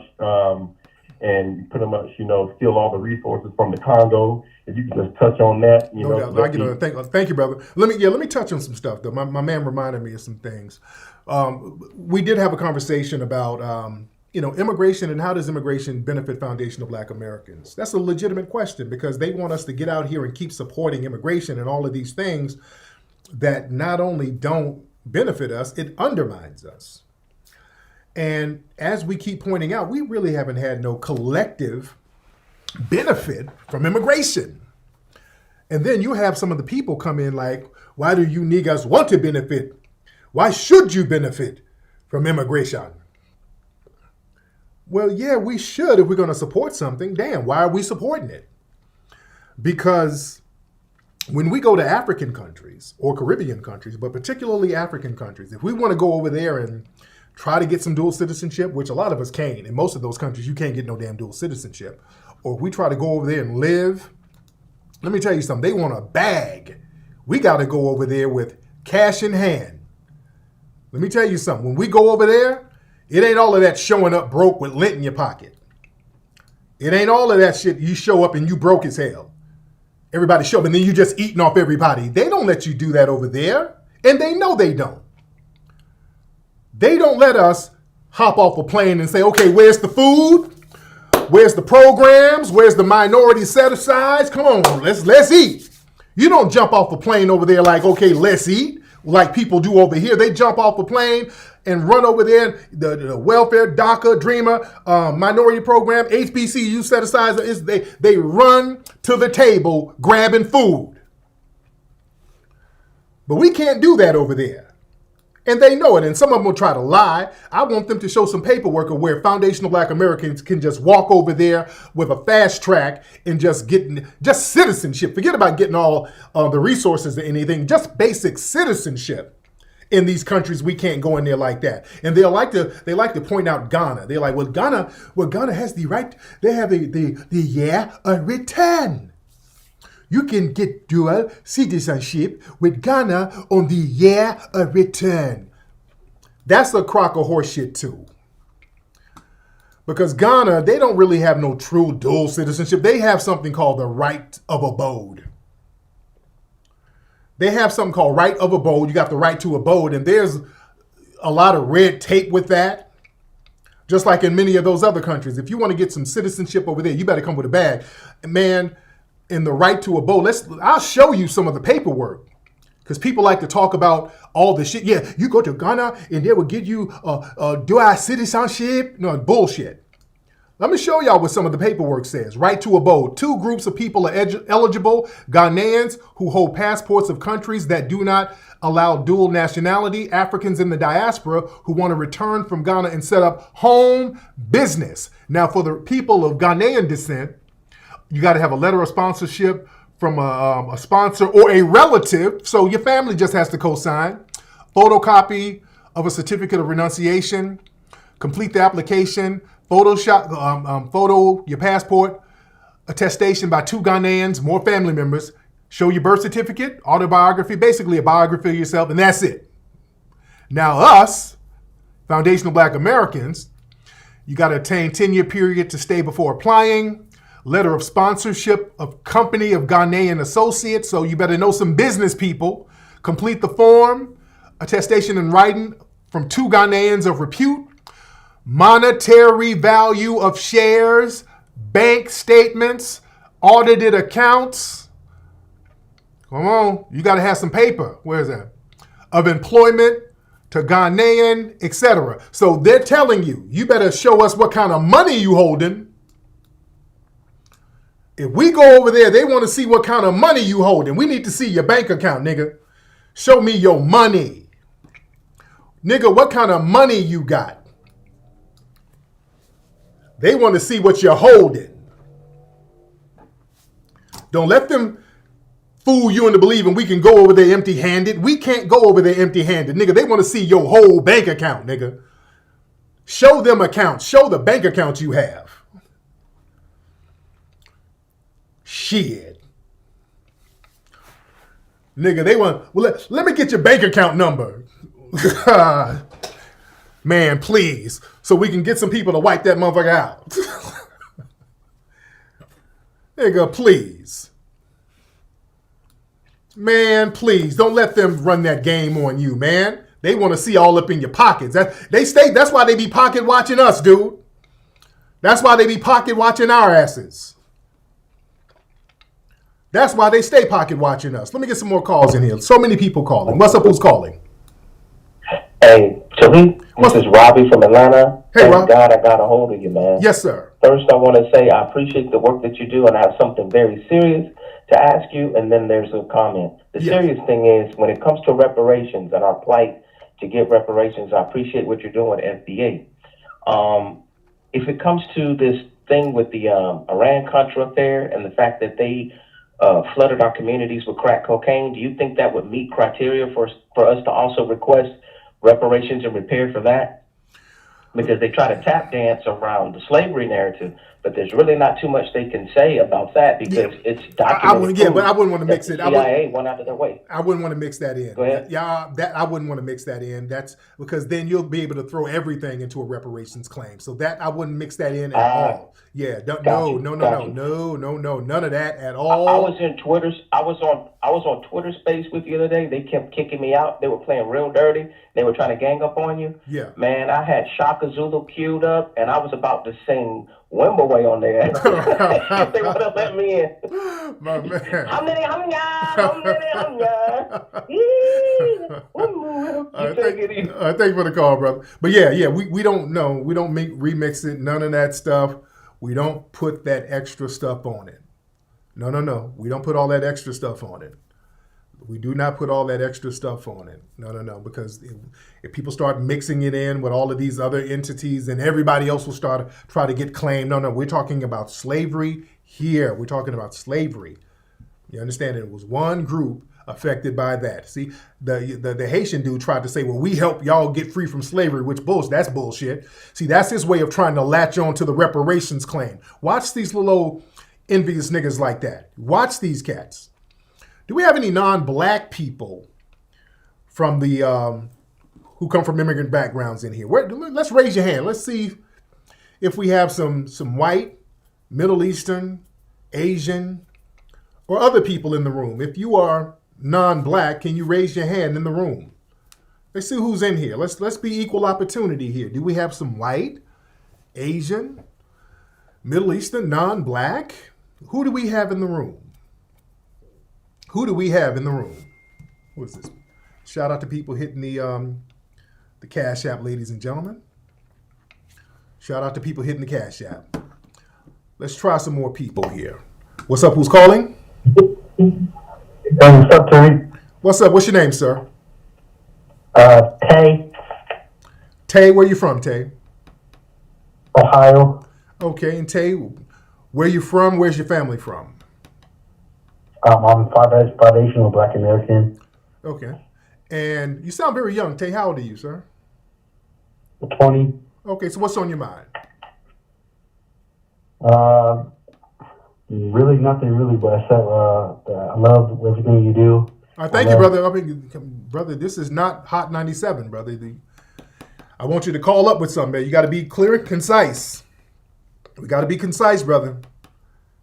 steal all the resources from the Congo. If you can just touch on that, Thank you, brother. Let me touch on some stuff though. My man reminded me of some things. We did have a conversation about immigration and how does immigration benefit foundational Black Americans? That's a legitimate question because they want us to get out here and keep supporting immigration and all of these things that not only don't benefit us, it undermines us. And as we keep pointing out, we really haven't had no collective benefit from immigration. And then you have some of the people come in like, why do you niggas want to benefit? Why should you benefit from immigration? Well, yeah, we should if we're going to support something. Damn, why are we supporting it? Because when we go to African countries or Caribbean countries, but particularly African countries, if we want to go over there and try to get some dual citizenship, which a lot of us can't, in most of those countries, you can't get no damn dual citizenship, or if we try to go over there and live, let me tell you something, they want a bag. We got to go over there with cash in hand. Let me tell you something, when we go over there, it ain't all of that showing up broke with lint in your pocket. It ain't all of that shit you show up and you broke as hell. Everybody show up and then you just eating off everybody. They don't let you do that over there. And they know they don't. They don't let us hop off a plane and say, okay, where's the food? Where's the programs? Where's the minority set-asides? Come on, let's eat. You don't jump off the plane over there like, okay, let's eat, like people do over here. They jump off the plane and run over there, the welfare, DACA, Dreamer, minority program, HBCU set-asides, they run to the table grabbing food. But we can't do that over there. And they know it, and some of them will try to lie. I want them to show some paperwork of where foundational Black Americans can just walk over there with a fast track and just get just citizenship. Forget about getting all the resources or anything, just basic citizenship. In these countries, we can't go in there like that. And they like to point out Ghana. They're like, Ghana has the right, they have a return. You can get dual citizenship with Ghana on the year of return. That's a crock of horse shit too. Because Ghana, they don't really have no true dual citizenship. They have something called the right of abode. They have something called right of abode. You got the right to abode, and there's a lot of red tape with that. Just like in many of those other countries. If you want to get some citizenship over there, you better come with a bag. Man, in the right to abode, I'll show you some of the paperwork. Because people like to talk about all this shit. Yeah, you go to Ghana and they will give you dual citizenship. No, bullshit. Let me show y'all what some of the paperwork says. Right to abode. 2 groups of people are eligible. Ghanaians who hold passports of countries that do not allow dual nationality. Africans in the diaspora who want to return from Ghana and set up home business. Now, for the people of Ghanaian descent, you got to have a letter of sponsorship from a sponsor or a relative. So your family just has to co-sign. Photocopy of a certificate of renunciation. Complete the application. Photo your passport. Attestation by 2 Ghanaians, more family members. Show your birth certificate, autobiography, basically a biography of yourself, and that's it. Now us, foundational Black Americans, you got to attain 10-year period to stay before applying. Letter of sponsorship of company of Ghanaian associates, so you better know some business people. Complete the form, attestation in writing from 2 Ghanaians of repute. monetary value of shares, bank statements, audited accounts. Come on, you got to have some paper. Where is that? Of employment to Ghanaian, etc. So they're telling you, you better show us what kind of money you holding. If we go over there, they want to see what kind of money you holding. We need to see your bank account, nigga. Show me your money. Nigga, what kind of money you got? They want to see what you're holding. Don't let them fool you into believing we can go over there empty-handed. We can't go over there empty-handed, nigga. They want to see your whole bank account, nigga. Show them accounts. Show the bank accounts you have. Shit. Nigga, they want, well, let me get your bank account number. Man, please. So we can get some people to wipe that motherfucker out. Nigga, please. Man, please. Don't let them run that game on you, man. They want to see all up in your pockets. That's why they be pocket watching us, dude. That's why they be pocket watching our asses. That's why they stay pocket watching us. Let me get some more calls in here. So many people calling. What's up? Who's calling? Hey, Tariq, this is Robbie from Atlanta. Hey, Thank God I got a hold of you, man. Yes, sir. First, I want to say I appreciate the work that you do, and I have something very serious to ask you, and then there's a comment. The serious thing is, when it comes to reparations and our plight to get reparations, I appreciate what you're doing with FBA. If it comes to this thing with the Iran-Contra affair and the fact that they flooded our communities with crack cocaine, do you think that would meet criteria for us to also request reparations and repair for that? Because they try to tap dance around the slavery narrative, but there's really not too much they can say about that because it's documented. But I wouldn't want to mix it. The CIA went out of their way. I wouldn't want to mix that in. Go ahead. Yeah, I wouldn't want to mix that in. That's because then you'll be able to throw everything into a reparations claim. So that I wouldn't mix that in at all. Yeah, no, none of that at all. I was in Twitter's. I was on Twitter Space with you the other day. They kept kicking me out. They were playing real dirty. They were trying to gang up on you. Yeah. Man, I had Shaka Zulu queued up, and I was about to sing Wimbleway on there. They would have let me in. My man. Thanks for the call, brother. But yeah, we don't know. We don't remix it. None of that stuff. We don't put that extra stuff on it. No. We don't put all that extra stuff on it. We do not put all that extra stuff on it. No. Because if people start mixing it in with all of these other entities, then everybody else will start try to get claimed. No. We're talking about slavery here. We're talking about slavery. You understand? It was one group affected by that. See, the Haitian dude tried to say, well, we help y'all get free from slavery, which that's bullshit. See, that's his way of trying to latch on to the reparations claim. Watch these little old envious niggas like that. Watch these cats. Do we have any non-black people from the who come from immigrant backgrounds in here? Let's raise your hand. Let's see if we have some white, Middle Eastern, Asian, or other people in the room. If you are non-black, can you raise your hand in the room? Let's see who's in here. Let's be equal opportunity here. Do we have some white, Asian, Middle Eastern, non-black? Who do we have in the room? Who do we have in the room? What is this? Shout out to people hitting the Cash App, ladies and gentlemen. Shout out to people hitting the Cash App. Let's try some more people here. What's up? Who's calling? What's up, Tariq? What's up? What's your name, sir? Tay. Tay, where you from, Tay? Ohio. Okay, and Tay, where you from? Where's your family from? I'm foundational Black American. Okay. And you sound very young. Tay, how old are you, sir? 20. Okay, so what's on your mind? Really nothing really, but I said I love everything you do. Thank you, brother. Brother, this is not Hot 97, brother. I want you to call up with something, man. You got to be clear and concise. We got to be concise, brother.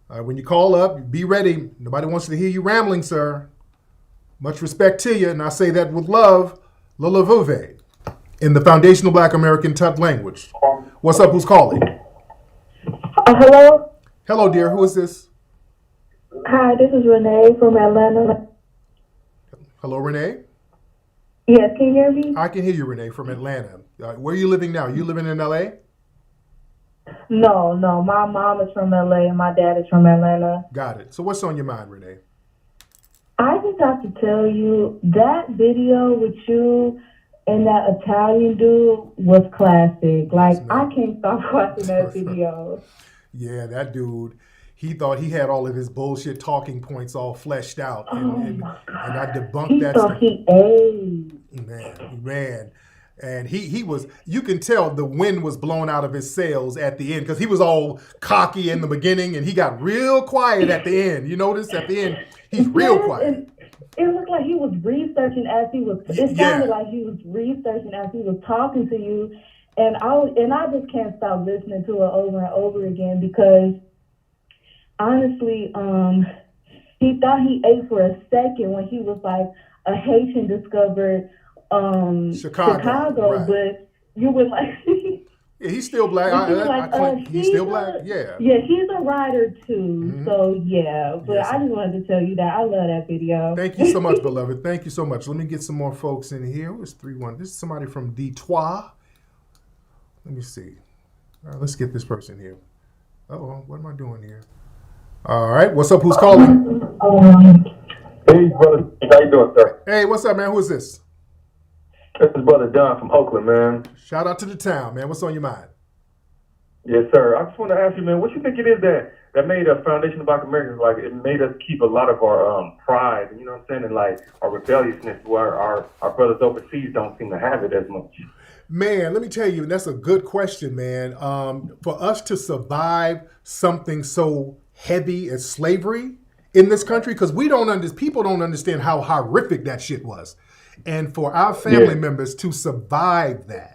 When you call up, be ready. Nobody wants to hear you rambling, sir. Much respect to you, and I say that with love, Lulavuve, in the foundational Black American Tut language. What's up? Who's calling? Hello. Hello, dear. Who is this? Hi, this is Renee from Atlanta. Hello, Renee. Yes, can you hear me? I can hear you, Renee, from Atlanta. Where are you living now? You living in LA? No. My mom is from LA and my dad is from Atlanta. Got it. So what's on your mind, Renee? I just have to tell you that video with you and that Italian dude was classic. Like, I can't stop watching that video. Yeah, that dude, he thought he had all of his bullshit talking points all fleshed out. And I debunked that stuff. He aged. Man. And he was, you can tell the wind was blown out of his sails at the end because he was all cocky in the beginning and he got real quiet at the end. You notice at the end, he's real quiet. It looked like he was researching as he was, it sounded like he was researching as he was talking to you. And I just can't stop listening to it over and over again because honestly, he thought he ate for a second when he was like, a Haitian discovered Chicago, right. But you were like, yeah, he's still black. He's still black. Yeah. Yeah, he's a writer too. So yeah, but I just wanted to tell you that I love that video. Thank you so much, beloved. Thank you so much. Let me get some more folks in here. Where's 3-1? This is somebody from Detroit. Let me see. All right, let's get this person here. Uh-oh, what am I doing here? All right, what's up? Who's calling? Hey, brother. How you doing, sir? Hey, what's up, man? Who is this? This is Brother Don from Oakland, man. Shout out to the town, man. What's on your mind? Yes, sir. I just want to ask you, man, what you think it is that made a Foundation of Black Americans, like, it made us keep a lot of our pride, you know what I'm saying, and, like, our rebelliousness where our brothers overseas don't seem to have it as much? Man, let me tell you, that's a good question, man. For us to survive something so heavy as slavery in this country, because people don't understand how horrific that shit was. And for our family members to survive that.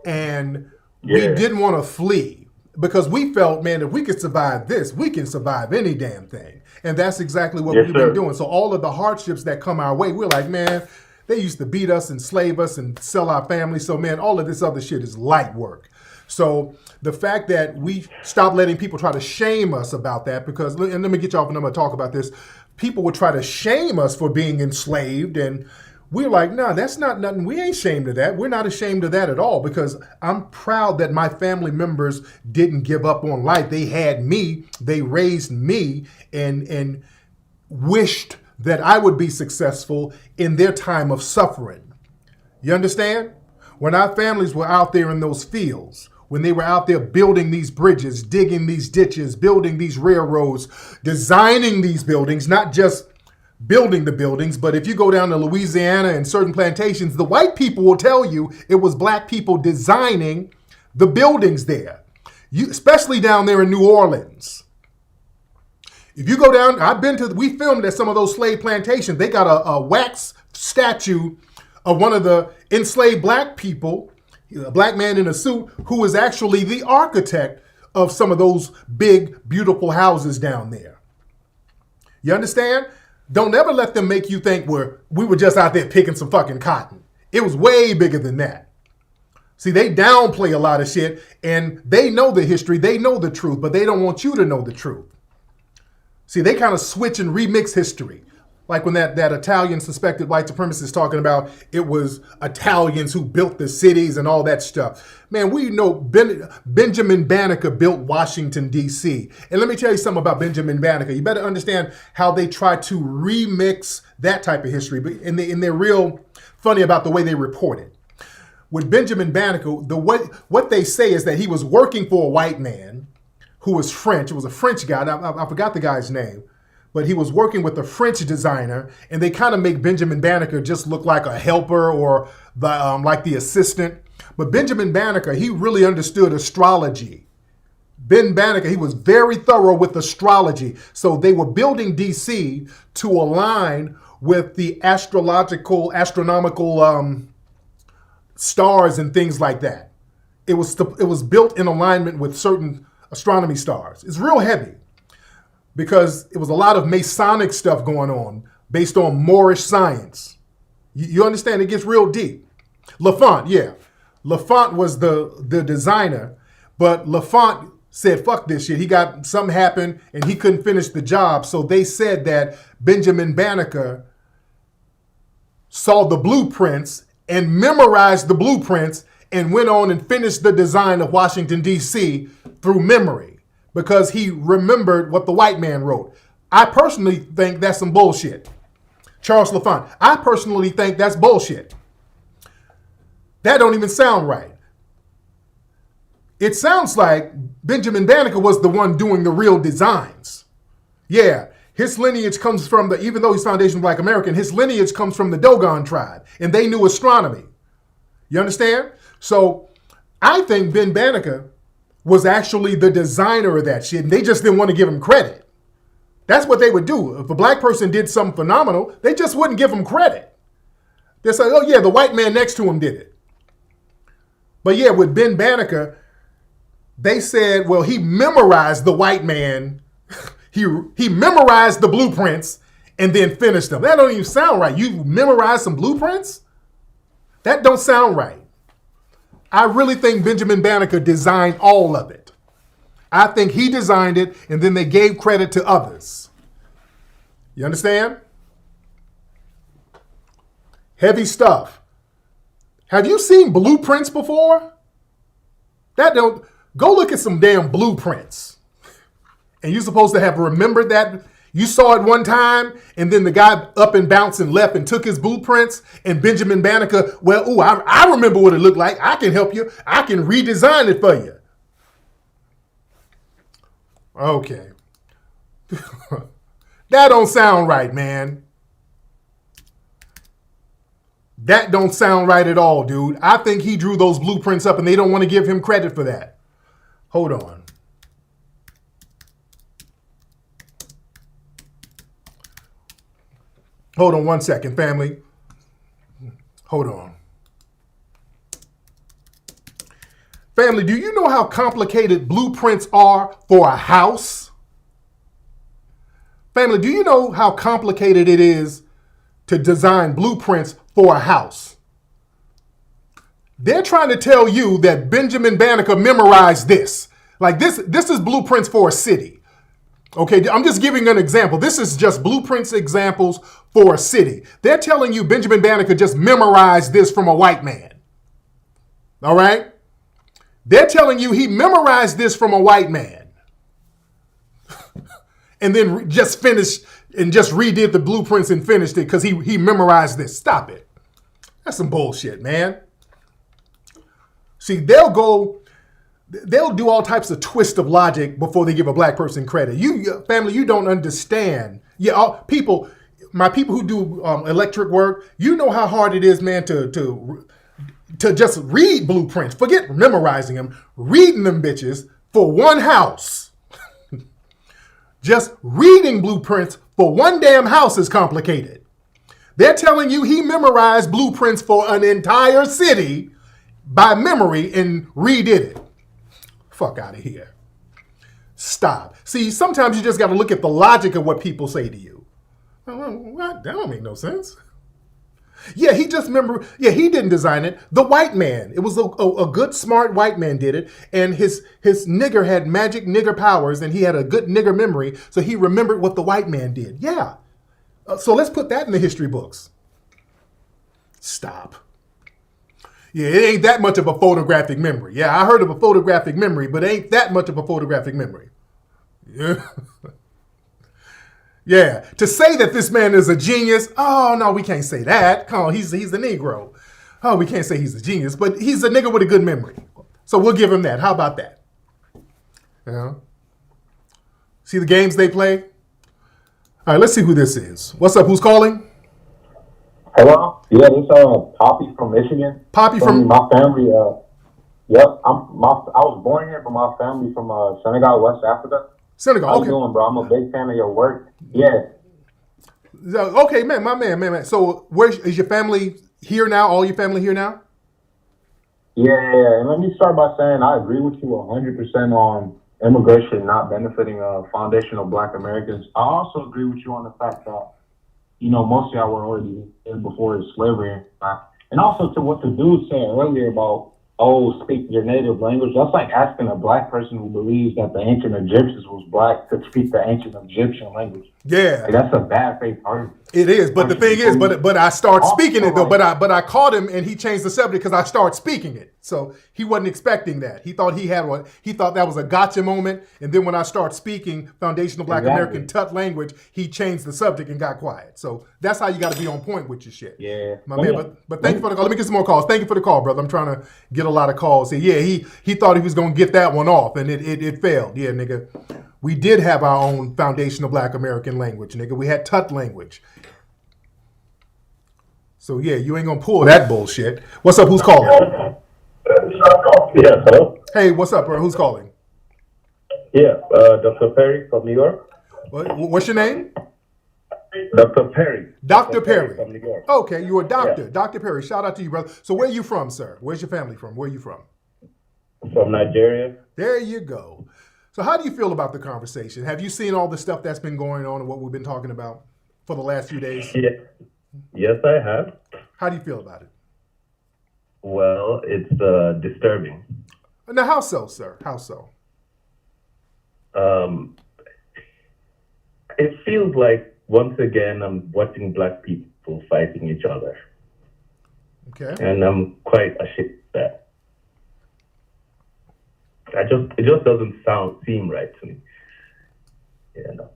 And we didn't want to flee because we felt, man, if we could survive this, we can survive any damn thing. And that's exactly what we've been doing. So all of the hardships that come our way, we're like, man, they used to beat us, enslave us, and sell our families. So, man, all of this other shit is light work. So the fact that we stopped letting people try to shame us about that, because, and let me get you off and I'm going to talk about this. People would try to shame us for being enslaved, and we're like, no, that's not nothing. We ain't ashamed of that. We're not ashamed of that at all, because I'm proud that my family members didn't give up on life. They had me, they raised me, and wished that I would be successful in their time of suffering. You understand? When our families were out there in those fields, when they were out there building these bridges, digging these ditches, building these railroads, designing these buildings, not just building the buildings, but if you go down to Louisiana and certain plantations, the white people will tell you it was black people designing the buildings there, especially down there in New Orleans. If you go down, we filmed at some of those slave plantations. They got a wax statue of one of the enslaved black people, a black man in a suit, who was actually the architect of some of those big, beautiful houses down there. You understand? Don't ever let them make you think we were just out there picking some fucking cotton. It was way bigger than that. See, they downplay a lot of shit, and they know the history, they know the truth, but they don't want you to know the truth. See, they kind of switch and remix history. Like when that Italian suspected white supremacist talking about it was Italians who built the cities and all that stuff. Man, we know Benjamin Banneker built Washington, D.C. And let me tell you something about Benjamin Banneker. You better understand how they try to remix that type of history. And they're real funny about the way they report it. With Benjamin Banneker, what they say is that he was working for a white man who was French. It was a French guy. I forgot the guy's name. But he was working with a French designer, and they kind of make Benjamin Banneker just look like a helper or like the assistant. But Benjamin Banneker, he really understood astrology. Ben Banneker, he was very thorough with astrology. So they were building DC to align with the astronomical stars and things like that. It was built in alignment with certain astronomy stars. It's real heavy, because it was a lot of Masonic stuff going on based on Moorish science. You understand? It gets real deep. Lafont was the designer, But LaFont said, fuck this shit. He got something happened and he couldn't finish the job. So they said that Benjamin Banneker saw the blueprints and memorized the blueprints and went on and finished the design of Washington, D.C. through memory because he remembered what the white man wrote. I personally think that's some bullshit. Charles LaFont, I personally think that's bullshit. That don't even sound right. It sounds like Benjamin Banneker was the one doing the real designs. Yeah, his lineage comes from even though he's Foundation Black American, his lineage comes from the Dogon tribe, and they knew astronomy. You understand? So I think Ben Banneker was actually the designer of that shit, and they just didn't want to give him credit. That's what they would do. If a black person did something phenomenal, they just wouldn't give him credit. They're like, oh yeah, the white man next to him did it. But yeah, with Ben Banneker, they said, well, he memorized the white man. He memorized the blueprints and then finished them. That don't even sound right. You memorized some blueprints? That don't sound right. I really think Benjamin Banneker designed all of it. I think he designed it and then they gave credit to others. You understand? Heavy stuff. Have you seen blueprints before? Go look at some damn blueprints. And you're supposed to have remembered that. You saw it one time, and then the guy up and bounced and left and took his blueprints, and Benjamin Banneker, I remember what it looked like. I can help you. I can redesign it for you. Okay. That don't sound right, man. That don't sound right at all, dude. I think he drew those blueprints up, and they don't want to give him credit for that. Hold on. Hold on 1 second, family. Hold on. Family, do you know how complicated blueprints are for a house? Family, do you know how complicated it is to design blueprints for a house? They're trying to tell you that Benjamin Banneker memorized this. Like this is blueprints for a city. Okay, I'm just giving an example. This is just blueprints examples for a city. They're telling you Benjamin Banneker just memorized this from a white man. All right? They're telling you he memorized this from a white man. And then just finished and just redid the blueprints and finished it because he memorized this. Stop it. That's some bullshit, man. See, they'll do all types of twist of logic before they give a black person credit. Family, you don't understand. Yeah, my people who do electric work, you know how hard it is, man, to just read blueprints. Forget memorizing them, reading them bitches for one house. Just reading blueprints for one damn house is complicated. They're telling you he memorized blueprints for an entire city by memory and redid it. Fuck out of here. Stop. See, sometimes you just got to look at the logic of what people say to you. What? That don't make no sense. Yeah, he didn't design it. The white man. It was a good, smart white man did it. And his nigger had magic nigger powers and he had a good nigger memory. So he remembered what the white man did. Yeah. So let's put that in the history books. Stop. Yeah, it ain't that much of a photographic memory. Yeah, I heard of a photographic memory, but it ain't that much of a photographic memory. Yeah. Yeah, to say that this man is a genius, oh, no, we can't say that. Oh, he's a Negro. Oh, we can't say he's a genius, but he's a nigga with a good memory. So we'll give him that. How about that? Yeah. See the games they play? All right, let's see who this is. What's up? Who's calling? Hello? Yeah, this Poppy from Michigan. Poppy from my family. Yep, I was born here, but my family from Senegal, West Africa. Senegal. How Okay. you doing, bro? I'm a big fan of your work. Yeah. Okay, man, my man. So, where is your family here now? All your family here now? Yeah. And let me start by saying I agree with you 100% on immigration not benefiting foundational Black Americans. I also agree with you on the fact that, most of y'all were already in before slavery. And also to what the dude said earlier about oh, speak your native language. That's like asking a black person who believes that the ancient Egyptians was black to speak the ancient Egyptian language. Yeah, like, that's a bad faith argument. It is, but the thing is, but I start speaking it though. But I caught him and he changed the subject because I started speaking it. So he wasn't expecting that. He thought he thought that was a gotcha moment. And then when I start speaking foundational Black American Tut language, he changed the subject and got quiet. So that's how you got to be on point with your shit. Yeah, my man. But thank you for the call. Let me get some more calls. Thank you for the call, brother. I'm trying to get a lot of calls. Yeah, he thought he was gonna get that one off, and it failed. Yeah, nigga. We did have our own foundational Black American language, nigga. We had Tut language. So yeah, you ain't gonna pull that bullshit. What's up? Who's calling? Yeah, hello. Hey, what's up, bro? Who's calling? Yeah, Dr. Perry from New York. What's your name? Dr. Perry. Dr. Perry from New York. Okay, you're a doctor. Yeah. Dr. Perry, shout out to you, brother. So where are you from, sir? Where's your family from? Where are you from? From Nigeria. There you go. So how do you feel about the conversation? Have you seen all the stuff that's been going on and what we've been talking about for the last few days? Yeah. Yes, I have. How do you feel about it? Well, it's disturbing. Now, how so, sir? How so? It feels like, once again, I'm watching Black people fighting each other. Okay. And I'm quite ashamed of that. It just doesn't seem right to me. Yeah, no.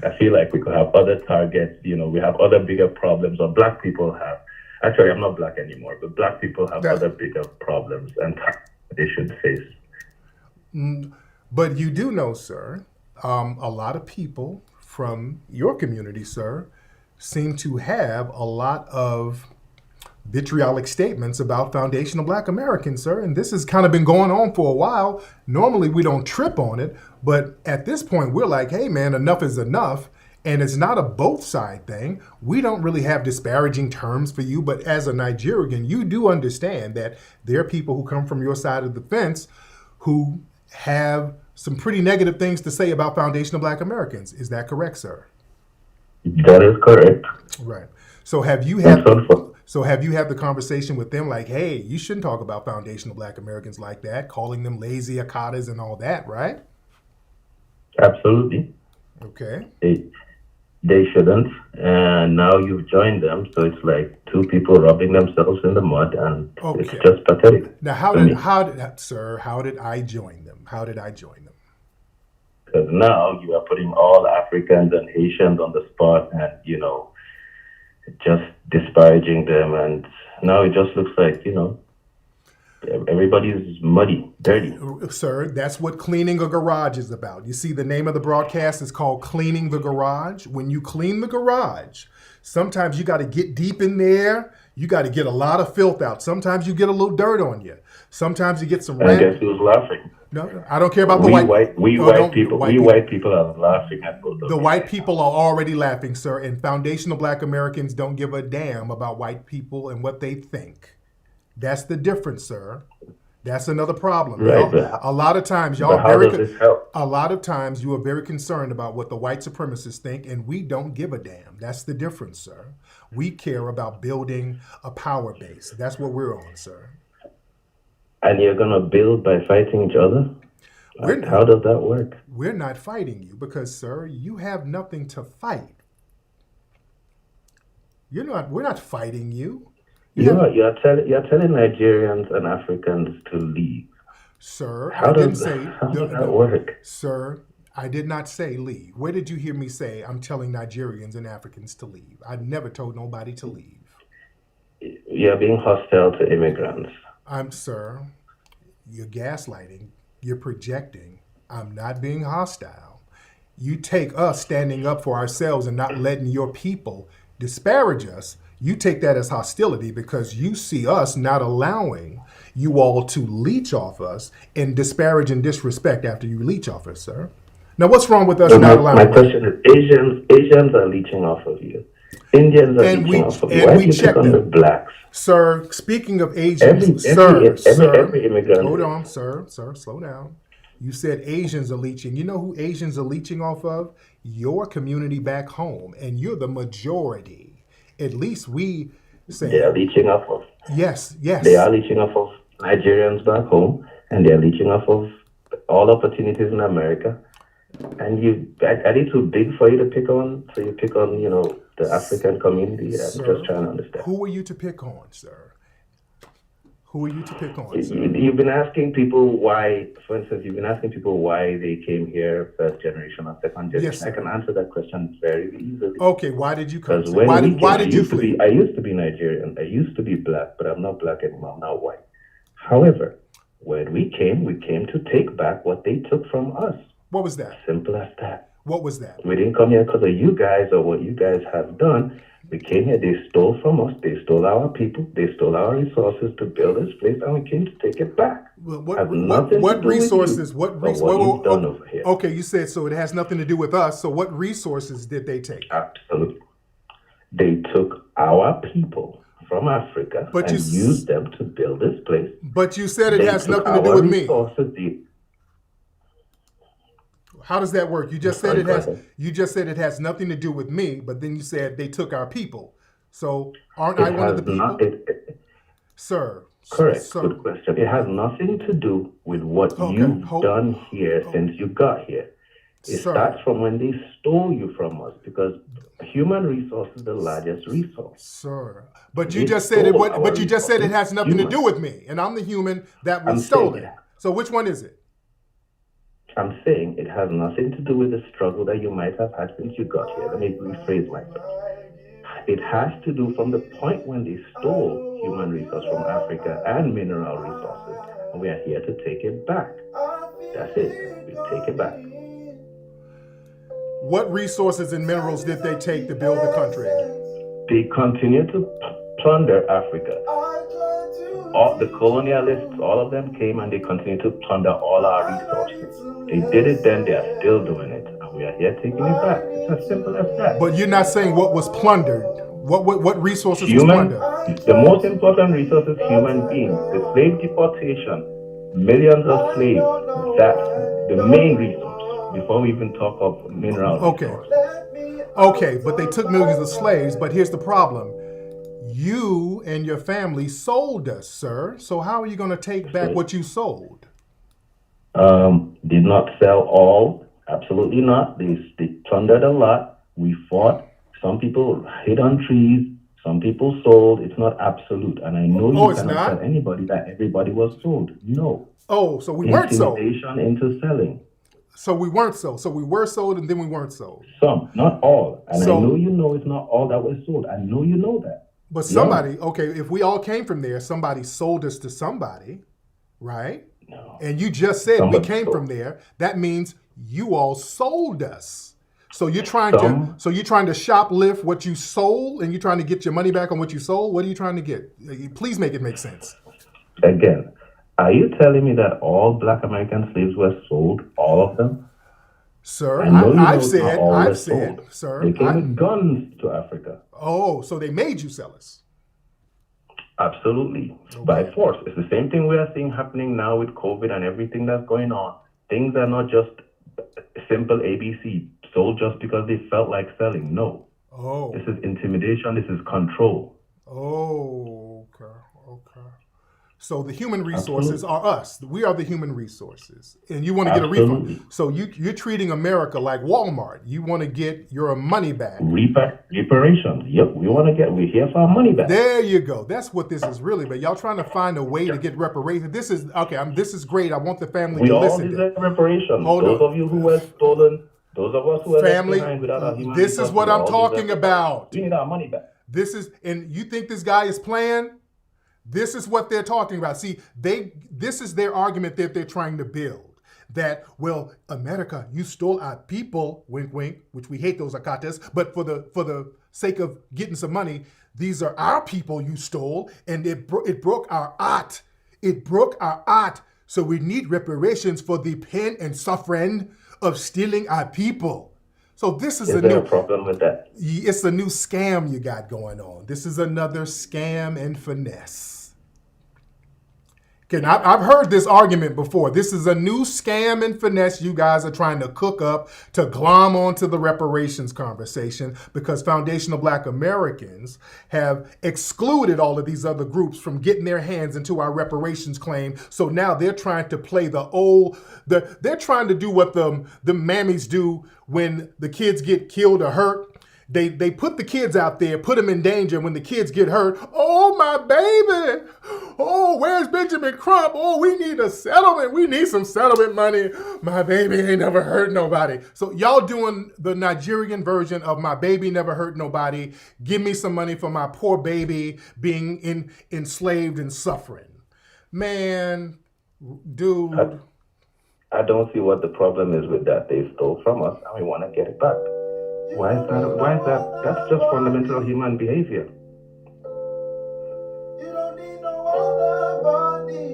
I feel like we could have other targets, we have other bigger problems, or Black people have. Actually, I'm not Black anymore, but Black people have other bigger problems and they should face. But you do know, sir, a lot of people from your community, sir, seem to have a lot of vitriolic statements about foundational Black Americans, sir. And this has kind of been going on for a while. Normally, we don't trip on it. But at this point, we're like, hey, man, enough is enough. And it's not a both side thing. We don't really have disparaging terms for you. But as a Nigerian, you do understand that there are people who come from your side of the fence who have some pretty negative things to say about foundational Black Americans. Is that correct, sir? That is correct. Right. So have you had the conversation with them like, hey, you shouldn't talk about foundational Black Americans like that, calling them lazy Akatas and all that, right? Absolutely. Okay. They shouldn't. And now you've joined them, so it's like two people rubbing themselves in the mud, and it's just pathetic. Now, how did I join them? How did I join them? Because now you are putting all Africans and Haitians on the spot and, just disparaging them. And now it just looks like, everybody's muddy, dirty. Sir, that's what cleaning a garage is about. You see, the name of the broadcast is called Cleaning the Garage. When you clean the garage, sometimes you got to get deep in there. You got to get a lot of filth out. Sometimes you get a little dirt on you. Sometimes you get some I guess he was laughing. No, I don't care about the white people are laughing at both of the white people are already laughing, sir, and foundational Black Americans don't give a damn about white people and what they think. That's the difference, sir. That's another problem. Right. A lot of times, you are very concerned about what the white supremacists think, and we don't give a damn. That's the difference, sir. We care about building a power base. That's what we're on, sir. And you're going to build by fighting each other? How does that work? We're not fighting you because, sir, you have nothing to fight. We're not fighting you. You're telling Nigerians and Africans to leave. Sir, how does that work? Sir, I did not say leave. Where did you hear me say I'm telling Nigerians and Africans to leave? I never told nobody to leave. You're being hostile to immigrants. Sir, you're gaslighting. You're projecting. I'm not being hostile. You take us standing up for ourselves and not letting your people disparage us. You take that as hostility because you see us not allowing you all to leech off us and disparage and disrespect after you leech off us, sir. Now, what's wrong with us not allowing? My question is, Asians are leeching off of you. Indians are leeching off of you. Why do you pick on the blacks? Sir, speaking of Asians, every immigrant. Hold on, sir, slow down. You said Asians are leeching. You know who Asians are leeching off of? Your community back home, and you're the majority. At least we say they are leeching off of. Yes. They are leeching off of Nigerians back home, and they're leeching off of all opportunities in America. And are they too big for you to pick on? So you pick on, the African community? I'm just trying to understand. Who are you to pick on, sir? Who are you to pick on, sir? You've been asking people why, for instance, why they came here, first generation or second generation. Yes, I can answer that question very easily. Okay, why did you come? Because Why did you flee? I used to be Nigerian. I used to be black, but I'm not black anymore. I'm now white. However, when we came to take back what they took from us. What was that? Simple as that. What was that? We didn't come here because of you guys or what you guys have done. We came here, they stole from us, they stole our people, they stole our resources to build this place, and we came to take it back. Well, what resources? You've done over here. Okay, you said so it has nothing to do with us. So what resources did they take? Absolutely. They took our people from Africa used them to build this place. But you said it has nothing to do with me. How does that work? You just said it has. You just said it has nothing to do with me, but then you said they took our people. So aren't I one of the people, sir? Correct. Sir. Good question. It has nothing to do with what you've done here since you got here. It starts from when they stole you from us, because human resource is the largest resource. Sir, but you just said it. But you just said it has nothing to do with me, and I'm the human that was stolen. So which one is it? I'm saying it has nothing to do with the struggle that you might have had since you got here. Let me rephrase myself. It has to do from the point when they stole human resource from Africa and mineral resources, and we are here to take it back. That's it. We take it back. What resources and minerals did they take to build the country? They continue to plunder Africa. All the colonialists, all of them came and they continue to plunder all our resources. They did it then, they are still doing it. And we are here taking it back. It's as simple as that. But you're not saying what was plundered. What resources was plundered? The most important resource is human beings. The slave deportation, millions of slaves, that's the main resource before we even talk of mineral resources. Okay, but they took millions of slaves, but here's the problem. You and your family sold us, sir. So how are you going to take back what you sold? Did not sell all. Absolutely not. They plundered a lot. We fought. Some people hid on trees. Some people sold. It's not absolute. And I know you cannot tell anybody that everybody was sold. No. Oh, so we weren't sold. Intimidation into selling. So we weren't sold. So we were sold and then we weren't sold. Some, not all. And I know you know it's not all that was sold. I know you know that. But somebody, okay, if we all came from there, somebody sold us to somebody, right? No. And you just said we came from there. That means you all sold us. So you're trying to shoplift what you sold, and you're trying to get your money back on what you sold. What are you trying to get? Please make it make sense. Again, are you telling me that all Black American slaves were sold, all of them? Sir, I've said, sir. They came with guns to Africa. Oh, so they made you sell us? Absolutely. Okay. By force. It's the same thing we are seeing happening now with COVID and everything that's going on. Things are not just simple ABC, sold just because they felt like selling. No. Oh. This is intimidation. This is control. Oh, okay. So the human resources are us. We are the human resources. And you want to get a refund. So you're treating America like Walmart. You want to get your money back. Reparations. Yep. We're here for our money back. There you go. That's what this is really. But y'all trying to find a way to get reparations. This is, this is great. I want the family to listen. We all deserve reparations. Those of you who were stolen, those of us who were left behind without our human resources. This is what I'm talking about. We need our money back. And you think this guy is playing? This is what they're talking about. See, this is their argument that they're trying to build. That, well, America, you stole our people, wink, wink, which we hate those Akatas, but for the sake of getting some money, these are our people you stole, and it broke our art. It broke our art, so we need reparations for the pain and suffering of stealing our people. So this is there a problem with that? It's a new scam you got going on. This is another scam and finesse. I've heard this argument before. This is a new scam and finesse you guys are trying to cook up to glom onto the reparations conversation because foundational Black Americans have excluded all of these other groups from getting their hands into our reparations claim. So now they're trying to play they're trying to do what the mammies do when the kids get killed or hurt. They put the kids out there, put them in danger. When the kids get hurt, oh, my baby. Oh, where's Benjamin Crump? Oh, we need a settlement. We need some settlement money. My baby ain't never hurt nobody. So y'all doing the Nigerian version of my baby never hurt nobody. Give me some money for my poor baby being enslaved and suffering. Man, dude. I don't see what the problem is with that. They stole from us and we want to get it back. Why is that? That's just fundamental human behavior. You don't need no other body.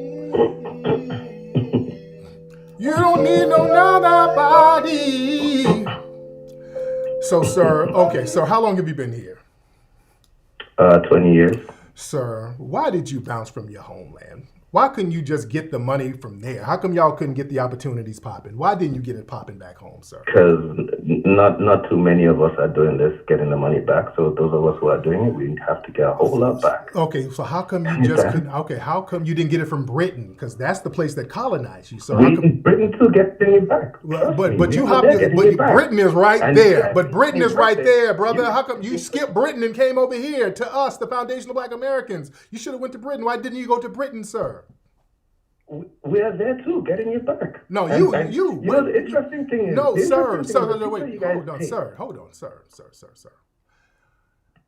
You don't need no other body. So, sir, how long have you been here? 20 years. Sir, why did you bounce from your homeland? Why couldn't you just get the money from there? How come y'all couldn't get the opportunities popping? Why didn't you get it popping back home, sir? Because not too many of us are doing this, getting the money back. So those of us who are doing it, we have to get a whole lot back. Okay, so how come you just couldn't? Okay, how come you didn't get it from Britain? Because that's the place that colonized you. So Britain too gets it back. But Britain is right there. But Britain is right there, brother. How come you skipped Britain and came over here to us, the Foundational Black Americans? You should have went to Britain. Why didn't you go to Britain, sir? We are there too, getting it back. No, you know, the interesting thing is... No, sir. Hold on, sir.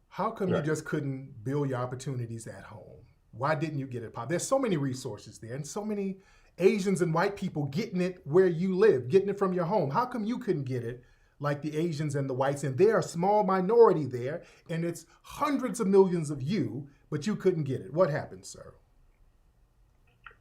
How come you just couldn't build your opportunities at home? Why didn't you get it popped? There's so many resources there and so many Asians and white people getting it where you live, getting it from your home. How come you couldn't get it like the Asians and the whites? And they're a small minority there, and it's hundreds of millions of you, but you couldn't get it. What happened, sir?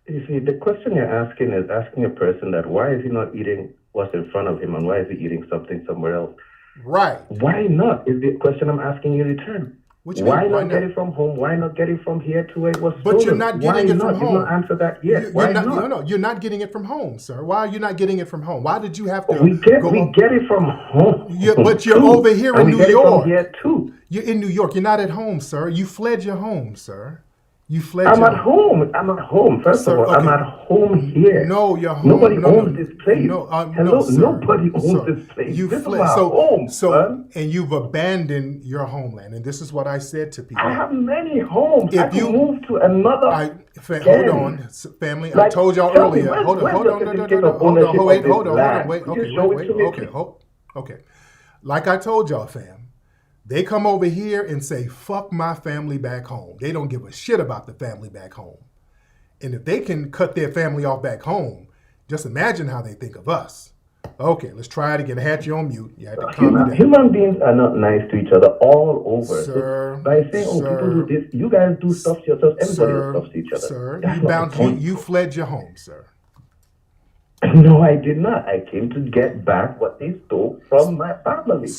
You see, the question you're asking is asking a person that why is he not eating what's in front of him and why is he eating something somewhere else? Right. Why not is the question I'm asking you in return. Why not get it from home? Why not get it from here to where it was stolen? But you're not getting it from home. You've not answered that yet. Why not? No, you're not getting it from home, sir. Why are you not getting it from home? Why did you have to We get it from home. But you're over here in New York. We get it from here too. You're in New York. You're not at home, sir. You fled your home, sir. I'm at home. First of all, I'm at home here. No, you're home. Nobody owns this place. Nobody owns this place. You this fled. Is my home, son. And you've abandoned your homeland. And this is what I said to people. I have many homes. I can move to another. Hold on, family. I told y'all earlier. Hold on. Okay. Like I told y'all, fam. They come over here and say, fuck my family back home. They don't give a shit about the family back home. And if they can cut their family off back home, just imagine how they think of us. Okay, let's try it again. I had you on mute. You had to calm down. Human beings are not nice to each other all over. Sir, so by saying, people do this, you guys do stuff to yourself, everybody does stuff to each other. Sir, you fled your home, sir. No, I did not. I came to get back what they stole from my family.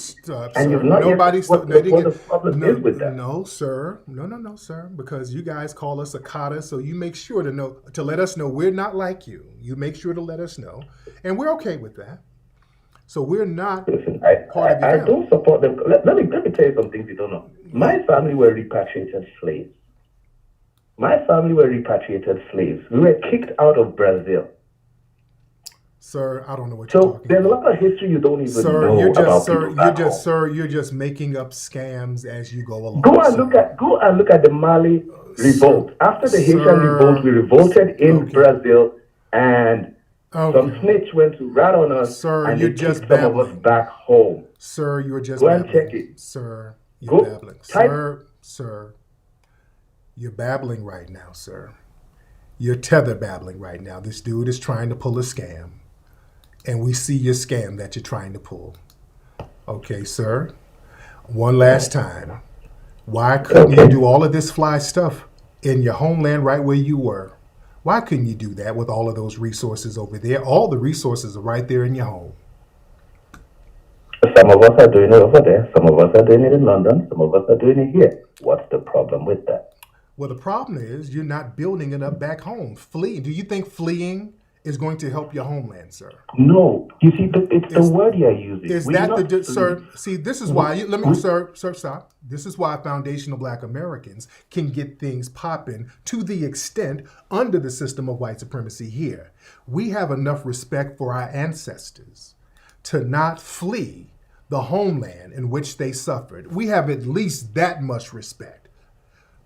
And you've not nobody yet what the problem is with that. No, sir. No, sir. Because you guys call us a kata, so you make sure to let us know we're not like you. You make sure to let us know. And we're okay with that. So we're not part of your I don't support them. Let me tell you some things you don't know. My family were repatriated slaves. We were kicked out of Brazil. Sir, I don't know what you're talking about. There's a lot of history you don't even know You're just making up scams as you go along. Go and look at the Mali revolt. After the Haitian revolt, we revolted in Brazil, and some snitch went to rat on us, and they kicked some of us back home. Sir, you're just go and check it. Sir, you're babbling. Sir, you're babbling right now, sir. You're tether babbling right now. This dude is trying to pull a scam. And we see your scam that you're trying to pull. Okay, sir. One last time. Why couldn't you do all of this fly stuff in your homeland right where you were? Why couldn't you do that with all of those resources over there? All the resources are right there in your home. Some of us are doing it over there. Some of us are doing it in London. Some of us are doing it here. What's the problem with that? Well, the problem is you're not building it up back home. Flee. Do you think fleeing is going to help your homeland, sir? No, you see, it's the word you're using. Is that sir? See, this is why. Sir, stop. This is why foundational Black Americans can get things popping to the extent under the system of white supremacy here. We have enough respect for our ancestors to not flee the homeland in which they suffered. We have at least that much respect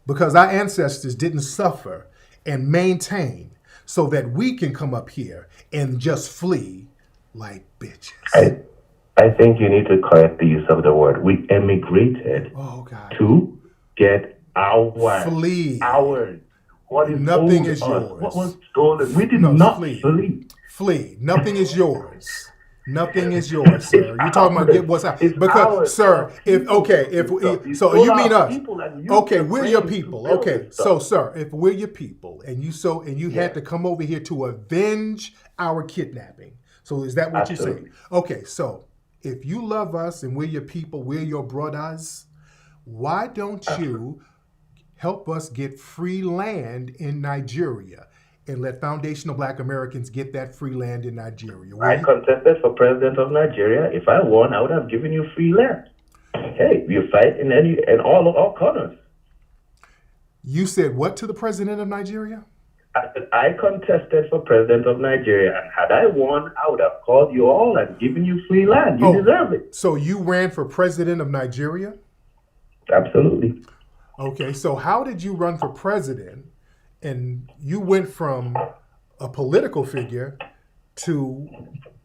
because our ancestors didn't suffer and maintain so that we can come up here and just flee like bitches. I think you need to correct the use of the word. We emigrated to get our flee. Ours. What is nothing is yours? What was stolen? We did not flee. Flee. Nothing is yours. Nothing is yours, sir. You're talking about get what's out because, ours, sir. So you mean us? Okay, we're your people. Okay, so sir, if we're your people, and you had to come over here to avenge our kidnapping. So is that what you're saying? Okay, so if you love us and we're your people, we're your brothers, why don't you help us get free land in Nigeria and let foundational Black Americans get that free land in Nigeria? I contested for president of Nigeria. If I won, I would have given you free land. Hey, you fight in all corners. You said what to the president of Nigeria? I contested for president of Nigeria, and had I won, I would have called you all and given you free land. You deserve it. So you ran for president of Nigeria? Absolutely. Okay, so how did you run for president? And you went from a political figure to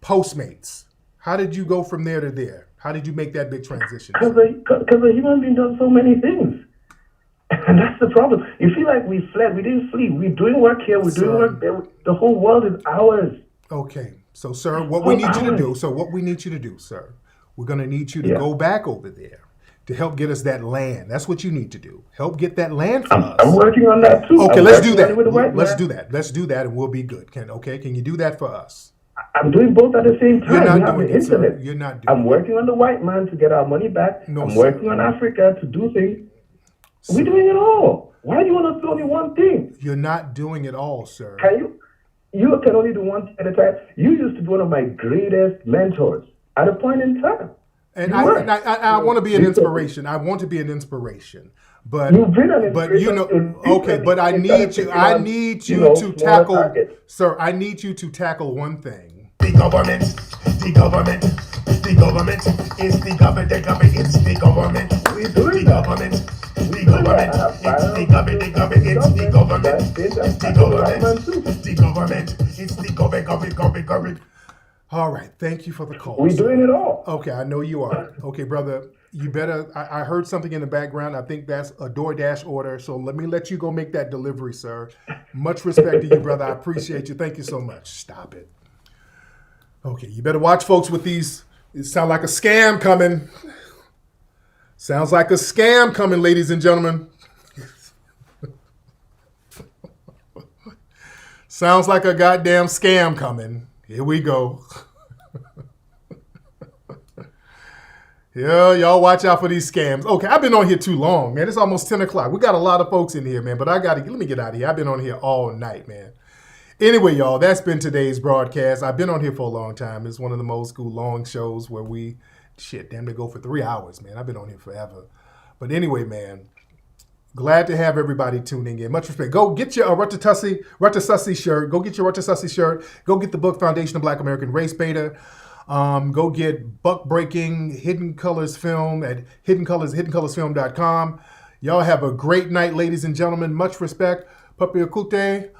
Postmates. How did you go from there to there? How did you make that big transition? Because a human being does so many things. And that's the problem. You feel like we fled. We didn't flee. We're doing work here. We're doing work there. The whole world is ours. Okay. So, sir, what we need you to do, sir, we're going to need you to go back over there to help get us that land. That's what you need to do. Help get that land for us. I'm working on that too. Okay, let's do that. Let's do that and we'll be good. Can you do that for us? I'm doing both at the same time. You're not doing it, sir. You're not doing it. I'm working on the white man to get our money back. I'm working on Africa to do things. We're doing it all. Why do you want to do only one thing? You're not doing it all, sir. You can only do one thing at a time. You used to be one of my greatest mentors at a point in time. And I want to be an inspiration. I want to be an inspiration. But you've been an inspiration. But I need you to tackle, sir, I need you to tackle one thing. The government is the government. It's the government. It's the government. It's the government. The government. The government. It's the government. It's the government. It's the government. The government. It's the government. All right. Thank you for the call. We're doing it all. Okay, I know you are. Okay, brother, you better. I heard something in the background. I think that's a DoorDash order. So let you go make that delivery, sir. Much respect to you, brother. I appreciate you. Thank you so much. Stop it. Okay, you better watch, folks, with these. It sounds like a scam coming. Sounds like a scam coming, ladies and gentlemen. Sounds like a goddamn scam coming. Here we go. Yeah, y'all watch out for these scams. Okay, I've been on here too long, man. It's almost 10 o'clock. We got a lot of folks in here, man, but let me get out of here. I've been on here all night, man. Anyway, y'all, that's been today's broadcast. I've been on here for a long time. It's one of the old school long shows where damn, they go for 3 hours, man. I've been on here forever. But anyway, man, glad to have everybody tuning in. Much respect. Go get your Rutasussi shirt. Go get your Rutasussi shirt. Go get the book, Foundation of Black American Race Beta. Go get Buck Breaking Hidden Colors Film at hiddencolorsfilm.com. Y'all have a great night, ladies and gentlemen. Much respect. Papi Okute.